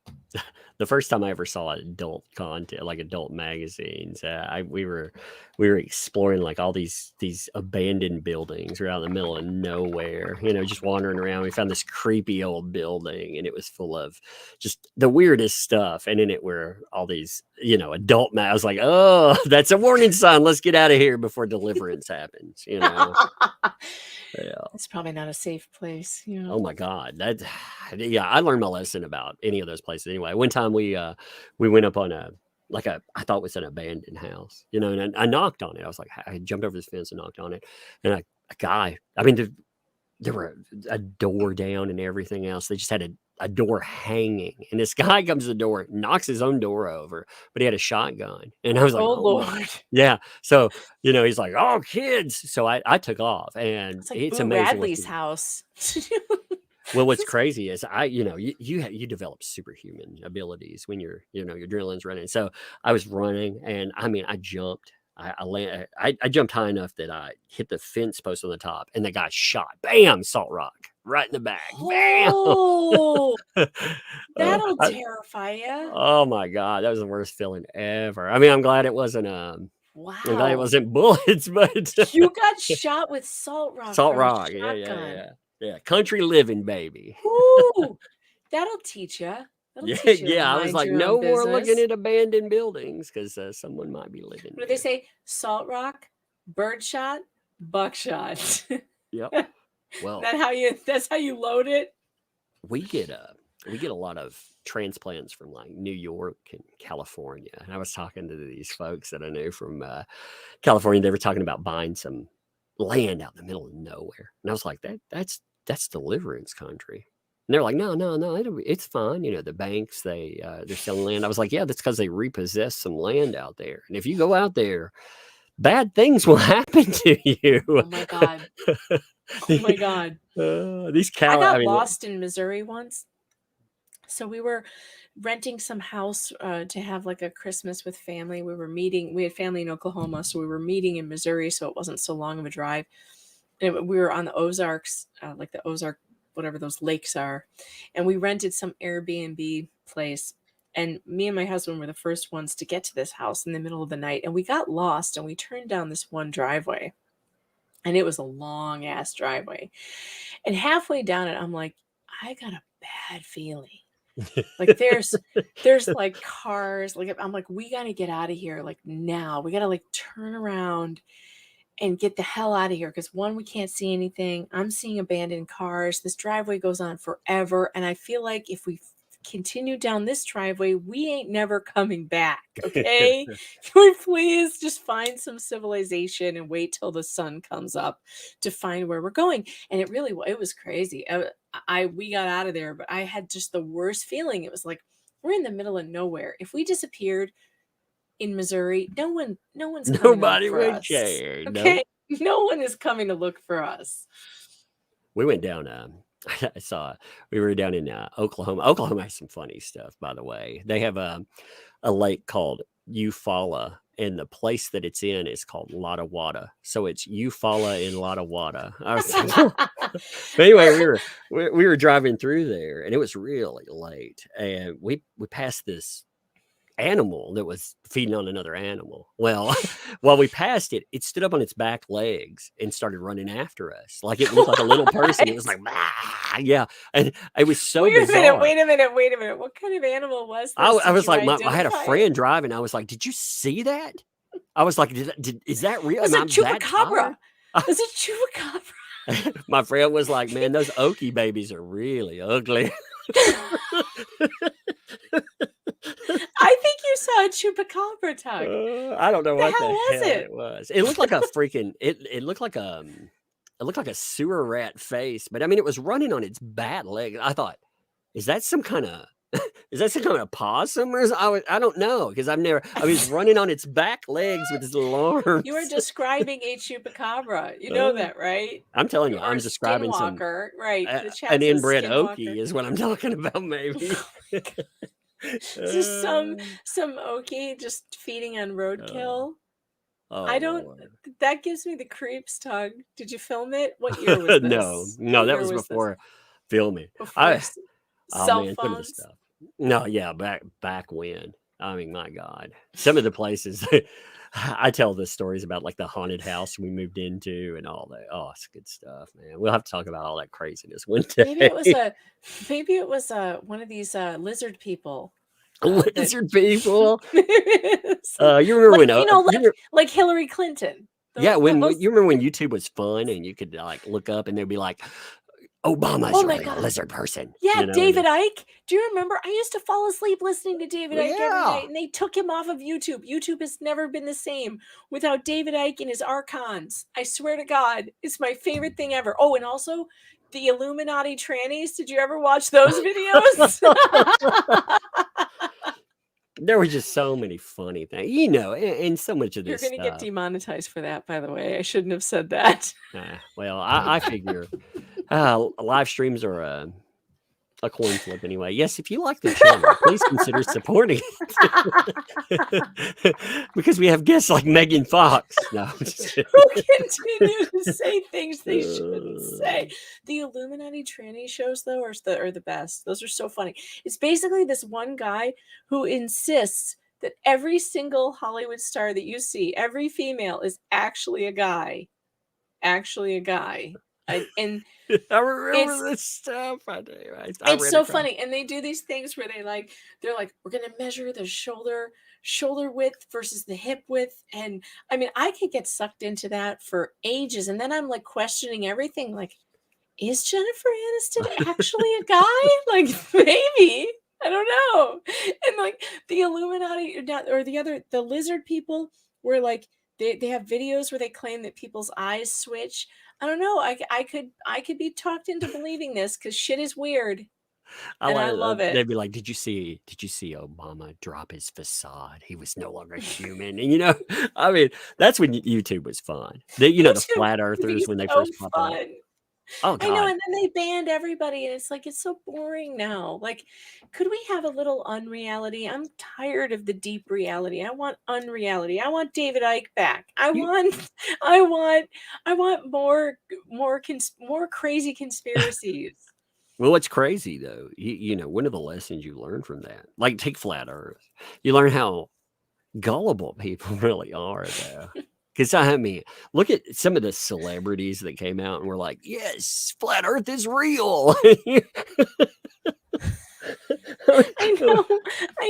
The first time I ever saw adult content, like adult magazines, we were exploring like all these abandoned buildings. We're out in the middle of nowhere, just wandering around. We found this creepy old building, and it was full of just the weirdest stuff. And in it were all these, adult I was like, oh, that's a warning sign. Let's get out of here before deliverance happens. Yeah. It's probably not a safe place. Oh my God. I learned my lesson about any of those places anyway. One time we went up on I thought it was an abandoned house, and I knocked on it. I was like, I jumped over this fence and knocked on it. And a guy, there were a door down and everything else. They just had a door hanging, and this guy comes to the door, knocks his own door over, but he had a shotgun, and I was like, Oh "Oh my." Lord. Yeah. So, he's like, "Oh, kids." So I took off, and It's like it's Boo amazing what Radley's you house. well, what's crazy is you develop superhuman abilities when your adrenaline's running. So I was running, and I mean, I jumped. I jumped high enough that I hit the fence post on the top, and the guy shot. Bam! Salt rock right in the back. Bam! Oh, Uh, that'll I- terrify you. oh my god, that was the worst feeling ever. I mean, I'm glad it wasn't. I'm glad it Wow. wasn't bullets, but You got shot with salt rock salt from a rock. Yeah, shotgun. yeah. Country living, baby. Ooh, that'll teach you. That'll Yeah, teach you to yeah. I was mind like, your no own more looking business. at abandoned buildings because someone might be living What do they there. say? Salt rock, birdshot, buckshot. Yep. Well, That's how you load it. we get a lot of transplants from like New York and California. And I was talking to these folks that I knew from California. They were talking about buying some land out in the middle of nowhere, and I was like, that's deliverance country. And they're like, no, it's fine. The banks they're selling land. I was like, yeah, that's because they repossess some land out there, and if you go out there, bad things will happen to you. Oh my god. Oh my god. These I I got mean, lost in Missouri once. So we were renting some house to have like a Christmas with family. We had family in Oklahoma, so we were meeting in Missouri, so it wasn't so long of a drive. And we were on the Ozarks, like the Ozark, whatever those lakes are. And we rented some Airbnb place. And me and my husband were the first ones to get to this house in the middle of the night. And we got lost, and we turned down this one driveway. And it was a long ass driveway. And halfway down it, I'm like, I got a bad feeling. Like there's like cars. Like I'm like, we gotta get out of here like now. We gotta like turn around and get the hell out of here. Because one, we can't see anything. I'm seeing abandoned cars. This driveway goes on forever. And I feel like if we continue down this driveway, we ain't never coming back. Okay. Can we please just find some civilization and wait till the sun comes up to find where we're going? And it was crazy. We got out of there, but I had just the worst feeling. It was like, we're in the middle of nowhere. If we disappeared in Missouri, no one's coming to look nobody for would us. care. Okay. No one is coming to look for us. We went down. We were down in Oklahoma. Oklahoma has some funny stuff, by the way. They have a lake called Eufaula, and the place that it's in is called Lottawada. So it's Eufaula in Lottawada. But anyway, we were driving through there, and it was really late, and we passed this animal that was feeding on another animal. Well, while we passed it, it stood up on its back legs and started running after us. Like it looked like a little person. It was like, "Ah," yeah. And it was so bizarre. Wait a minute. What kind of animal was this? I was Did you like, I had a identify it? friend driving. I was like, did you see that? I was like, is that real? It's a Am I that chupacabra. tired? It's a chupacabra. My friend was like, man, those Okie babies are really ugly. I think you saw a chupacabra, Tug. I don't know What what the hell was hell it? it was. It looked like a freaking. It looked like a sewer rat face, but I mean, it was running on its bat leg. I thought, is that some kind of possum or I don't know because I was running on its back legs with its little arms. You are describing a chupacabra. You know that, right? I'm telling you, Or I'm a describing skinwalker, right? The chat an says inbred skinwalker. Okie is what I'm talking about, maybe. Just some Okie just feeding on roadkill. I don't. Lord. That gives me the creeps, Tug. Did you film it? What year was this? No, What that year was this? before filming. Before cell Some of the phones. stuff. No, yeah, back when. I mean, my God, some of the places I tell the stories about, like the haunted house we moved into and all that. Oh, it's good stuff, man. We'll have to talk about all that craziness one day. Maybe it was one of these lizard people. Lizard people. You You remember like Hillary Clinton. You remember when YouTube was fun and you could like look up and they'd be like, Obama's Oh my really a God. lizard person. Yeah, You know, David Icke. Do you remember? I used to fall asleep listening to David Well, Icke every yeah. night, and they took him off of YouTube. YouTube has never been the same without David Icke and his archons. I swear to God, it's my favorite thing ever. Oh, and also the Illuminati trannies. Did you ever watch those videos? There were just so many funny things, you know, and so much of You're this going to get stuff. demonetized for that, by the way. I shouldn't have said that. Well, I figure live streams are a coin flip anyway. Yes, if you like the channel, please consider supporting it. Because we have guests like Megan Fox. No, I'm just kidding. Who continue to say things they shouldn't say. The Illuminati tranny shows, though, are the best. Those are so funny. It's basically this one guy who insists that every single Hollywood star that you see, every female, is actually a guy. Actually a guy. And I remember this stuff. I do. it's so funny. And they do these things where they're like, we're gonna measure the shoulder width versus the hip width. And I mean, I could get sucked into that for ages. And then I'm like questioning everything, like, is Jennifer Aniston actually a guy? Like, maybe. I don't know. And like the Illuminati or the lizard people were like, they have videos where they claim that people's eyes switch. I don't know. I could be talked into believing this because shit is weird. And I love it. They'd be like, did you see Obama drop his facade? He was no longer human. And, you know, I mean, that's when YouTube was fun. The flat earthers when they first popped up. Oh, God. I know, and then they banned everybody, and it's like, it's so boring now. Like, could we have a little unreality? I'm tired of the deep reality. I want unreality. I want David Icke back. I want more crazy conspiracies. Well, what's crazy though, you know, one of the lessons you learn from that, like take flat Earth, you learn how gullible people really are, though. Because I mean, look at some of the celebrities that came out and were like, "Yes, flat Earth is real." I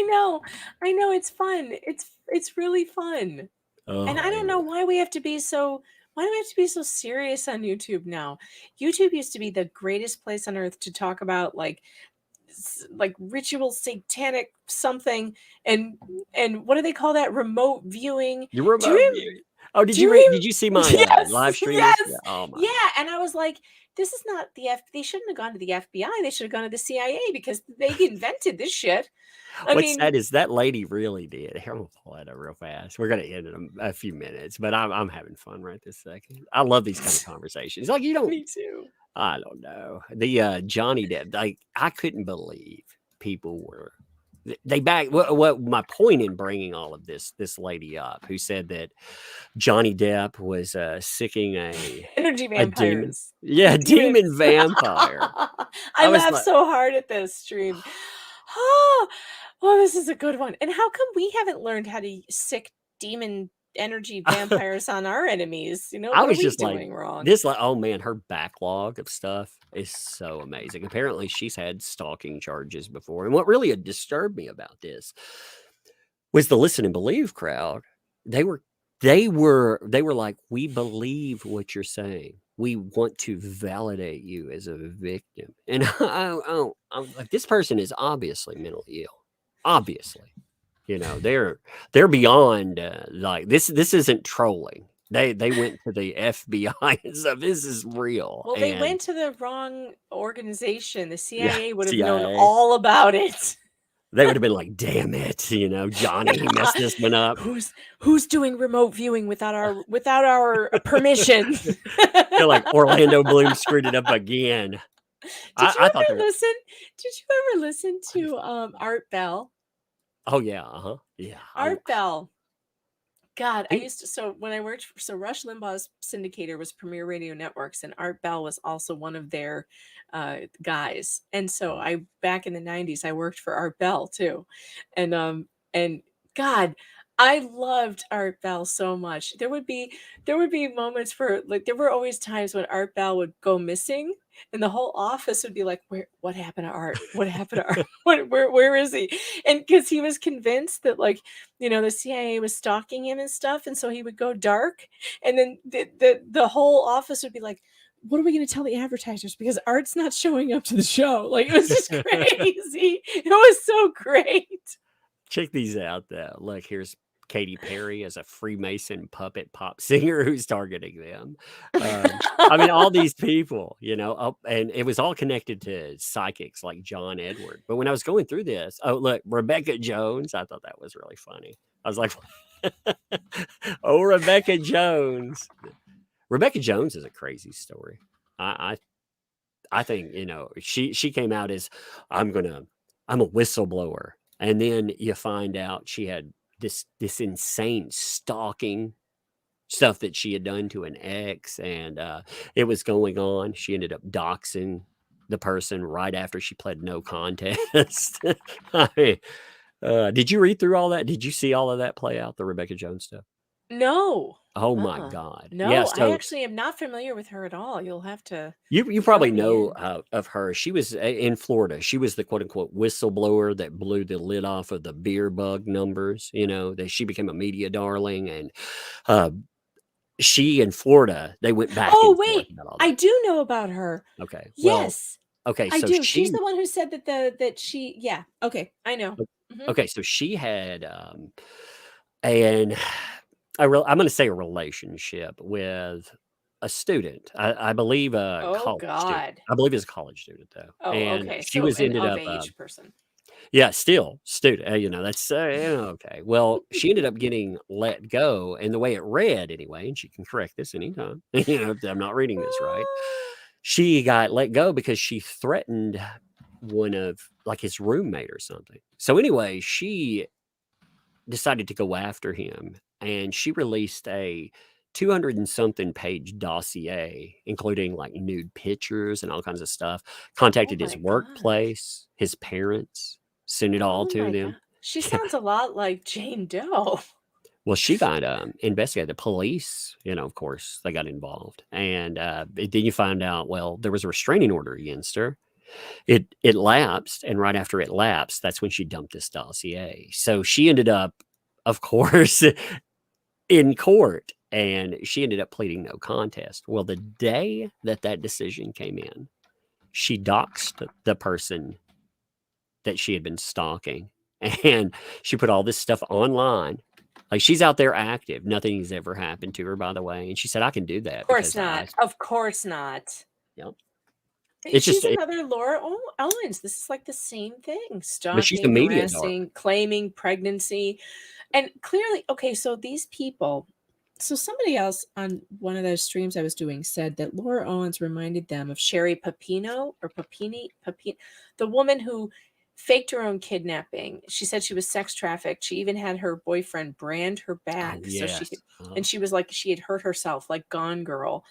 know. It's fun. It's really fun. And I don't know why we have to be so. Why do we have to be so serious on YouTube now? YouTube used to be the greatest place on earth to talk about like ritual satanic something and what do they call that? Remote viewing. Your remote viewing. Oh, did you see my live stream? Yes. Oh my. Yeah, and I was like, this is not the They shouldn't have gone to the FBI. They should have gone to the CIA because they invented this shit. What's sad is that lady really did. Here, I'm gonna pull that up real fast. We're gonna end in a few minutes, but I'm having fun right this second. I love these kind of conversations. Like, you don't. Me too. I don't know. The Johnny Depp. Like, I couldn't believe people were. They back. What my point in bringing all of this lady up, who said that Johnny Depp was sicking energy vampires. Demon vampire. I laughed so hard at this stream. Oh, this is a good one. And how come we haven't learned how to sick demon energy vampires on our enemies? You know, what I was are we just doing like, wrong? oh man, her backlog of stuff is so amazing. Apparently, she's had stalking charges before. And what really disturbed me about this was the listen and believe crowd. They were like, we believe what you're saying. We want to validate you as a victim. And I'm like, this person is obviously mentally ill. Obviously, you know, they're beyond like this isn't trolling. They went to the FBI and stuff. This is real. Well, they went to the wrong organization. The CIA would have known all about it. They would have been like, damn it, you know, Johnny, he messed this one up. Who's doing remote viewing without our permission? They're like, Orlando Bloom screwed it up again. Did you ever listen to Art Bell? Oh yeah, yeah. Art Bell. God, I used to. So when I worked, Rush Limbaugh's syndicator was Premier Radio Networks, and Art Bell was also one of their guys. And so back in the 90s, I worked for Art Bell too, and God, I loved Art Bell so much. There would be moments where, like, there were always times when Art Bell would go missing, and the whole office would be like, what happened to Art? What happened to Art? Where is he? And because he was convinced that, like, you know, the CIA was stalking him and stuff, and so he would go dark, and then the whole office would be like, what are we going to tell the advertisers? Because Art's not showing up to the show. Like, it was just crazy. It was so great. Check these out, though. Look, here's Katy Perry as a Freemason puppet pop singer who's targeting them. I mean, all these people, and it was all connected to psychics like John Edward. But when I was going through this, oh, look, Rebecca Jones, I thought that was really funny. I was like, oh, Rebecca Jones. Rebecca Jones is a crazy story. I think, she came out as, I'm a whistleblower. And then you find out she had this insane stalking stuff that she had done to an ex, and it was going on. She ended up doxing the person right after she pled no contest. I mean, did you read through all that? Did you see all of that play out, the Rebecca Jones stuff? No. Oh my God. No, Yeah, I so actually am not familiar with her at all. You'll have to you fill probably me know in. of her. She was in Florida. She was the quote unquote whistleblower that blew the lid off of the beer bug numbers. That she became a media darling, and she in Florida, they went back Oh, and forth wait. about all I that. do know about her. Okay. Well, Yes, okay. I So do. She's she, the one who said that she, yeah. Okay, I know. Mhm. okay. So she had, and I'm going to say a relationship with a student. I believe a Oh, college student. God. I believe it's a college student though. Oh, And okay. she So was an ended of up, age person. yeah, still student. That's okay. Well, she ended up getting let go, and the way it read anyway, and she can correct this anytime. If I'm not reading this right. She got let go because she threatened one of like his roommate or something. So anyway, she decided to go after him, and she released a 200 and something page dossier, including like nude pictures and all kinds of stuff. Contacted his my gosh. workplace, his parents, sent it all Oh to my them. God. She sounds a lot like Jane Doe. Well, she got investigated. The police, of course, they got involved, and then you find out. Well, there was a restraining order against her. It lapsed, and right after it lapsed, that's when she dumped this dossier. So she ended up, of course, in court, and she ended up pleading no contest. Well, the day that decision came in, she doxed the person that she had been stalking, and she put all this stuff online. Like, she's out there active. Nothing's ever happened to her, by the way. And she said, I can do that. Of course not. Of course not. Yep. It's she's another Laura Owens. This is like the same thing. Stalking, she's the media harassing, claiming pregnancy. And clearly, okay, so these people, so somebody else on one of those streams I was doing said that Laura Owens reminded them of Sherry Papino, the woman who faked her own kidnapping. She said she was sex trafficked. She even had her boyfriend brand her back. Yes. So she could, and she was like, she had hurt herself, like Gone Girl.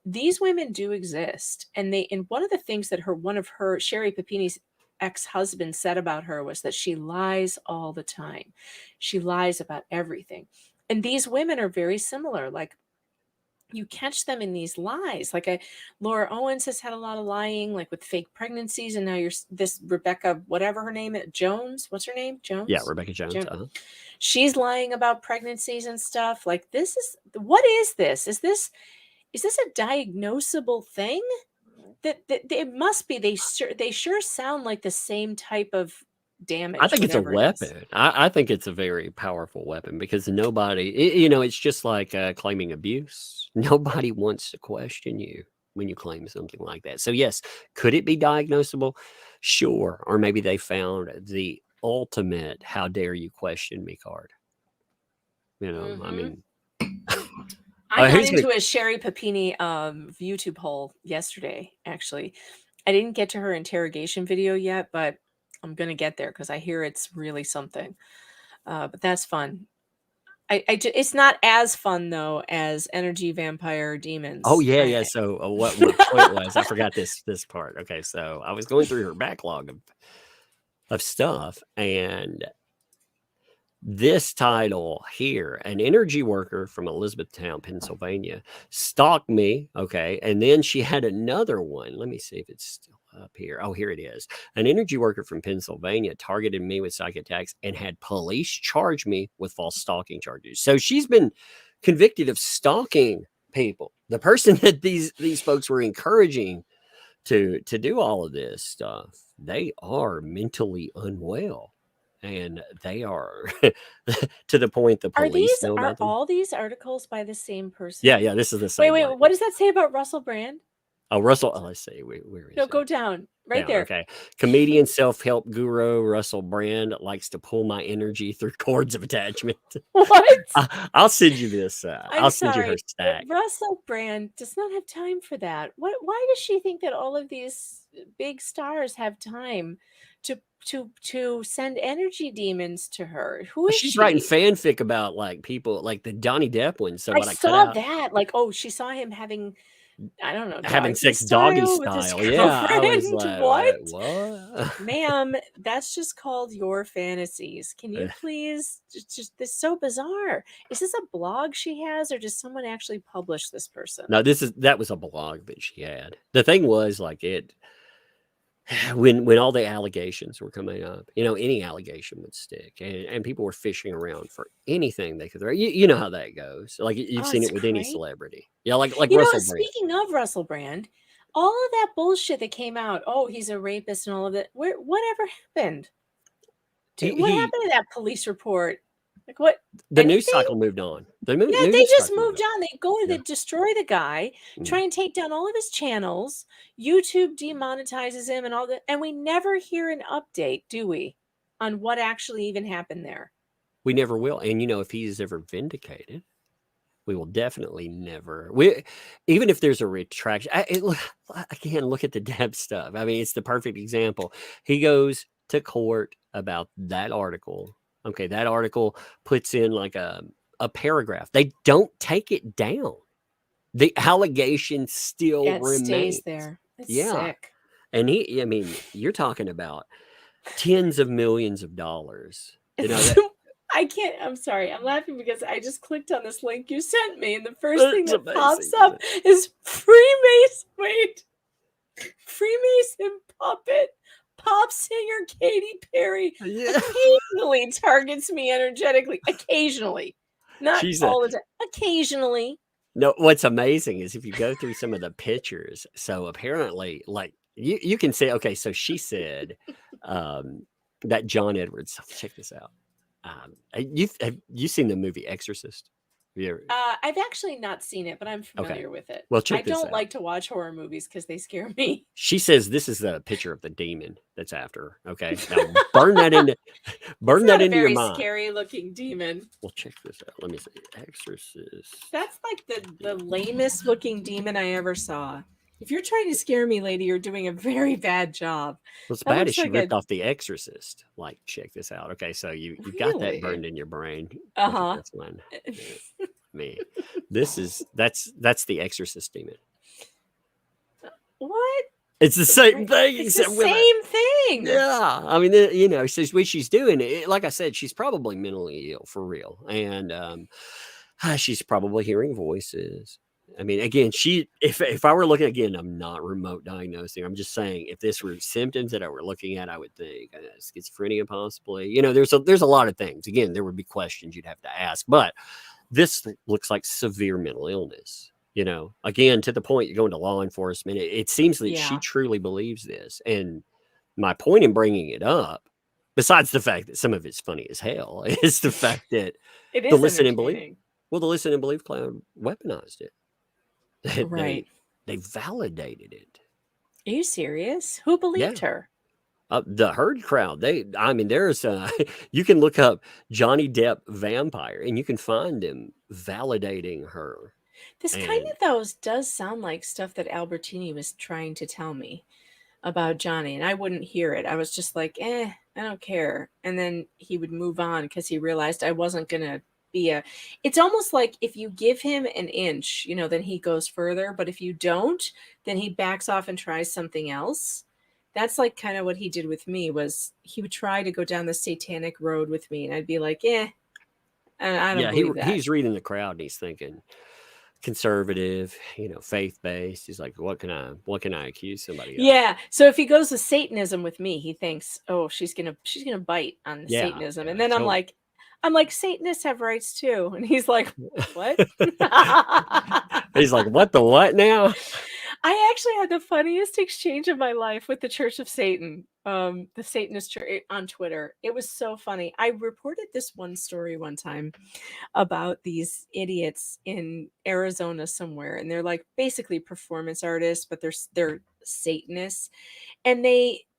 These women do exist. And one of the things that one of her, Sherry Papini's ex-husband said about her was that she lies all the time. She lies about everything. And these women are very similar. Like, you catch them in these lies. Like Laura Owens has had a lot of lying, like with fake pregnancies. And now you're this Rebecca, whatever her name is, Jones. What's her name? Jones? Yeah, Rebecca Jones. She's lying about pregnancies and stuff. Like, what is this? Is this a diagnosable thing? That it must be. They sure sound like the same type of damage. I think it's a weapon. I think it's a very powerful weapon, because nobody, it's just like claiming abuse. Nobody wants to question you when you claim something like that. So yes, could it be diagnosable? Sure. Or maybe they found the ultimate "how dare you question me" card. I mean, I got into a Sherry Papini YouTube hole yesterday, actually. I didn't get to her interrogation video yet, but I'm going to get there because I hear it's really something. But that's fun. It's not as fun, though, as Energy Vampire Demons. Oh, yeah, yeah. So what my point was, I forgot this part. Okay, so I was going through her backlog of stuff, and this title here, an energy worker from Elizabethtown, Pennsylvania, stalked me. Okay. And then she had another one. Let me see if it's still up here. Oh, here it is. An energy worker from Pennsylvania targeted me with psychic attacks and had police charge me with false stalking charges. So she's been convicted of stalking people, the person that these folks were encouraging to do all of this stuff, they are mentally unwell, and they are to the point the police know Are about them. all these articles by the same person? Yeah, this is the same Wait, one. what does that say about Russell Brand? Oh, Russell. Let's see. Where is No, it? go down. Right Down, there. okay. Comedian, self-help guru Russell Brand likes to pull my energy through cords of attachment. What? I'll send you this. I'm I'll send you her sorry, but stack. Russell Brand does not have time for that. Why does she think that all of these big stars have time to send energy demons to her? Who is She's she? writing fanfic about like people like the Johnny Depp one. So I what I cut saw out, that. Like, oh, she saw him having, I don't know, having doggy sex doggy with his style. Yeah, I was girlfriend. like, What? what? Ma'am, that's just called your fantasies. Can you please just this is so bizarre. Is this a blog she has, or does someone actually publish this person? No, that was a blog that she had. The thing was like it when all the allegations were coming up, any allegation would stick, and people were fishing around for anything they could throw. You know how that goes. Like you've seen It's it with any great. celebrity. Yeah, like Russell Brand. Speaking of Russell Brand, all of that bullshit that came out, oh, he's a rapist and all of that. Whatever happened? What happened to that police report? Like what? The news cycle moved on. They just moved on. They go to destroy the guy, try and take down all of his channels. YouTube demonetizes him and all that. And we never hear an update, do we, on what actually even happened there? We never will. And if he is ever vindicated, we will definitely never. Even if there's a retraction, again, look at the Depp stuff. I mean, it's the perfect example. He goes to court about that article. Okay, that article puts in like a paragraph. They don't take it down. The allegation still remains. Stays there. It's sick. And you're talking about tens of millions of dollars. I can't. I'm sorry. I'm laughing because I just clicked on this link you sent me, and the first thing that pops up is Freemason puppet. Pop singer Katy Perry occasionally targets me energetically. Occasionally. Not all the time. Occasionally. No, what's amazing is if you go through some of the pictures, so apparently, like, you can say, okay, so she said that John Edwards, check this out. Have you seen the movie Exorcist? I've actually not seen it, but I'm familiar with it. Well, check I this don't out. like to watch horror movies because they scare me. She says this is the picture of the demon that's after her. Okay, now burn that into your mind. Scary looking demon. Well, check this out. Let me see. Exorcist. That's like the lamest looking demon I ever saw. If you're trying to scare me, lady, you're doing a very bad job. What's bad is she ripped off The Exorcist. Like, check this out. Okay, so you've got that burned in your brain. That's one. Me. That's The Exorcist demon. What? It's the same thing. It's the same thing. Yeah. I mean, so what she's doing, like I said, she's probably mentally ill for real. And she's probably hearing voices. I mean, again, if I were looking, again, I'm not remote diagnosing. I'm just saying if this were symptoms that I were looking at, I would think schizophrenia possibly. There's a lot of things. Again, there would be questions you'd have to ask. But this looks like severe mental illness. Again, to the point you're going to law enforcement. It seems that she truly believes this. And my point in bringing it up, besides the fact that some of it's funny as hell, is the fact that the Listen and Believe cloud weaponized it. Right. They validated it. Are you serious? Who believed her? The herd crowd. There's you can look up Johnny Depp vampire and you can find him validating her. This kind of does sound like stuff that Albertini was trying to tell me about Johnny, and I wouldn't hear it. I was just like, I don't care. And then he would move on because he realized I wasn't gonna it's almost like if you give him an inch, then he goes further. But if you don't, then he backs off and tries something else. That's like kind of what he did with me. Was he would try to go down the satanic road with me, and I'd be like, I don't believe that. He's reading the crowd and he's thinking conservative, faith-based. He's like, what can I accuse somebody of? Yeah. So if he goes to Satanism with me, he thinks, oh, she's gonna bite on Satanism, and then I'm like, Satanists have rights too. And he's like, what? He's like, what the what now? I actually had the funniest exchange of my life with the Church of Satan, the Satanist church on Twitter. It was so funny. I reported this one story one time about these idiots in Arizona somewhere, and they're like basically performance artists, but they're Satanists, and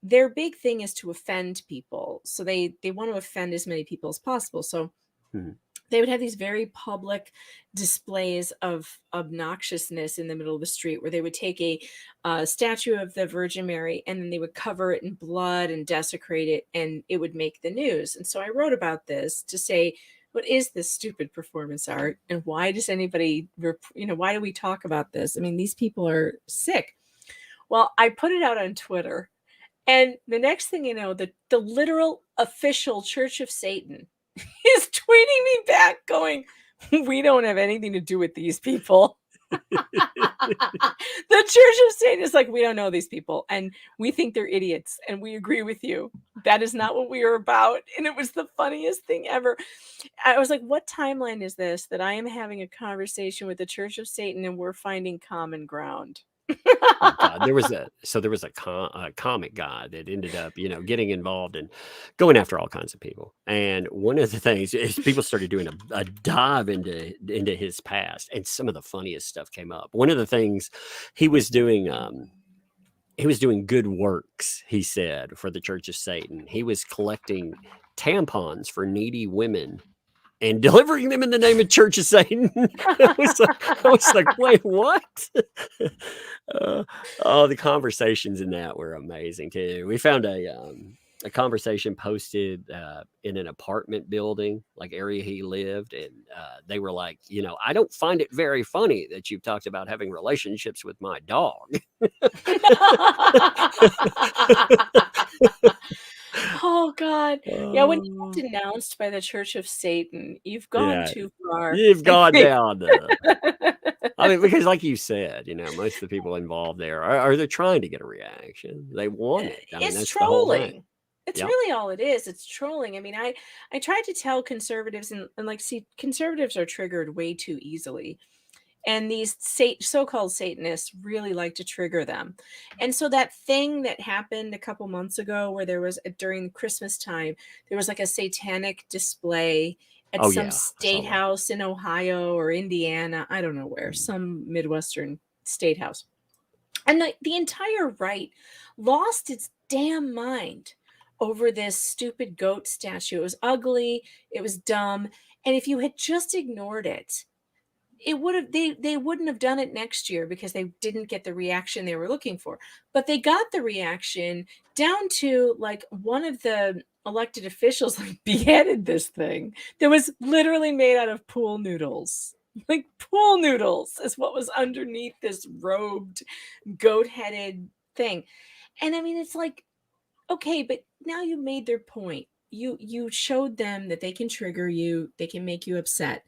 their big thing is to offend people. So they want to offend as many people as possible. So Hmm. they would have these very public displays of obnoxiousness in the middle of the street, where they would take a statue of the Virgin Mary and then they would cover it in blood and desecrate it, and it would make the news. And so I wrote about this to say, what is this stupid performance art, and why does anybody, why do we talk about this? I mean, these people are sick. Well, I put it out on Twitter, and the next thing you know, the literal official Church of Satan is tweeting me back going, we don't have anything to do with these people. The Church of Satan is like, we don't know these people, and we think they're idiots, and we agree with you. That is not what we are about. And it was the funniest thing ever. I was like, what timeline is this that I am having a conversation with the Church of Satan and we're finding common ground? Oh, God, there was a comic guy that ended up, getting involved and going after all kinds of people. And one of the things is people started doing a dive into his past, and some of the funniest stuff came up. One of the things he was doing good works, he said, for the Church of Satan. He was collecting tampons for needy women and delivering them in the name of Church of Satan. I was like, wait, what? The conversations in that were amazing too. We found a conversation posted in an apartment building, like area he lived, and they were like, I don't find it very funny that you've talked about having relationships with my dog. Oh God. Yeah, when you get denounced by the Church of Satan, you've gone too far. You've gone down. I mean, because like you said, most of the people involved there are they're trying to get a reaction. They want it. I mean, It's that's the whole thing. trolling. It's Yep. really all it is. It's trolling. I mean, I tried to tell conservatives and like, see, conservatives are triggered way too easily. And these so-called Satanists really like to trigger them. And so that thing that happened a couple months ago, where there was during Christmas time, there was like a satanic display at Oh, some yeah, I saw state that. house in Ohio or Indiana, I don't know where, some Midwestern state house. And the entire right lost its damn mind over this stupid goat statue. It was ugly, it was dumb, and if you had just ignored it, it would have they wouldn't have done it next year, because they didn't get the reaction they were looking for. But they got the reaction, down to like one of the elected officials like beheaded this thing that was literally made out of pool noodles. Like, pool noodles is what was underneath this robed, goat-headed thing. And I mean, it's like, okay, but now you made their point. You showed them that they can trigger you, they can make you upset.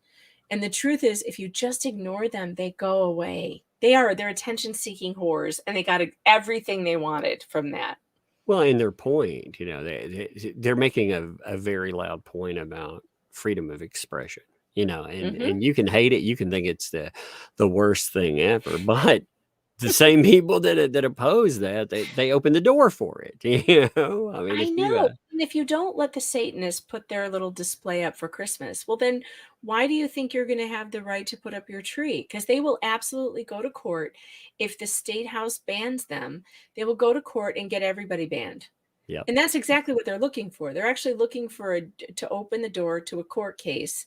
And the truth is, if you just ignore them, they go away. They're attention-seeking whores, and they got everything they wanted from that. Well, and their point, they're making a very loud point about freedom of expression, and you can hate it, you can think it's the worst thing ever, but the same people that oppose that, they open the door for it. I mean, I know. And if you don't let the Satanists put their little display up for Christmas, well, then why do you think you're going to have the right to put up your tree? Because they will absolutely go to court. If the state house bans them, they will go to court and get everybody banned. Yep. And that's exactly what they're looking for. They're actually looking to open the door to a court case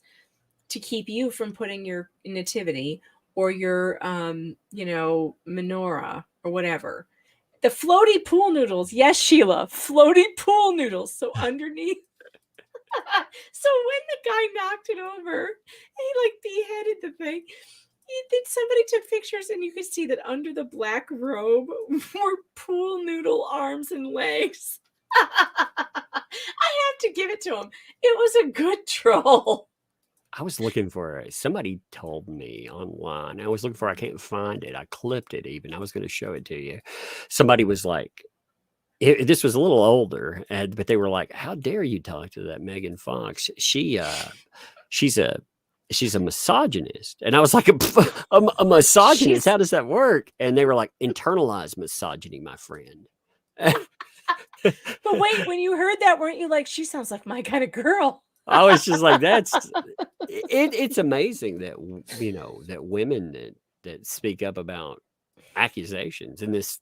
to keep you from putting your nativity or your menorah or whatever. The floaty pool noodles. Yes, Sheila, floaty pool noodles. So underneath. So when the guy knocked it over, he like beheaded the thing. Then somebody took pictures, and you could see that under the black robe were pool noodle arms and legs. I have to give it to him. It was a good troll. I was looking for somebody told me online. I can't find it. I clipped it even. I was going to show it to you. Somebody was like, this was a little older, but they were like, how dare you talk to that Megan Fox? She's a she's a misogynist. And I was like, a misogynist? She's How does that work? And they were like, internalized misogyny, my friend. But wait, when you heard that, weren't you like, she sounds like my kind of girl? I was just like, it's amazing that, that women that speak up about accusations in this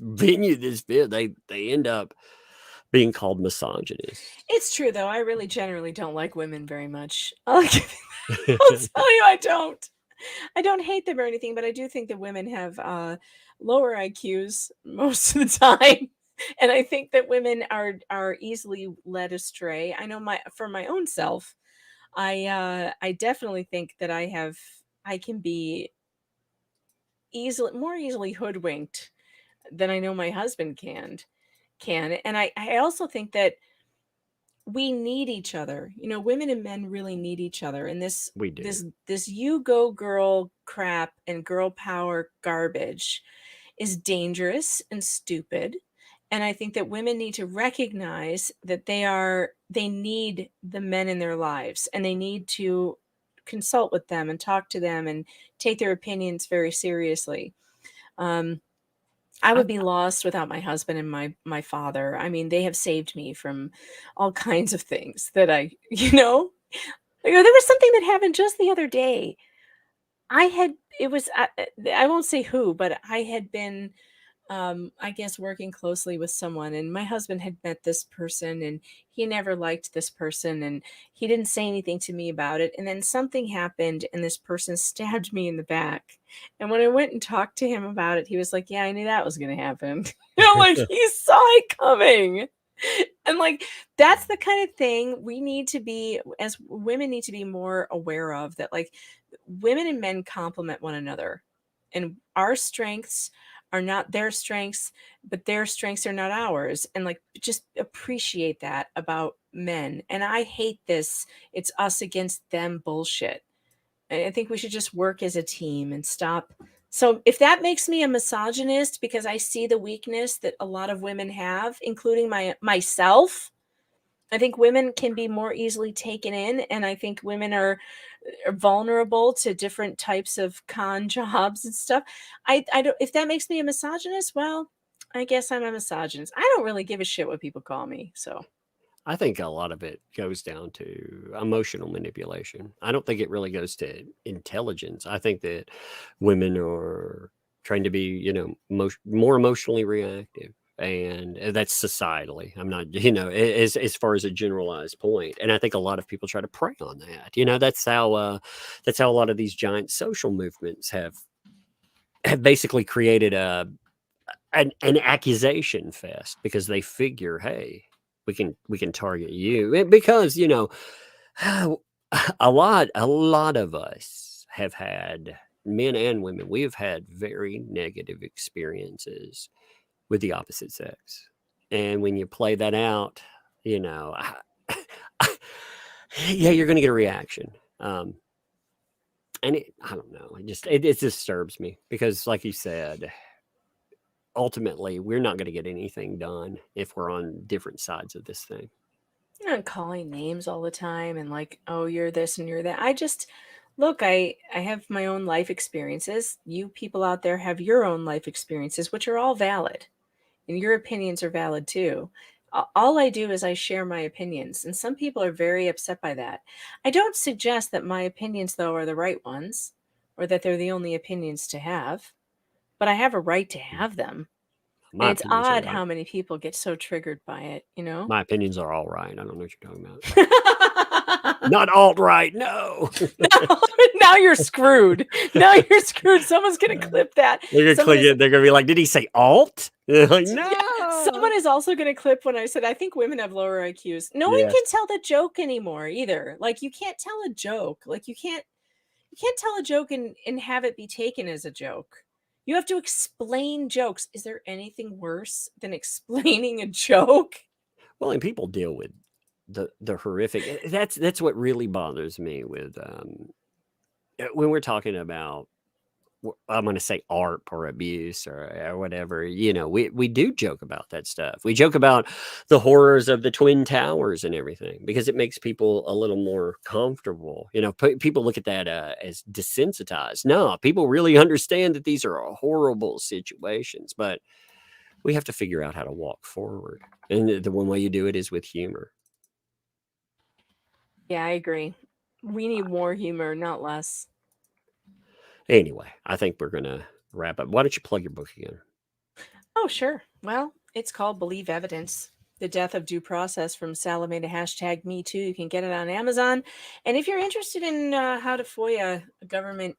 venue, this field, they end up being called misogynists. It's true, though. I really generally don't like women very much. I'll tell you, I don't. I don't hate them or anything, but I do think that women have lower IQs most of the time. And I think that women are easily led astray. I know for my own self, I definitely think that I can be more easily hoodwinked than I know my husband can. And I also think that we need each other. Women and men really need each other. And We do. this you go girl crap and girl power garbage is dangerous and stupid. And I think that women need to recognize that they need the men in their lives, and they need to consult with them and talk to them and take their opinions very seriously. I would be lost without my husband and my father. I mean, they have saved me from all kinds of things that there was something that happened just the other day. I won't say who, but I had been, I guess, working closely with someone, and my husband had met this person, and he never liked this person, and he didn't say anything to me about it. And then something happened, and this person stabbed me in the back. And when I went and talked to him about it, he was like, "Yeah, I knew that was going to happen." Like, he saw it coming. And like, that's the kind of thing we need to be, as women need to be more aware of, that like women and men complement one another, and our strengths are not their strengths, but their strengths are not ours. And like, just appreciate that about men. And I hate this "it's us against them" bullshit. I think we should just work as a team and stop. So if that makes me a misogynist because I see the weakness that a lot of women have, including myself, I think women can be more easily taken in, and I think women are vulnerable to different types of con jobs and stuff. I don't. If that makes me a misogynist, well, I guess I'm a misogynist. I don't really give a shit what people call me. So I think a lot of it goes down to emotional manipulation. I don't think it really goes to intelligence. I think that women are trying to be, more emotionally reactive. And that's societally. I'm not, as far as a generalized point. And I think a lot of people try to prey on that. That's how a lot of these giant social movements have basically created an accusation fest, because they figure, hey, we can target you, because a lot of us have had, men and women, we have had very negative experiences with the opposite sex. And when you play that out, yeah, you're going to get a reaction. And I don't know, it disturbs me, because like you said, ultimately we're not going to get anything done if we're on different sides of this thing. you're not calling names all the time and like, "Oh, you're this and you're that." I just look, I have my own life experiences. You people out there have your own life experiences, which are all valid, and your opinions are valid too. All I do is I share my opinions, and some people are very upset by that. I don't suggest that my opinions, though, are the right ones, or that they're the only opinions to have, but I have a right to have them. My And it's opinions are odd right. how many people get so triggered by it, My opinions are all right. I don't know what you're talking about. Not alt-right, no. Now you're screwed. Now you're screwed. Someone's gonna clip that. They're gonna Someone click is- it. They're gonna be like, "Did he say alt?" They're like, no. Someone is also going to clip when I said I think women have lower IQs. No one Yes. can tell the joke anymore either. Like, you can't tell a joke. Like, you can't tell a joke and have it be taken as a joke. You have to explain jokes. Is there anything worse than explaining a joke? Well, and people deal with the horrific. That's what really bothers me with when we're talking about I'm going to say art or abuse or whatever. You know, we do joke about that stuff. We joke about the horrors of the Twin Towers and everything because it makes people a little more comfortable. You know, people look at that as desensitized. No, people really understand that these are horrible situations, but we have to figure out how to walk forward. And the one way you do it is with humor. Yeah, I agree. We need more humor, not less. Anyway, I think we're going to wrap up. Why don't you plug your book again? Oh, sure. Well, it's called Believe Evidence: The Death of Due Process from Salome to #MeToo. You can get it on Amazon. And if you're interested in how to FOIA government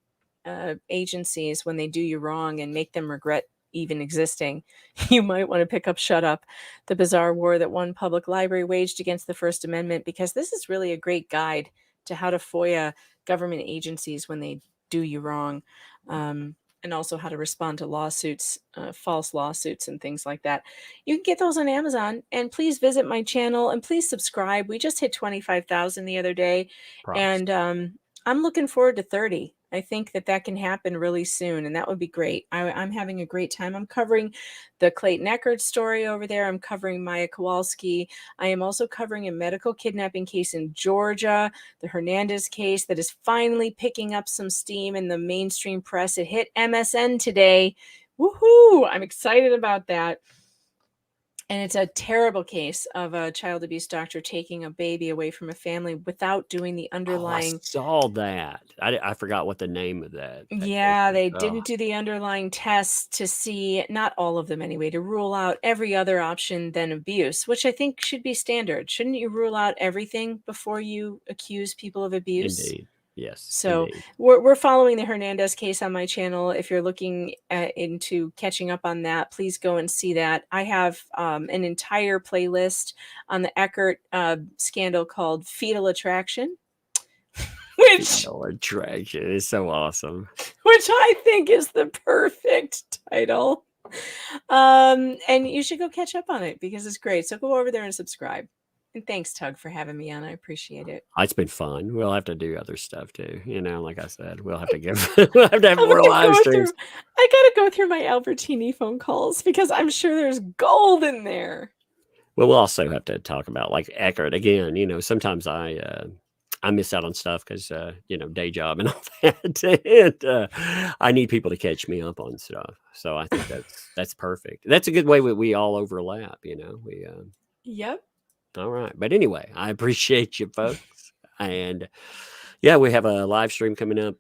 agencies when they do you wrong and make them regret even existing, you might want to pick up Shut Up: The Bizarre War That One Public Library Waged Against the First Amendment, because this is really a great guide to how to FOIA government agencies when they do you wrong. And also how to respond to lawsuits, false lawsuits and things like that. You can get those on Amazon, and please visit my channel and please subscribe. We just hit 25,000 the other day, Props. and I'm looking forward to 30. I think that can happen really soon, and that would be great. I'm having a great time. I'm covering the Clayton Echard story over there. I'm covering Maya Kowalski. I am also covering a medical kidnapping case in Georgia, the Hernandez case that is finally picking up some steam in the mainstream press. It hit MSN today. Woohoo! I'm excited about that. And it's a terrible case of a child abuse doctor taking a baby away from a family without doing the underlying. I saw that. I forgot what the name of that. Yeah, they didn't do the underlying tests to see, not all of them anyway, to rule out every other option than abuse, which I think should be standard. Shouldn't you rule out everything before you accuse people of abuse? Indeed. Yes. So indeed. we're following the Hernandez case on my channel. If you're looking into catching up on that, please go and see that. I have an entire playlist on the Echard scandal called Fetal Attraction, Fetal Attraction is so awesome. Which I think is the perfect title. And you should go catch up on it because it's great. So go over there and subscribe. And thanks, Tug, for having me on. I appreciate it. It's been fun. We'll have to do other stuff too. You know, like I said, we'll have to have more live streams. I gotta go through my Albertini phone calls because I'm sure there's gold in there. Well, we'll also have to talk about like Echard again. You know, sometimes I miss out on stuff because you know, day job and all that, and I need people to catch me up on stuff. So I think that's perfect. That's a good way we all overlap. You know, Yep. All right. But anyway, I appreciate you folks. And yeah, we have a live stream coming up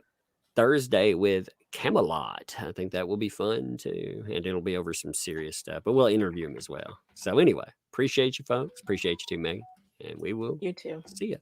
Thursday with Camelot. I think that will be fun too. And it'll be over some serious stuff, but we'll interview him as well. So anyway, appreciate you folks. Appreciate you too, Megan. And we will You too. see you.